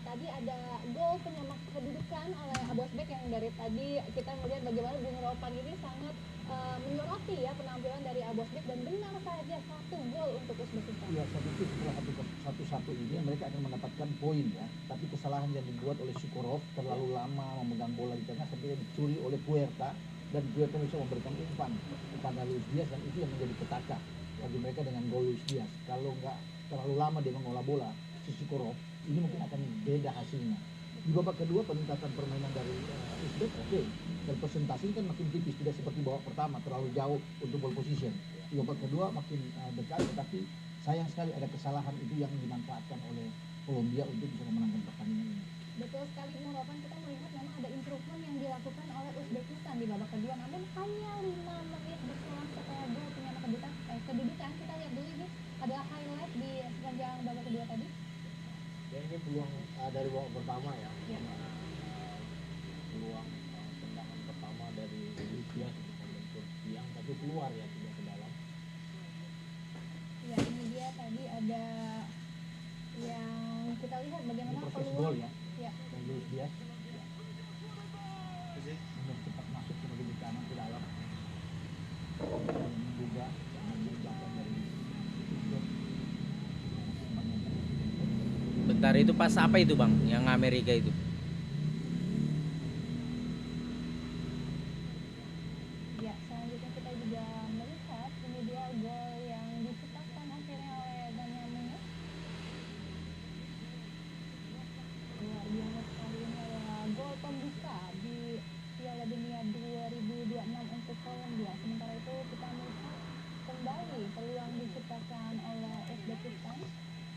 tadi ada gol penyamak kedudukan oleh Abosbek yang dari tadi kita melihat bagaimana Bung Ropan ini sangat menyoroti ya penampilan dari Abosbek, dan benar saja satu gol untuk Uzbekistan. Ya, saya pikir setelah satu-satu ini mereka akan mendapatkan poin ya. Tapi kesalahan yang dibuat oleh Sukorov terlalu lama memegang bola di tengah sampai dicuri oleh Puerta, dan Puerta bisa memberikan umpan kepada Luis Diaz, dan itu yang menjadi petaka bagi mereka dengan gol Luis Diaz. Kalau nggak terlalu lama dia mengolah bola, si Sukorov, ini mungkin akan beda hasilnya. Di babak kedua peningkatan permainan dari Uzbek oke. Dan presentasi kan makin tipis, tidak seperti babak pertama terlalu jauh untuk ball position. Di babak kedua makin dekat, tetapi sayang sekali ada kesalahan itu yang dimanfaatkan oleh Kolumbia untuk bisa memenangkan pertandingan ini. Betul sekali Bung Ropan, kita melihat memang ada improvement yang dilakukan oleh Uzbekistan di babak kedua, namun hanya 5 menit berselang setelah gol penyamak kedudukan. Kita lihat dulu, ini adalah highlight di sepanjang babak kedua tadi. Ya, ini peluang dari babak pertama ya, Ya. Peluang tendangan pertama dari Luis Diaz untuk membentur tiang, tapi keluar ya, tidak ke dalam. Ya, ini dia tadi ada yang kita lihat bagaimana Ini proses peluang gol ya. Ya. Dan Luis Diaz sudah cepat masuk ke bagian kanan ke dalam, menduga belakang dari Bentar, itu pas apa itu bang, yang Amerika itu? Ya, selanjutnya kita juga melihat ini dia gol yang diciptakan akhirnya oleh Danyamnya. Luar biasa sekali, ini adalah gol pembuka di Piala Dunia 2026 untuk Kolumbia. Sementara itu kita melihat kembali peluang diciptakan oleh Uzbekistan.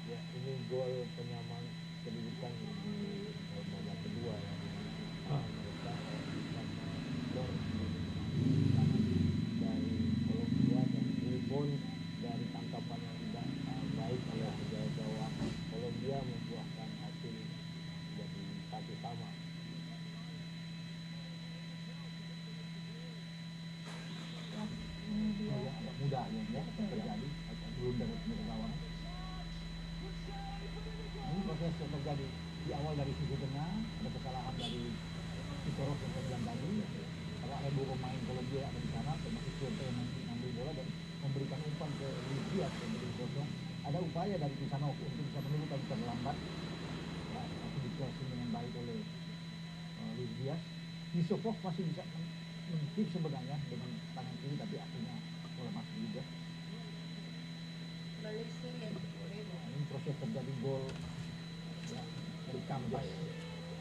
Ya, ini gol penyaman kedudukan di babak awal dari sisi tengah, ada kesalahan dari Kikorov yang saya bilang tadi. Kalau ada 2 pemain Kolumbia yang ada di sana, termasuk Suerte yang mengambil bola dan memberikan umpan ke Luis Diaz yang menjadi kosong. Ada upaya dari Kusanov untuk bisa menunggu tapi terlambat. Ya, tapi dikasih dengan baik oleh Luis Diaz. Yusupov masih bisa men-tip sebenarnya dengan tangan kiri, tapi akhirnya bola masuk juga. Nah, ini proses terjadi gol ya, dari Kampas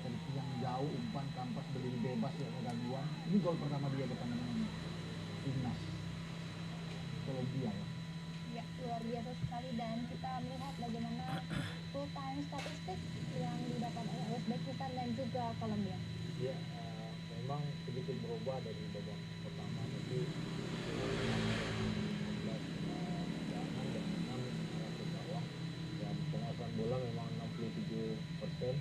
dari yang jauh, umpan Kampas berdiri bebas ya, gangguan. Ini gol pertama dia bersama dengan timnas Kolumbia ya. Ya, luar biasa sekali, dan kita melihat bagaimana full time statistik yang didapat oleh Uzbekistan dan juga Kolumbia. Ya, memang sedikit berubah dari babak pertama, tapi 16 dan 6 ke bawah. Dan penguasaan bola memang 67%,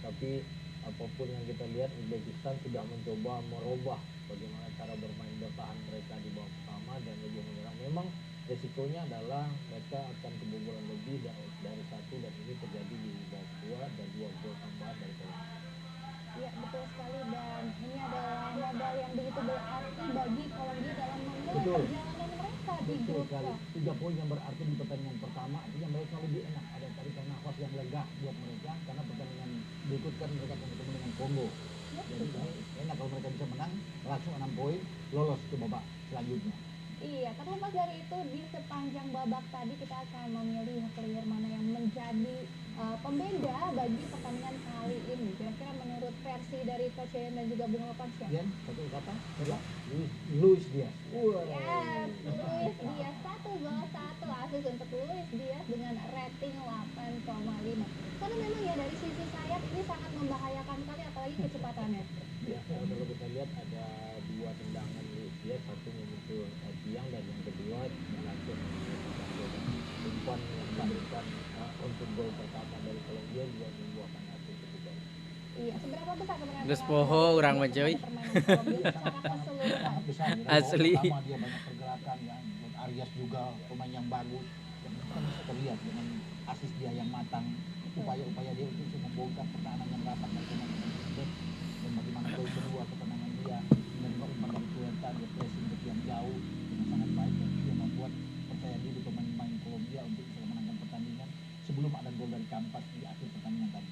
tapi apapun yang kita lihat, Uzbekistan sudah mencoba merubah bagaimana cara bermain bertahan mereka di babak pertama dan lebih menyerang. Memang resikonya adalah mereka akan kebobolan lebih dari 1, dan ini terjadi di babak kedua dan 2 gol tambahan dari Kolumbia. Iya, betul sekali, dan ini adalah modal yang begitu berarti bagi Kolumbia dalam memulai perjalanan mereka di grup K. 3 poin yang berarti di pertandingan pertama, artinya mereka lebih enak, ada tarikan nafas yang lega buat mereka, karena pertandingan berikut kan mereka akan ketemu dengan Kongo. Jadi enak kalau mereka bisa menang, langsung 6 poin, lolos ke babak selanjutnya. Iya, terlepas dari itu, di sepanjang babak tadi kita akan memilih player mana yang menjadi pembeda bagi pertandingan kali ini. Kira-kira menurut versi dari Coach Yayan dan juga Bung Lopan siapa? Yan, satu kata, Luis Diaz. Yes, Luis Diaz, 1 gol 1 asis untuk Luis Diaz dengan rating 8,5. Karena memang ya dari sisi sayap ini sangat membahayakan sekali, apalagi kecepatannya. Ya, kalau kita lihat ada 2 tendangan Luis Diaz, satu memukul tiang dan yang kedua berhasil menghasilkan umpan yang diberikan untuk gol pertama dari Kolumbia juga membuahkan hasil ketiga. Iya, seberapa besar kemenangan Geus poho urang mah coy. Secara keseluruhan? Besar, Asli. Pertama dia banyak pergerakan ya, buat Arias juga pemain yang bagus, dan kan bisa terlihat dengan asis dia yang matang, upaya-upaya dia untuk bisa membongkar pertahanan yang rapat dari pemain Uzbek, dan bagaimana gol kedua ketenangan dia dan umpan dari Suerte, dia pressing ke yang jauh dengan sangat baik, dan dia membuat percaya diri pemain-pemain Kolombia untuk bisa memenangkan pertandingan sebelum ada gol dari Kampas di akhir pertandingan tadi.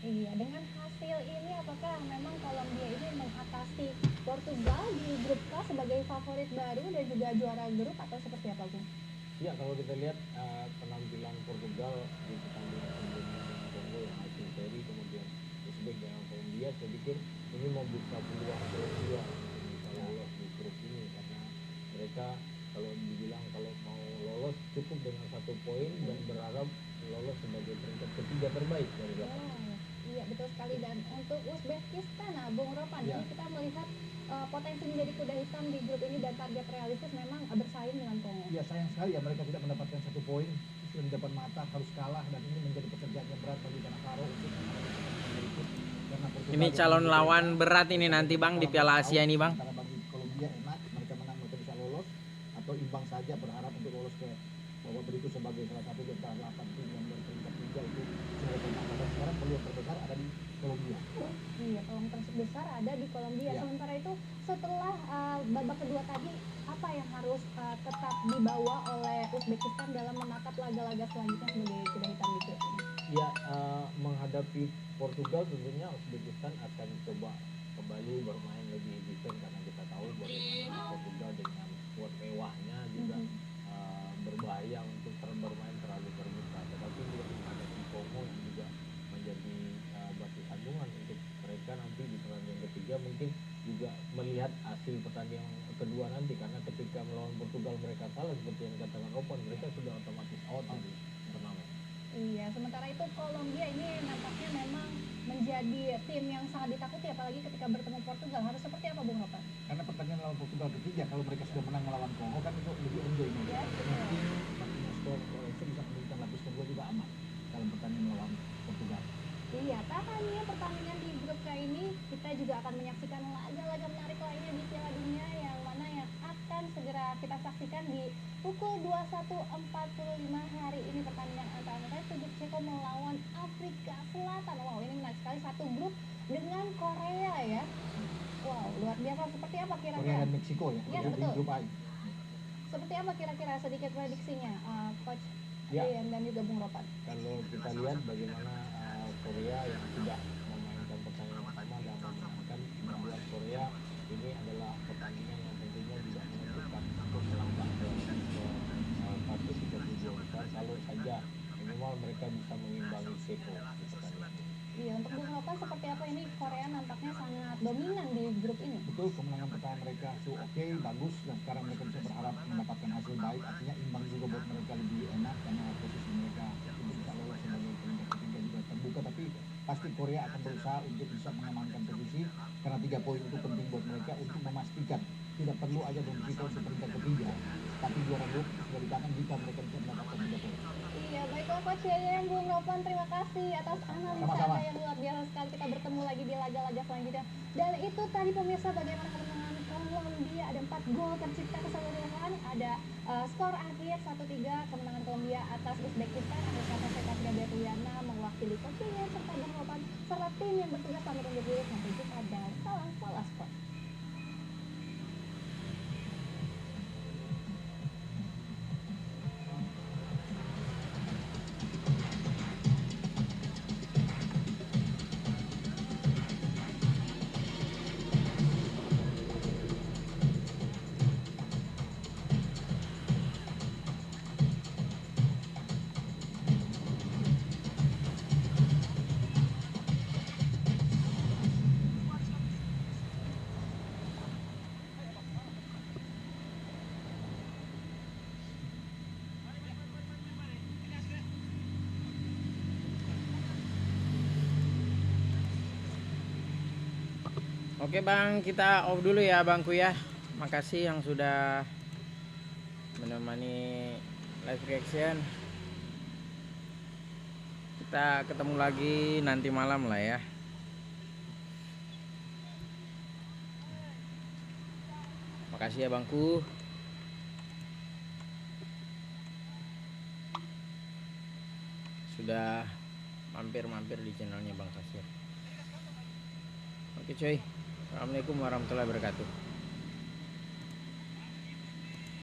Iya, dengan hasil ini apakah memang Kolombia ini mengatasi Portugal di grup K sebagai favorit baru dan juga juara grup, atau seperti apa, Bung? Ya, kalau kita lihat penampilan Portugal di pertandingan sebelumnya dengan Kongo yang hasil seri, kemudian Uzbek dengan Kolumbia, saya pikir ini membuka peluang Kolumbia untuk bisa lolos di grup ini, karena mereka kalau dibilang kalau mau lolos cukup dengan 1 poin dan berharap lolos sebagai peringkat ketiga terbaik dari 8. Iya, betul sekali, dan untuk Uzbekistan, nah Bung Ropan, Ya. ini kita melihat potensi menjadi kuda hitam di grup ini dan target realistis memang bersaing dengan Kongo. Ya, sayang sekali ya mereka tidak mendapatkan 1 poin sudah di depan mata, harus kalah, dan ini menjadi pekerjaan yang berat bagi Cannavaro untuk berikut, karena Portugal Ini calon lawan berat ini nanti Bang di Piala Asia ini Bang. Karena bagi Kolombia enak, mereka menang mereka bisa lolos, atau imbang saja berharap untuk lolos ke babak berikut sebagai salah satu di antara 8 tim yang berperingkat 3 itu sudah tenang. Dan sekarang peluang terbesar ada di Kolombia. Iya, peluang terbesar ada di Kolombia. Ya. Sementara itu setelah babak kedua tadi, apa yang harus tetap dibawa oleh Uzbekistan dalam menatap laga-laga selanjutnya sebagai kuda hitam di grup ini? Ya, menghadapi Portugal tentunya Uzbekistan akan coba kembali bermain lebih defense, karena kita tahu bagaimana Portugal dengan squad mewahnya juga berbahaya untuk bermain terlalu terbuka. Tetapi juga menghadapi Kongo yang juga menjadi batu sandungan untuk mereka nanti di pertandingan ketiga, mungkin juga melihat hasil pertandingan kedua nanti, karena ketika melawan Portugal mereka kalah seperti yang dikatakan Ropan, mereka sudah otomatis out dari turnamen. Iya, sementara itu Kolombia ini nampaknya memang menjadi tim yang sangat ditakuti, apalagi ketika bertemu Portugal. Harus seperti apa, Bung Ropan? Karena pertandingan lawan Portugal ketiga, kalau mereka sudah menang melawan Kongo kan itu lebih enjoy nih. Ya, Mungkin Martinez Lorenzo bisa memberikan lapis kedua juga aman dalam pertandingan melawan Portugal. Iya, tak hanya pertandingan di grup K ini, kita juga akan menyaksikan laga-laga menarik lainnya di Piala Dunia yang mana yang akan segera kita saksikan di pukul 21.45 hari ini pertandingan antara Republik Ceko melawan Afrika Selatan. Wow, ini menarik sekali, satu grup dengan Korea ya. Wow, luar biasa. Seperti apa Korea kira-kira? dan Meksiko ya, Ya, di betul. grup A. Seperti apa kira-kira sedikit prediksinya, Coach Ya. Adrian dan juga Bung Ropan? Kalau kita lihat bagaimana Korea yang sudah memainkan pertandingan pertama dan memenangkan, membuat Korea ini adalah pertandingan yang tentunya juga menentukan untuk melangkah ke fase 32 besar kalau saja minimal mereka bisa mengimbangi Ceko di pertandingan ini. Iya, untuk Bung Ropan seperti apa ini? Korea nampaknya sangat dominan di grup ini. Betul, kemenangan pertama mereka oke, bagus, dan sekarang mereka bisa berharap mendapatkan hasil baik, artinya imbang juga buat mereka lebih enak karena posisi mereka untuk bisa lolos sebagai peringkat ketiga juga terbuka, tapi pasti Korea akan berusaha untuk bisa mengamankan posisi karena 3 poin itu penting buat mereka untuk memastikan tidak perlu aja dompet untuk peringkat ketiga, tapi juara grup sudah di tangan jika mereka bisa mendapatkan 3 poin. Iya, baiklah Coach Adrian, Bung Ropan, terima kasih atas analisa Sama-sama. Anda yang luar biasa sekali. Kita bertemu lagi di laga-laga selanjutnya. Dan itu tadi pemirsa bagaimana kemenangan Kolumbia, ada 4 gol tercipta keseluruhan, ada skor akhir 1-3 kemenangan Kolumbia atas Uzbekistan. Akhir kata saya Katia Berliana mewakili Coach Adrian serta Bung Ropan serta tim yang bertugas pamit undur diri. Sampai jumpa dan salam Pola Sport. Oke Bang, kita off dulu ya Bangku ya. Makasih yang sudah menemani live reaction. Kita ketemu lagi nanti malam lah ya. Makasih ya Bangku. Sudah mampir-mampir di channelnya Bang Kasir. Oke cuy. Assalamualaikum warahmatullahi wabarakatuh.